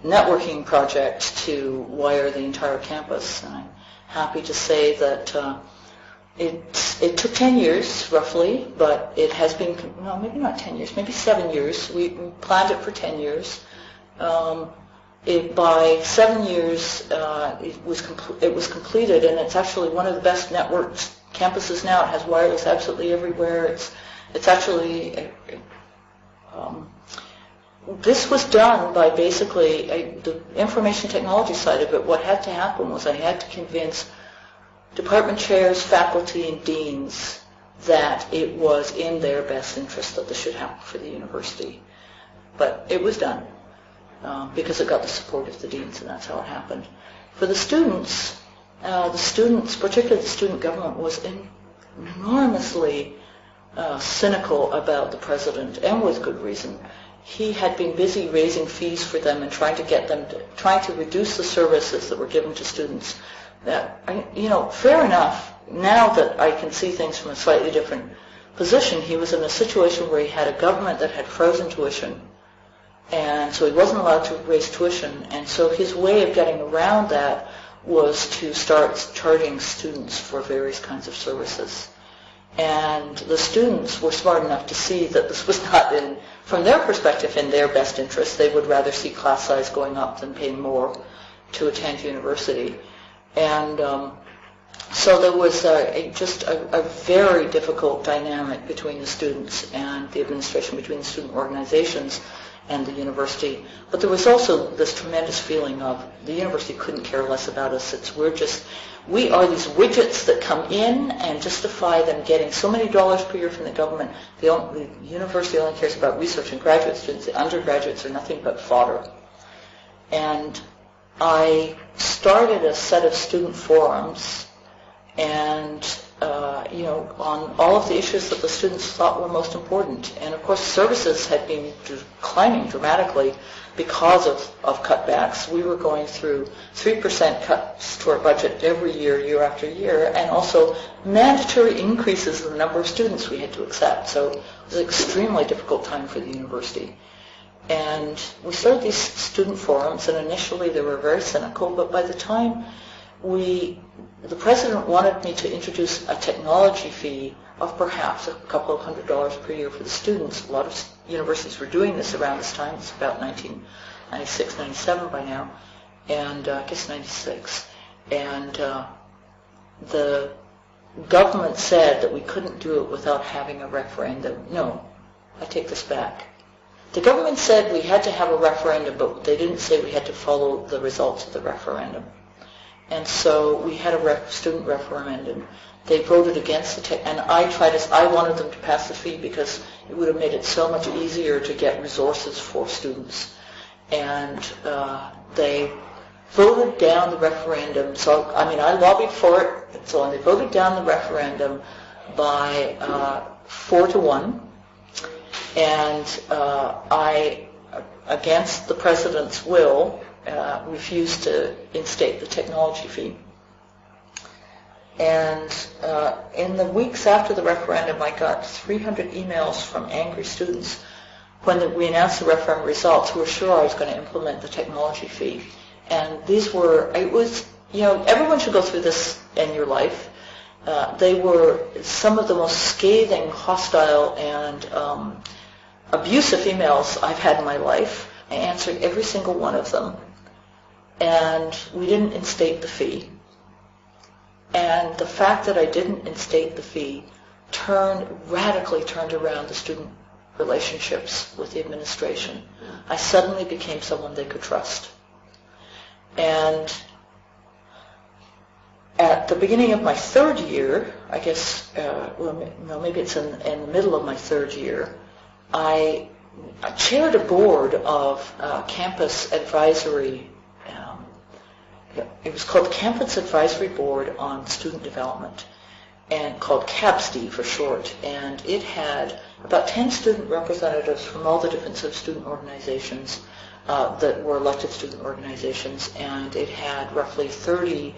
networking project to wire the entire campus. And I'm happy to say that it took 10 years, roughly, but it has been, no, maybe not 10 years, maybe 7 years. We planned it for 10 years. By 7 years, it was completed, and it's actually one of the best networked campuses now. It has wireless absolutely everywhere. It's actually, this was done by basically the information technology side of it. What had to happen was I had to convince department chairs, faculty, and deans that it was in their best interest that this should happen for the university. But it was done because it got the support of the deans, and that's how it happened. For the students, particularly the student government, was enormously cynical about the president, and with good reason. He had been busy raising fees for them and trying to reduce the services that were given to students. That, fair enough. Now that I can see things from a slightly different position, he was in a situation where he had a government that had frozen tuition, and so he wasn't allowed to raise tuition, and so his way of getting around that was to start charging students for various kinds of services. And the students were smart enough to see that this was not, from their perspective, in their best interest. They would rather see class size going up than paying more to attend university. And so there was just a very difficult dynamic between the students and the administration, between the student organizations and the university. But there was also this tremendous feeling of the university couldn't care less about us. We are these widgets that come in and justify them getting so many dollars per year from the government. The university only cares about research and graduate students. The undergraduates are nothing but fodder. And I started a set of student forums, and on all of the issues that the students thought were most important. And of course, services had been declining dramatically because of cutbacks. We were going through 3% cuts to our budget every year, year after year, and also mandatory increases in the number of students we had to accept. So it was an extremely difficult time for the university. And we started these student forums, and initially they were very cynical, but by the time the president wanted me to introduce a technology fee of perhaps a couple of $100 per year for the students. A lot of universities were doing this around this time. It's about 1996, 97 by now, and I guess 96. And the government said that we couldn't do it without having a referendum. No, I take this back. The government said we had to have a referendum, but they didn't say we had to follow the results of the referendum. And so we had a student referendum. They voted against the and I wanted them to pass the fee because it would have made it so much easier to get resources for students. And they voted down the referendum. So, I lobbied for it, and so on. They voted down the referendum by 4-1. And I, against the president's will, refused to instate the technology fee. And in the weeks after the referendum, I got 300 emails from angry students when we announced the referendum results who were sure I was going to implement the technology fee. And everyone should go through this in your life. They were some of the most scathing, hostile, and abusive emails I've had in my life. I answered every single one of them. And we didn't instate the fee. And the fact that I didn't instate the fee radically turned around the student relationships with the administration. I suddenly became someone they could trust. And at the beginning of my third year, I guess, maybe it's in the middle of my third year, I chaired a board of campus advisory. It was called the Campus Advisory Board on Student Development, and called CABSD for short. And it had about 10 student representatives from all the different sort of student organizations that were elected student organizations, and it had roughly 30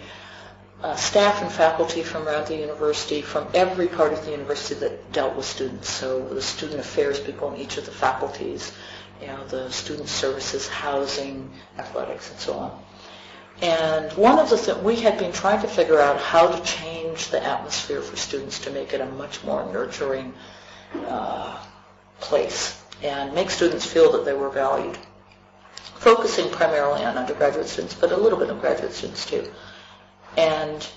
staff and faculty from around the university, from every part of the university that dealt with students. So the student affairs people in each of the faculties, the student services, housing, athletics, and so on. And one of the things, we had been trying to figure out how to change the atmosphere for students to make it a much more nurturing place and make students feel that they were valued, focusing primarily on undergraduate students, but a little bit of graduate students too. And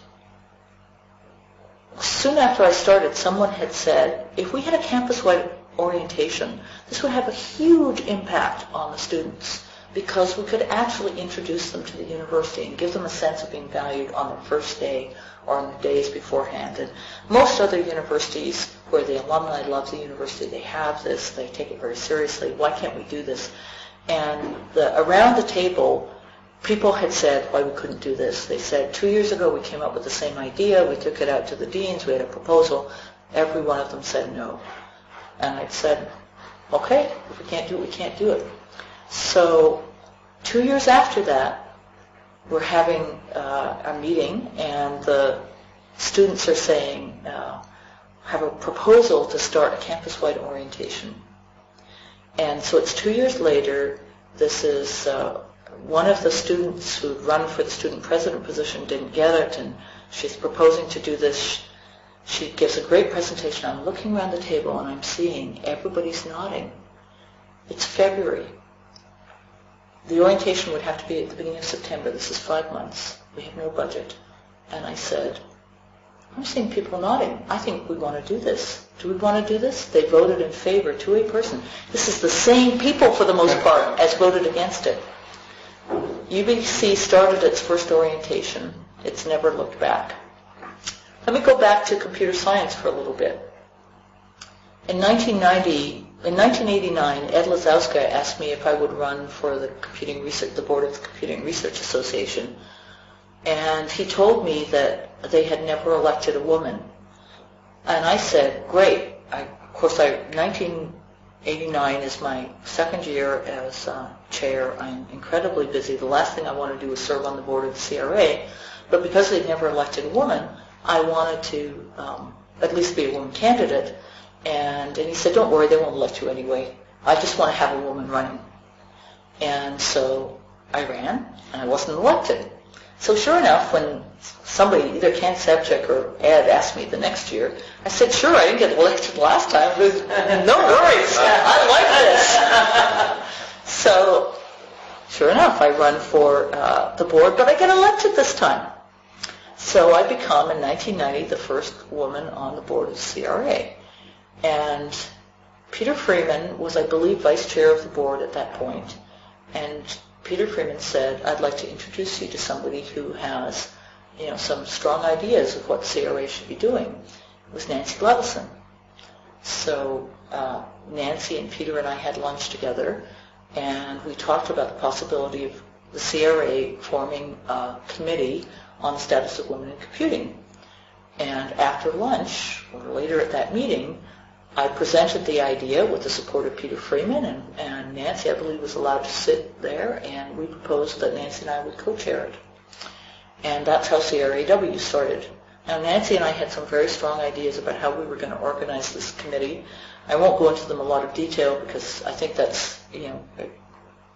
soon after I started, someone had said, if we had a campus-wide orientation, this would have a huge impact on the students, because we could actually introduce them to the university and give them a sense of being valued on their first day or on the days beforehand. And most other universities where the alumni love the university, they have this, they take it very seriously. Why can't we do this? And around the table, people had said why we couldn't do this. They said 2 years ago we came up with the same idea, we took it out to the deans, we had a proposal. Every one of them said no. And I said, okay, if we can't do it, we can't do it. So 2 years after that, we're having a meeting, and the students are saying, have a proposal to start a campus-wide orientation. And so it's 2 years later. This is one of the students who'd run for the student president position didn't get it, and she's proposing to do this. She gives a great presentation. I'm looking around the table, and I'm seeing everybody's nodding. It's February. The orientation would have to be at the beginning of September. This is 5 months. We have no budget. And I said, I'm seeing people nodding. I think we want to do this. Do we want to do this? They voted in favor to a person. This is the same people, for the most part, as voted against it. UBC started its first orientation. It's never looked back. Let me go back to computer science for a little bit. In 1989, Ed Lazowska asked me if I would run for the board of the Computing Research Association. And he told me that they had never elected a woman. And I said, great. 1989 is my second year as chair. I'm incredibly busy. The last thing I want to do is serve on the board of the CRA. But because they'd never elected a woman, I wanted to at least be a woman candidate. And he said, don't worry, they won't elect you anyway. I just want to have a woman running. And so I ran, and I wasn't elected. So sure enough, when somebody, either Ken Sepchik or Ed, asked me the next year, I said, sure, I didn't get elected last time. No worries, I like this. So sure enough, I run for the board, but I get elected this time. So I become, in 1990, the first woman on the board of the CRA. And Peter Freeman was, I believe, vice chair of the board at that point. And Peter Freeman said, I'd like to introduce you to somebody who has, some strong ideas of what CRA should be doing. It was Nancy Levison. So Nancy and Peter and I had lunch together, and we talked about the possibility of the CRA forming a committee on the status of women in computing. And after lunch, or later at that meeting, I presented the idea with the support of Peter Freeman, and Nancy, I believe, was allowed to sit there, and we proposed that Nancy and I would co-chair it. And that's how CRAW started. Now, Nancy and I had some very strong ideas about how we were going to organize this committee. I won't go into them a lot of detail because I think that's,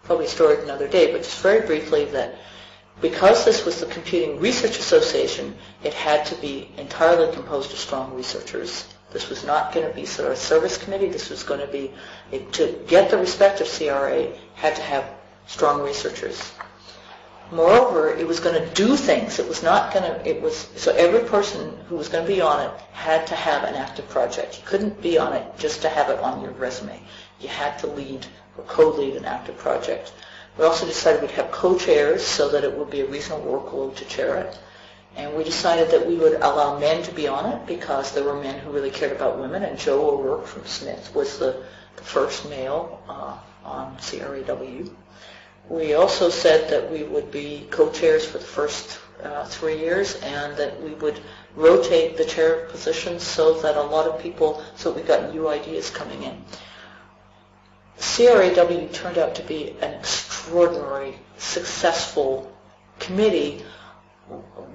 probably a story of another day, but just very briefly that because this was the Computing Research Association, it had to be entirely composed of strong researchers. This was not going to be sort of a service committee. This was going to be, to get the respect of CRA, had to have strong researchers. Moreover, it was going to do things. It was not going to, so every person who was going to be on it had to have an active project. You couldn't be on it just to have it on your resume. You had to lead or co-lead an active project. We also decided we'd have co-chairs so that it would be a reasonable workload to chair it. And we decided that we would allow men to be on it because there were men who really cared about women, and Joe O'Rourke from Smith was the first male on CRAW. We also said that we would be co-chairs for the first 3 years, and that we would rotate the chair positions so that a lot of people, so we got new ideas coming in. CRAW turned out to be an extraordinary, successful committee,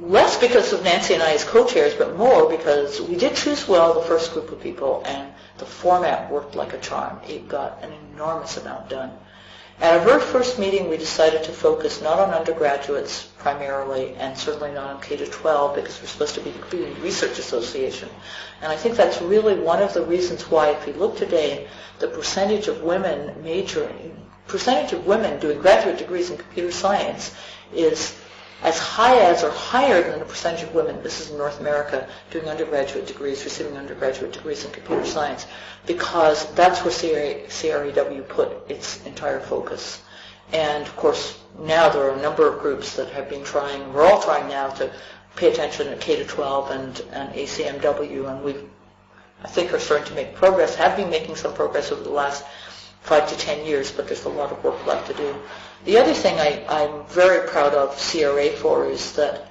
less because of Nancy and I as co-chairs, but more because we did choose well the first group of people, and the format worked like a charm. It got an enormous amount done. At our very first meeting, we decided to focus not on undergraduates primarily, and certainly not on K-12, because we're supposed to be the Computing Research Association. And I think that's really one of the reasons why, if you look today, the percentage of women doing graduate degrees in computer science is as high as or higher than the percentage of women, this is in North America, doing undergraduate degrees, receiving undergraduate degrees in computer science, because that's where CRAW put its entire focus. And of course, now there are a number of groups that have been trying, we're all trying now to pay attention at K-12 and ACMW, and we, I think, are starting to make progress, have been making some progress over the last 5 to 10 years, but there's a lot of work left to do. The other thing I'm very proud of CRA for is that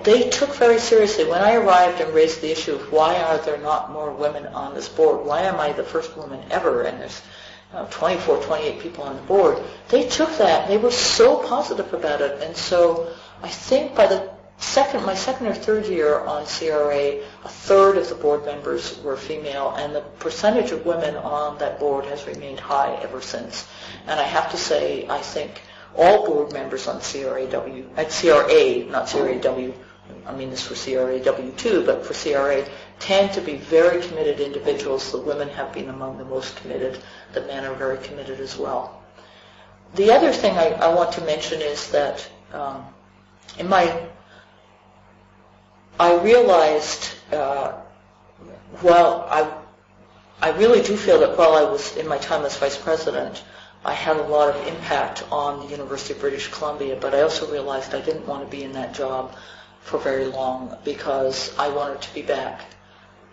they took very seriously, when I arrived and raised the issue of why are there not more women on this board, why am I the first woman ever, and there's 24, 28 people on the board, they took that, they were so positive about it, and so I think by my second or third year on CRA, a third of the board members were female, and the percentage of women on that board has remained high ever since. And I have to say, I think all board members on CRA, not CRAW, I mean this for CRAW too, but for CRA, tend to be very committed individuals. The women have been among the most committed. The men are very committed as well. The other thing I want to mention is that I realized, I really do feel that while I was in my time as vice president, I had a lot of impact on the University of British Columbia, but I also realized I didn't want to be in that job for very long because I wanted to be back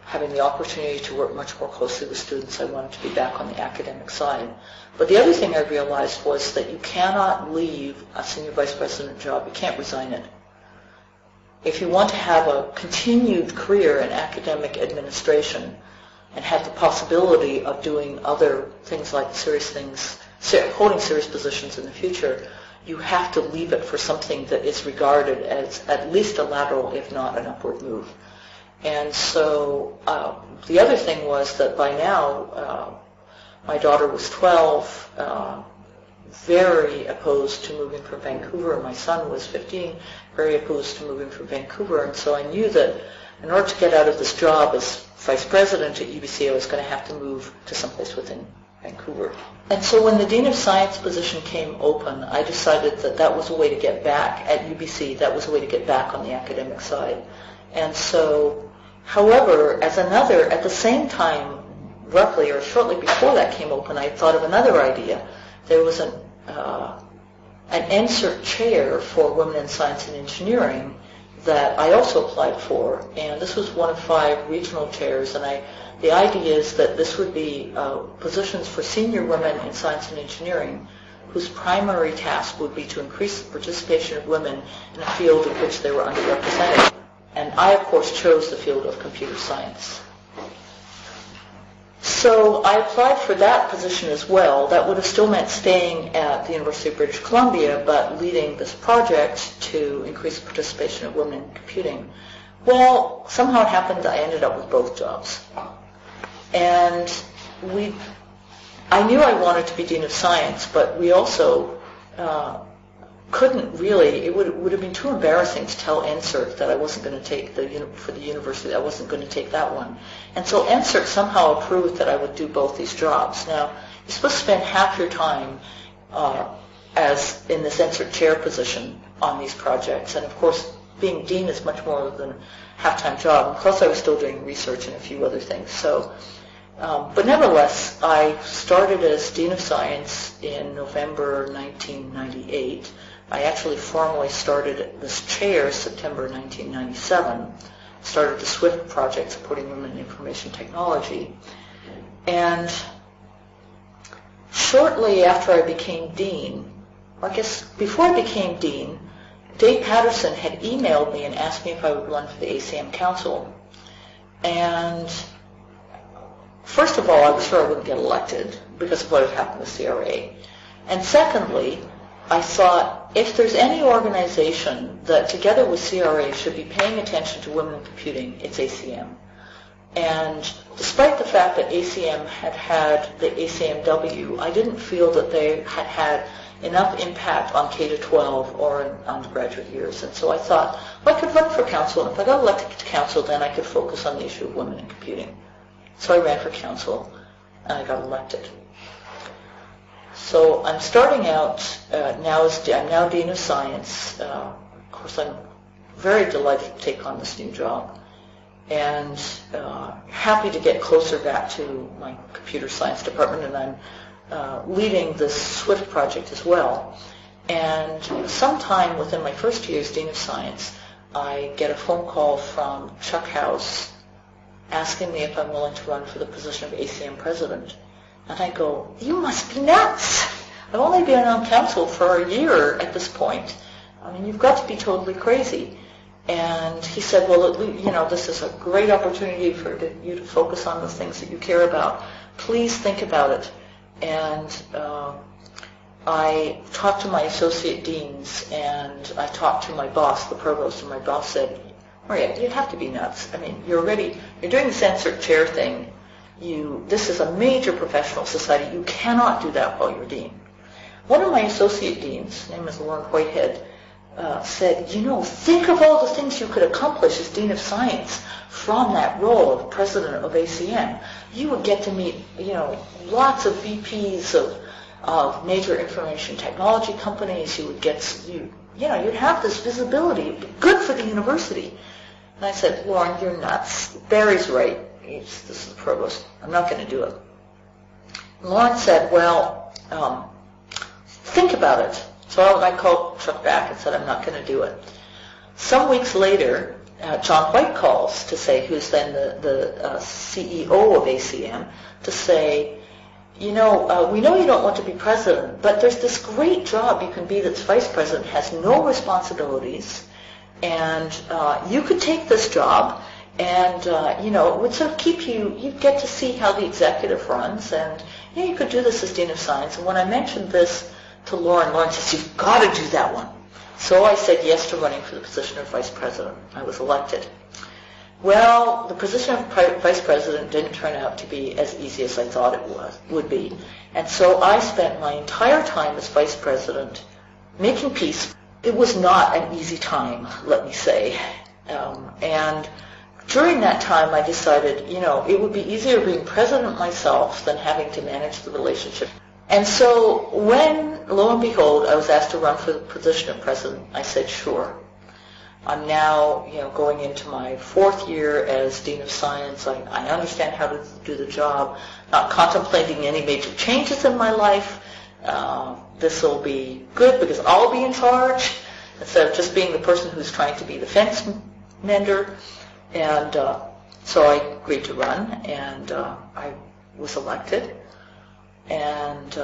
having the opportunity to work much more closely with students. I wanted to be back on the academic side. But the other thing I realized was that you cannot leave a senior vice president job. You can't resign it. If you want to have a continued career in academic administration and have the possibility of doing other things like holding serious positions in the future, you have to leave it for something that is regarded as at least a lateral, if not an upward move. And so the other thing was that by now, my daughter was 12, very opposed to moving from Vancouver, and my son was 15, very opposed to moving from Vancouver. And so I knew that in order to get out of this job as vice president at UBC, I was going to have to move to someplace within Vancouver. And so when the Dean of Science position came open, I decided that that was a way to get back at UBC, that was a way to get back on the academic side. And so, however, at the same time, roughly or shortly before that came open, I thought of another idea. There was an NSERC chair for women in science and engineering that I also applied for, and this was one of 5 regional chairs, and the idea is that this would be positions for senior women in science and engineering whose primary task would be to increase the participation of women in a field in which they were underrepresented. And I, of course, chose the field of computer science. So I applied for that position as well. That would have still meant staying at the University of British Columbia, but leading this project to increase the participation of women in computing. Well, somehow it happened that I ended up with both jobs. And I knew I wanted to be Dean of Science, but we also couldn't really, it would have been too embarrassing to tell NSERC that I wasn't going to take for the university, I wasn't going to take that one. And so NSERC somehow approved that I would do both these jobs. Now, you're supposed to spend half your time as in this NSERC chair position on these projects, and of course, being dean is much more than a half-time job. And plus, I was still doing research and a few other things. So, but nevertheless, I started as Dean of Science in November 1998. I actually formally started this chair September 1997. Started the SWIFT project supporting women in information technology. And shortly after I became dean, I guess before I became dean, Dave Patterson had emailed me and asked me if I would run for the ACM Council. And first of all, I was sure I wouldn't get elected because of what had happened with CRA. And secondly, I thought, if there's any organization that together with CRA should be paying attention to women in computing, it's ACM. And despite the fact that ACM had the ACMW, I didn't feel that they had enough impact on K-12 or in undergraduate years. And so I thought, well, I could run for council, and if I got elected to council, then I could focus on the issue of women in computing. So I ran for council, and I got elected. So I'm starting out I'm now Dean of Science. Of course, I'm very delighted to take on this new job, and happy to get closer back to my computer science department. And I'm leading this SWIFT project as well. And sometime within my first year as Dean of Science, I get a phone call from Chuck House asking me if I'm willing to run for the position of ACM president. And I go, you must be nuts. I've only been on council for a year at this point. I mean, you've got to be totally crazy. And he said, well, this is a great opportunity for you to focus on the things that you care about. Please think about it. And I talked to my associate deans, and I talked to my boss, the provost, and my boss said, Maria, you have to be nuts. I mean, you're doing the censored chair thing. This is a major professional society. You cannot do that while you're dean. One of my associate deans, his name is Lauren Whitehead, said, think of all the things you could accomplish as Dean of Science from that role of President of ACM. You would get to meet, lots of VPs of major information technology companies. You would you'd have this visibility. It'd be good for the university. And I said, Lauren, you're nuts. Barry's right. This is the provost. I'm not going to do it. And Lauren said, well, think about it. So I called Chuck back and said, I'm not going to do it. Some weeks later, John White calls to say, who's then the CEO of ACM, to say, we know you don't want to be president, but there's this great job you can be that's vice president, has no responsibilities, and you could take this job, and it would sort of keep you'd get to see how the executive runs, and you could do this as Dean of Science. And when I mentioned this to Lauren says, you've got to do that one. So I said yes to running for the position of vice president. I was elected. Well, the position of vice president didn't turn out to be as easy as I thought it would be. And so I spent my entire time as vice president making peace. It was not an easy time, let me say. And during that time, I decided, it would be easier being president myself than having to manage the relationship. And so when, lo and behold, I was asked to run for the position of president, I said, sure. I'm now, going into my fourth year as Dean of Science. I understand how to do the job, not contemplating any major changes in my life. This will be good because I'll be in charge instead of just being the person who's trying to be the fence mender. And so I agreed to run, and I was elected. And,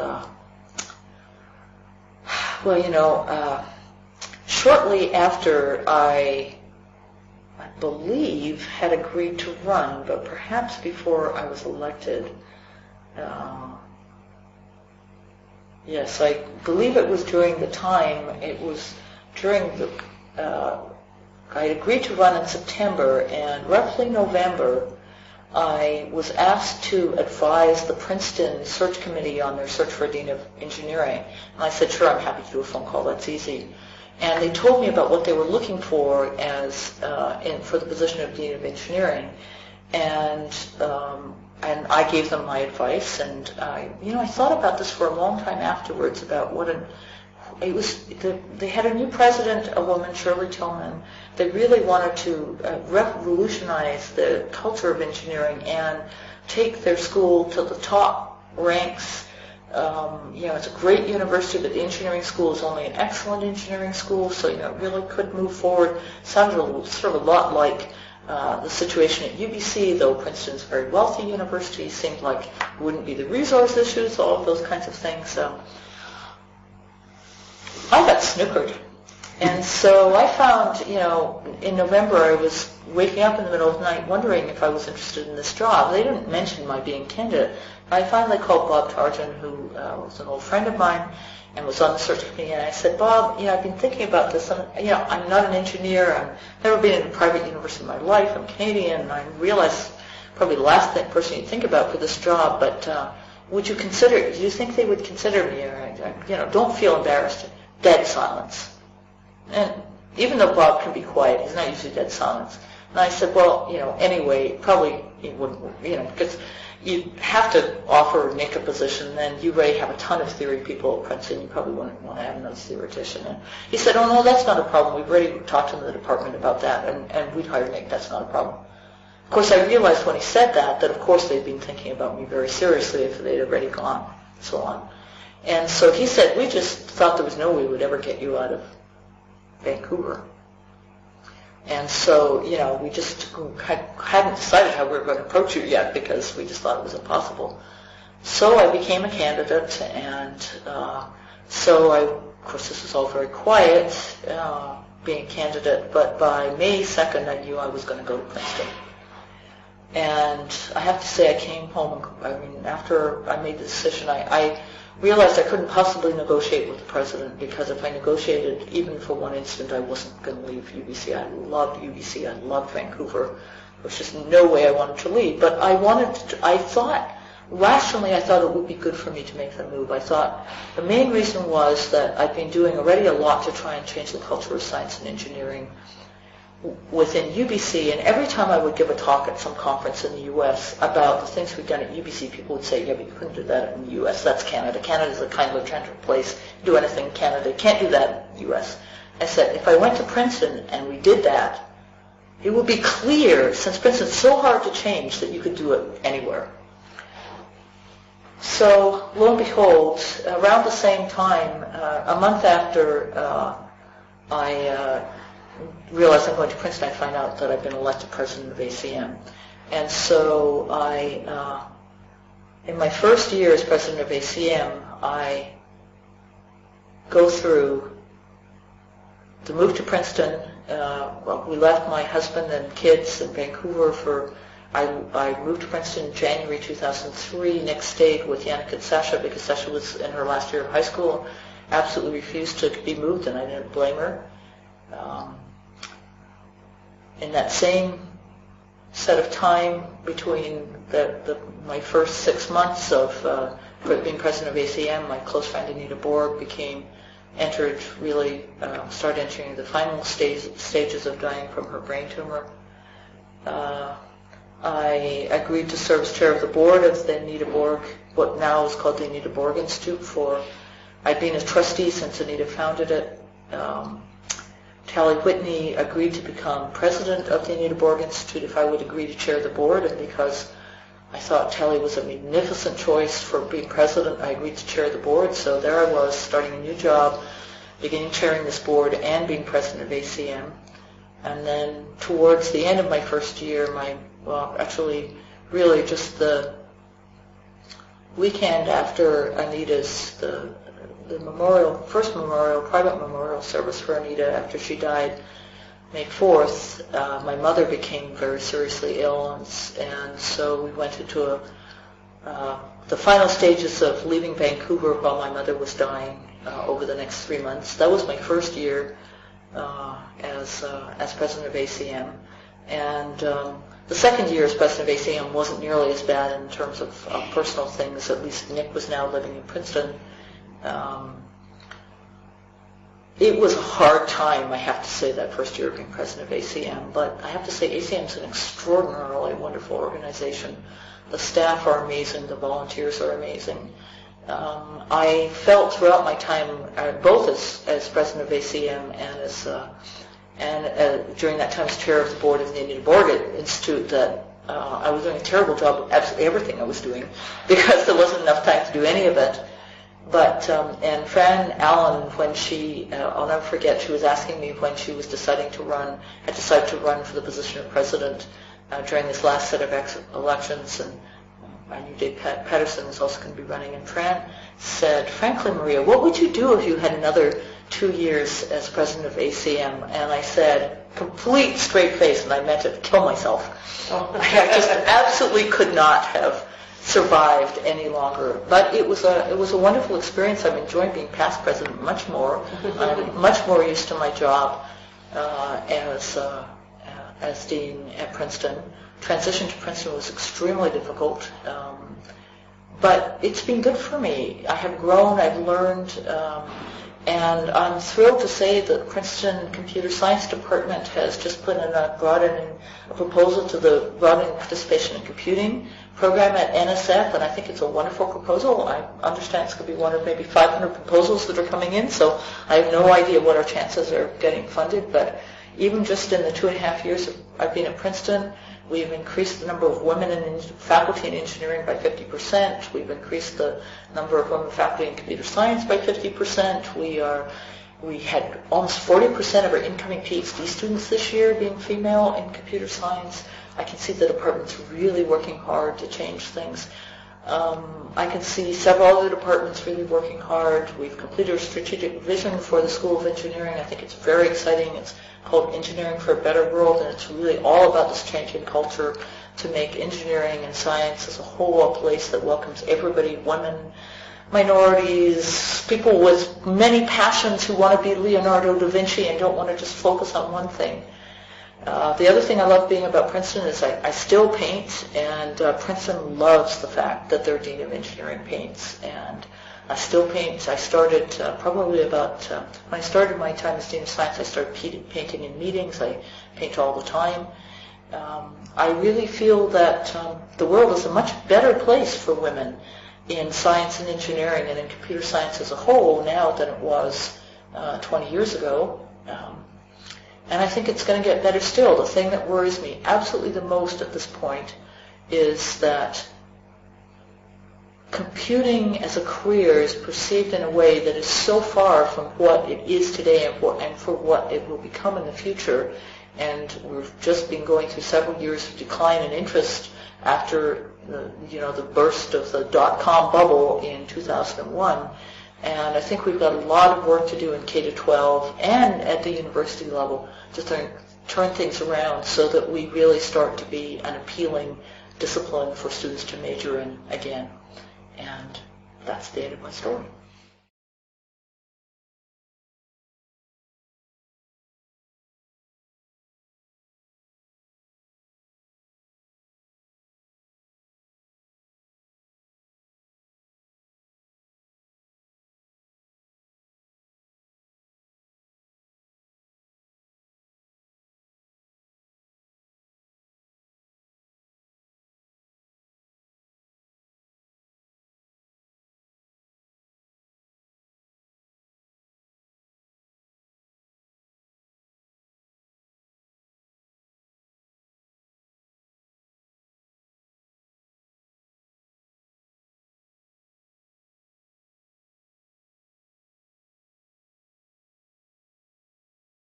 shortly after I believe, had agreed to run, but perhaps before I was elected, yes, I believe it was during the time, I had agreed to run in September, and roughly November, I was asked to advise the Princeton search committee on their search for a dean of engineering. And I said, sure, I'm happy to do a phone call. That's easy. And they told me about what they were looking for for the position of dean of engineering. And I gave them my advice. And I thought about this for a long time afterwards about they had a new president, a woman, Shirley Tillman. They really wanted to revolutionize the culture of engineering and take their school to the top ranks. It's a great university, but the engineering school is only an excellent engineering school, so it really could move forward. Sounded sort of a lot like the situation at UBC, though Princeton's a very wealthy university. Seemed like it wouldn't be the resource issues, all of those kinds of things. So I got snookered. And so I found, in November I was waking up in the middle of the night wondering if I was interested in this job. They didn't mention my being candidate. I finally called Bob Tarjan, who was an old friend of mine and was on the search committee, and I said, Bob, I've been thinking about this. I'm not an engineer. I've never been in a private university in my life. I'm Canadian, and I realize probably the last person you'd think about for this job, but do you think they would consider me? Or, don't feel embarrassed. Dead silence. And even though Bob can be quiet, he's not usually dead silence. And I said, well, anyway, probably he wouldn't, because you have to offer Nick a position, then you already have a ton of theory people at Princeton, you probably wouldn't want to have another theoretician. And he said, oh, no, that's not a problem. We've already talked to the department about that, and we'd hire Nick. That's not a problem. Of course, I realized when he said that of course they'd been thinking about me very seriously if they'd already gone. so on. And so he said, we just thought there was no way we would ever get you out of Vancouver. And so, we just hadn't decided how we were going to approach you yet because we just thought it was impossible. So I became a candidate, and of course this was all very quiet, being a candidate, but by May 2nd I knew I was going to go to Princeton. And I have to say I came home, after I made the decision, I realized I couldn't possibly negotiate with the president, because if I negotiated even for one instant, I wasn't going to leave UBC. I loved UBC. I loved Vancouver. There was just no way I wanted to leave. But rationally, I thought it would be good for me to make the move. I thought the main reason was that I've been doing already a lot to try and change the culture of science and engineering within UBC, and every time I would give a talk at some conference in the U.S. about the things we've done at UBC, people would say, yeah, but you couldn't do that in the U.S. That's Canada. Canada's a kind of gentle place. Do anything in Canada. You can't do that in the U.S. I said, if I went to Princeton and we did that, it would be clear, since Princeton's so hard to change, that you could do it anywhere. So, lo and behold, around the same time, a month after I realized I'm going to Princeton, I find out that I've been elected president of ACM. And so in my first year as president of ACM, I go through the move to Princeton. We left my husband and kids in Vancouver I moved to Princeton in January 2003. Nick stayed with Yannick and Sasha because Sasha was in her last year of high school, absolutely refused to be moved, and I didn't blame her. In that same set of time between my first 6 months of being president of ACM, my close friend Anita Borg started entering the final stages of dying from her brain tumor. I agreed to serve as chair of the board of the Anita Borg, what now is called the Anita Borg Institute. I'd been a trustee since Anita founded it. Tally Whitney agreed to become president of the Anita Borg Institute if I would agree to chair the board, and because I thought Tally was a magnificent choice for being president, I agreed to chair the board. So there I was, starting a new job, beginning chairing this board and being president of ACM. And then towards the end of my first year, really just the weekend after Anita's, the private memorial service for Anita after she died, May 4th, my mother became very seriously ill, and so we went into the final stages of leaving Vancouver while my mother was dying over the next 3 months. That was my first year as president of ACM, and the second year as president of ACM wasn't nearly as bad in terms of personal things. At least Nick was now living in Princeton. It was a hard time, I have to say, that first year of being president of ACM, but I have to say ACM is an extraordinarily wonderful organization. The staff are amazing, the volunteers are amazing. I felt throughout my time, both as president of ACM and during that time as chair of the board of the Anita Borg Institute, that I was doing a terrible job of absolutely everything I was doing because there wasn't enough time to do any of it. But, and Fran Allen, when I'll never forget, she was asking me when she was decided to run for the position of president during this last set of elections, and I knew Dave Patterson was also going to be running, and Fran said, frankly, Maria, what would you do if you had another 2 years as president of ACM? And I said, complete straight face, and I meant it, kill myself. I just absolutely could not have survived any longer. But it was a wonderful experience. I'm enjoying being past president much more. I'm much more used to my job as dean at Princeton. Transition to Princeton was extremely difficult, but it's been good for me. I have grown, I've learned, and I'm thrilled to say that the Princeton Computer Science Department has just brought in a proposal to the broadening participation in computing program at NSF, and I think it's a wonderful proposal. I understand it's going to be one of maybe 500 proposals that are coming in, so I have no idea what our chances are getting funded, but even just in the 2.5 years I've been at Princeton, We've increased the number of women in faculty in engineering by 50%. We've increased the number of women faculty in computer science by 50%. We had almost 40% of our incoming PhD students this year being female in computer science. I can see the department's really working hard to change things. I can see several other departments really working hard. We've completed a strategic vision for the School of Engineering. I think it's very exciting. It's called Engineering for a Better World, and it's really all about this change in culture to make engineering and science as a whole a place that welcomes everybody, women, minorities, people with many passions who want to be Leonardo da Vinci and don't want to just focus on one thing. The other thing I love being about Princeton is I still paint, and Princeton loves the fact that their Dean of Engineering paints, and I still paint. I started probably about, when I started my time as Dean of Science, I started painting in meetings. I paint all the time. I really feel that the world is a much better place for women in science and engineering and in computer science as a whole now than it was 20 years ago. And I think it's going to get better still. The thing that worries me absolutely the most at this point is that computing as a career is perceived in a way that is so far from what it is today and for what it will become in the future. And we've just been going through several years of decline in interest after the burst of the dot-com bubble in 2001. And I think we've got a lot of work to do in K-12 and at the university level to turn things around so that we really start to be an appealing discipline for students to major in again. And that's the end of my story.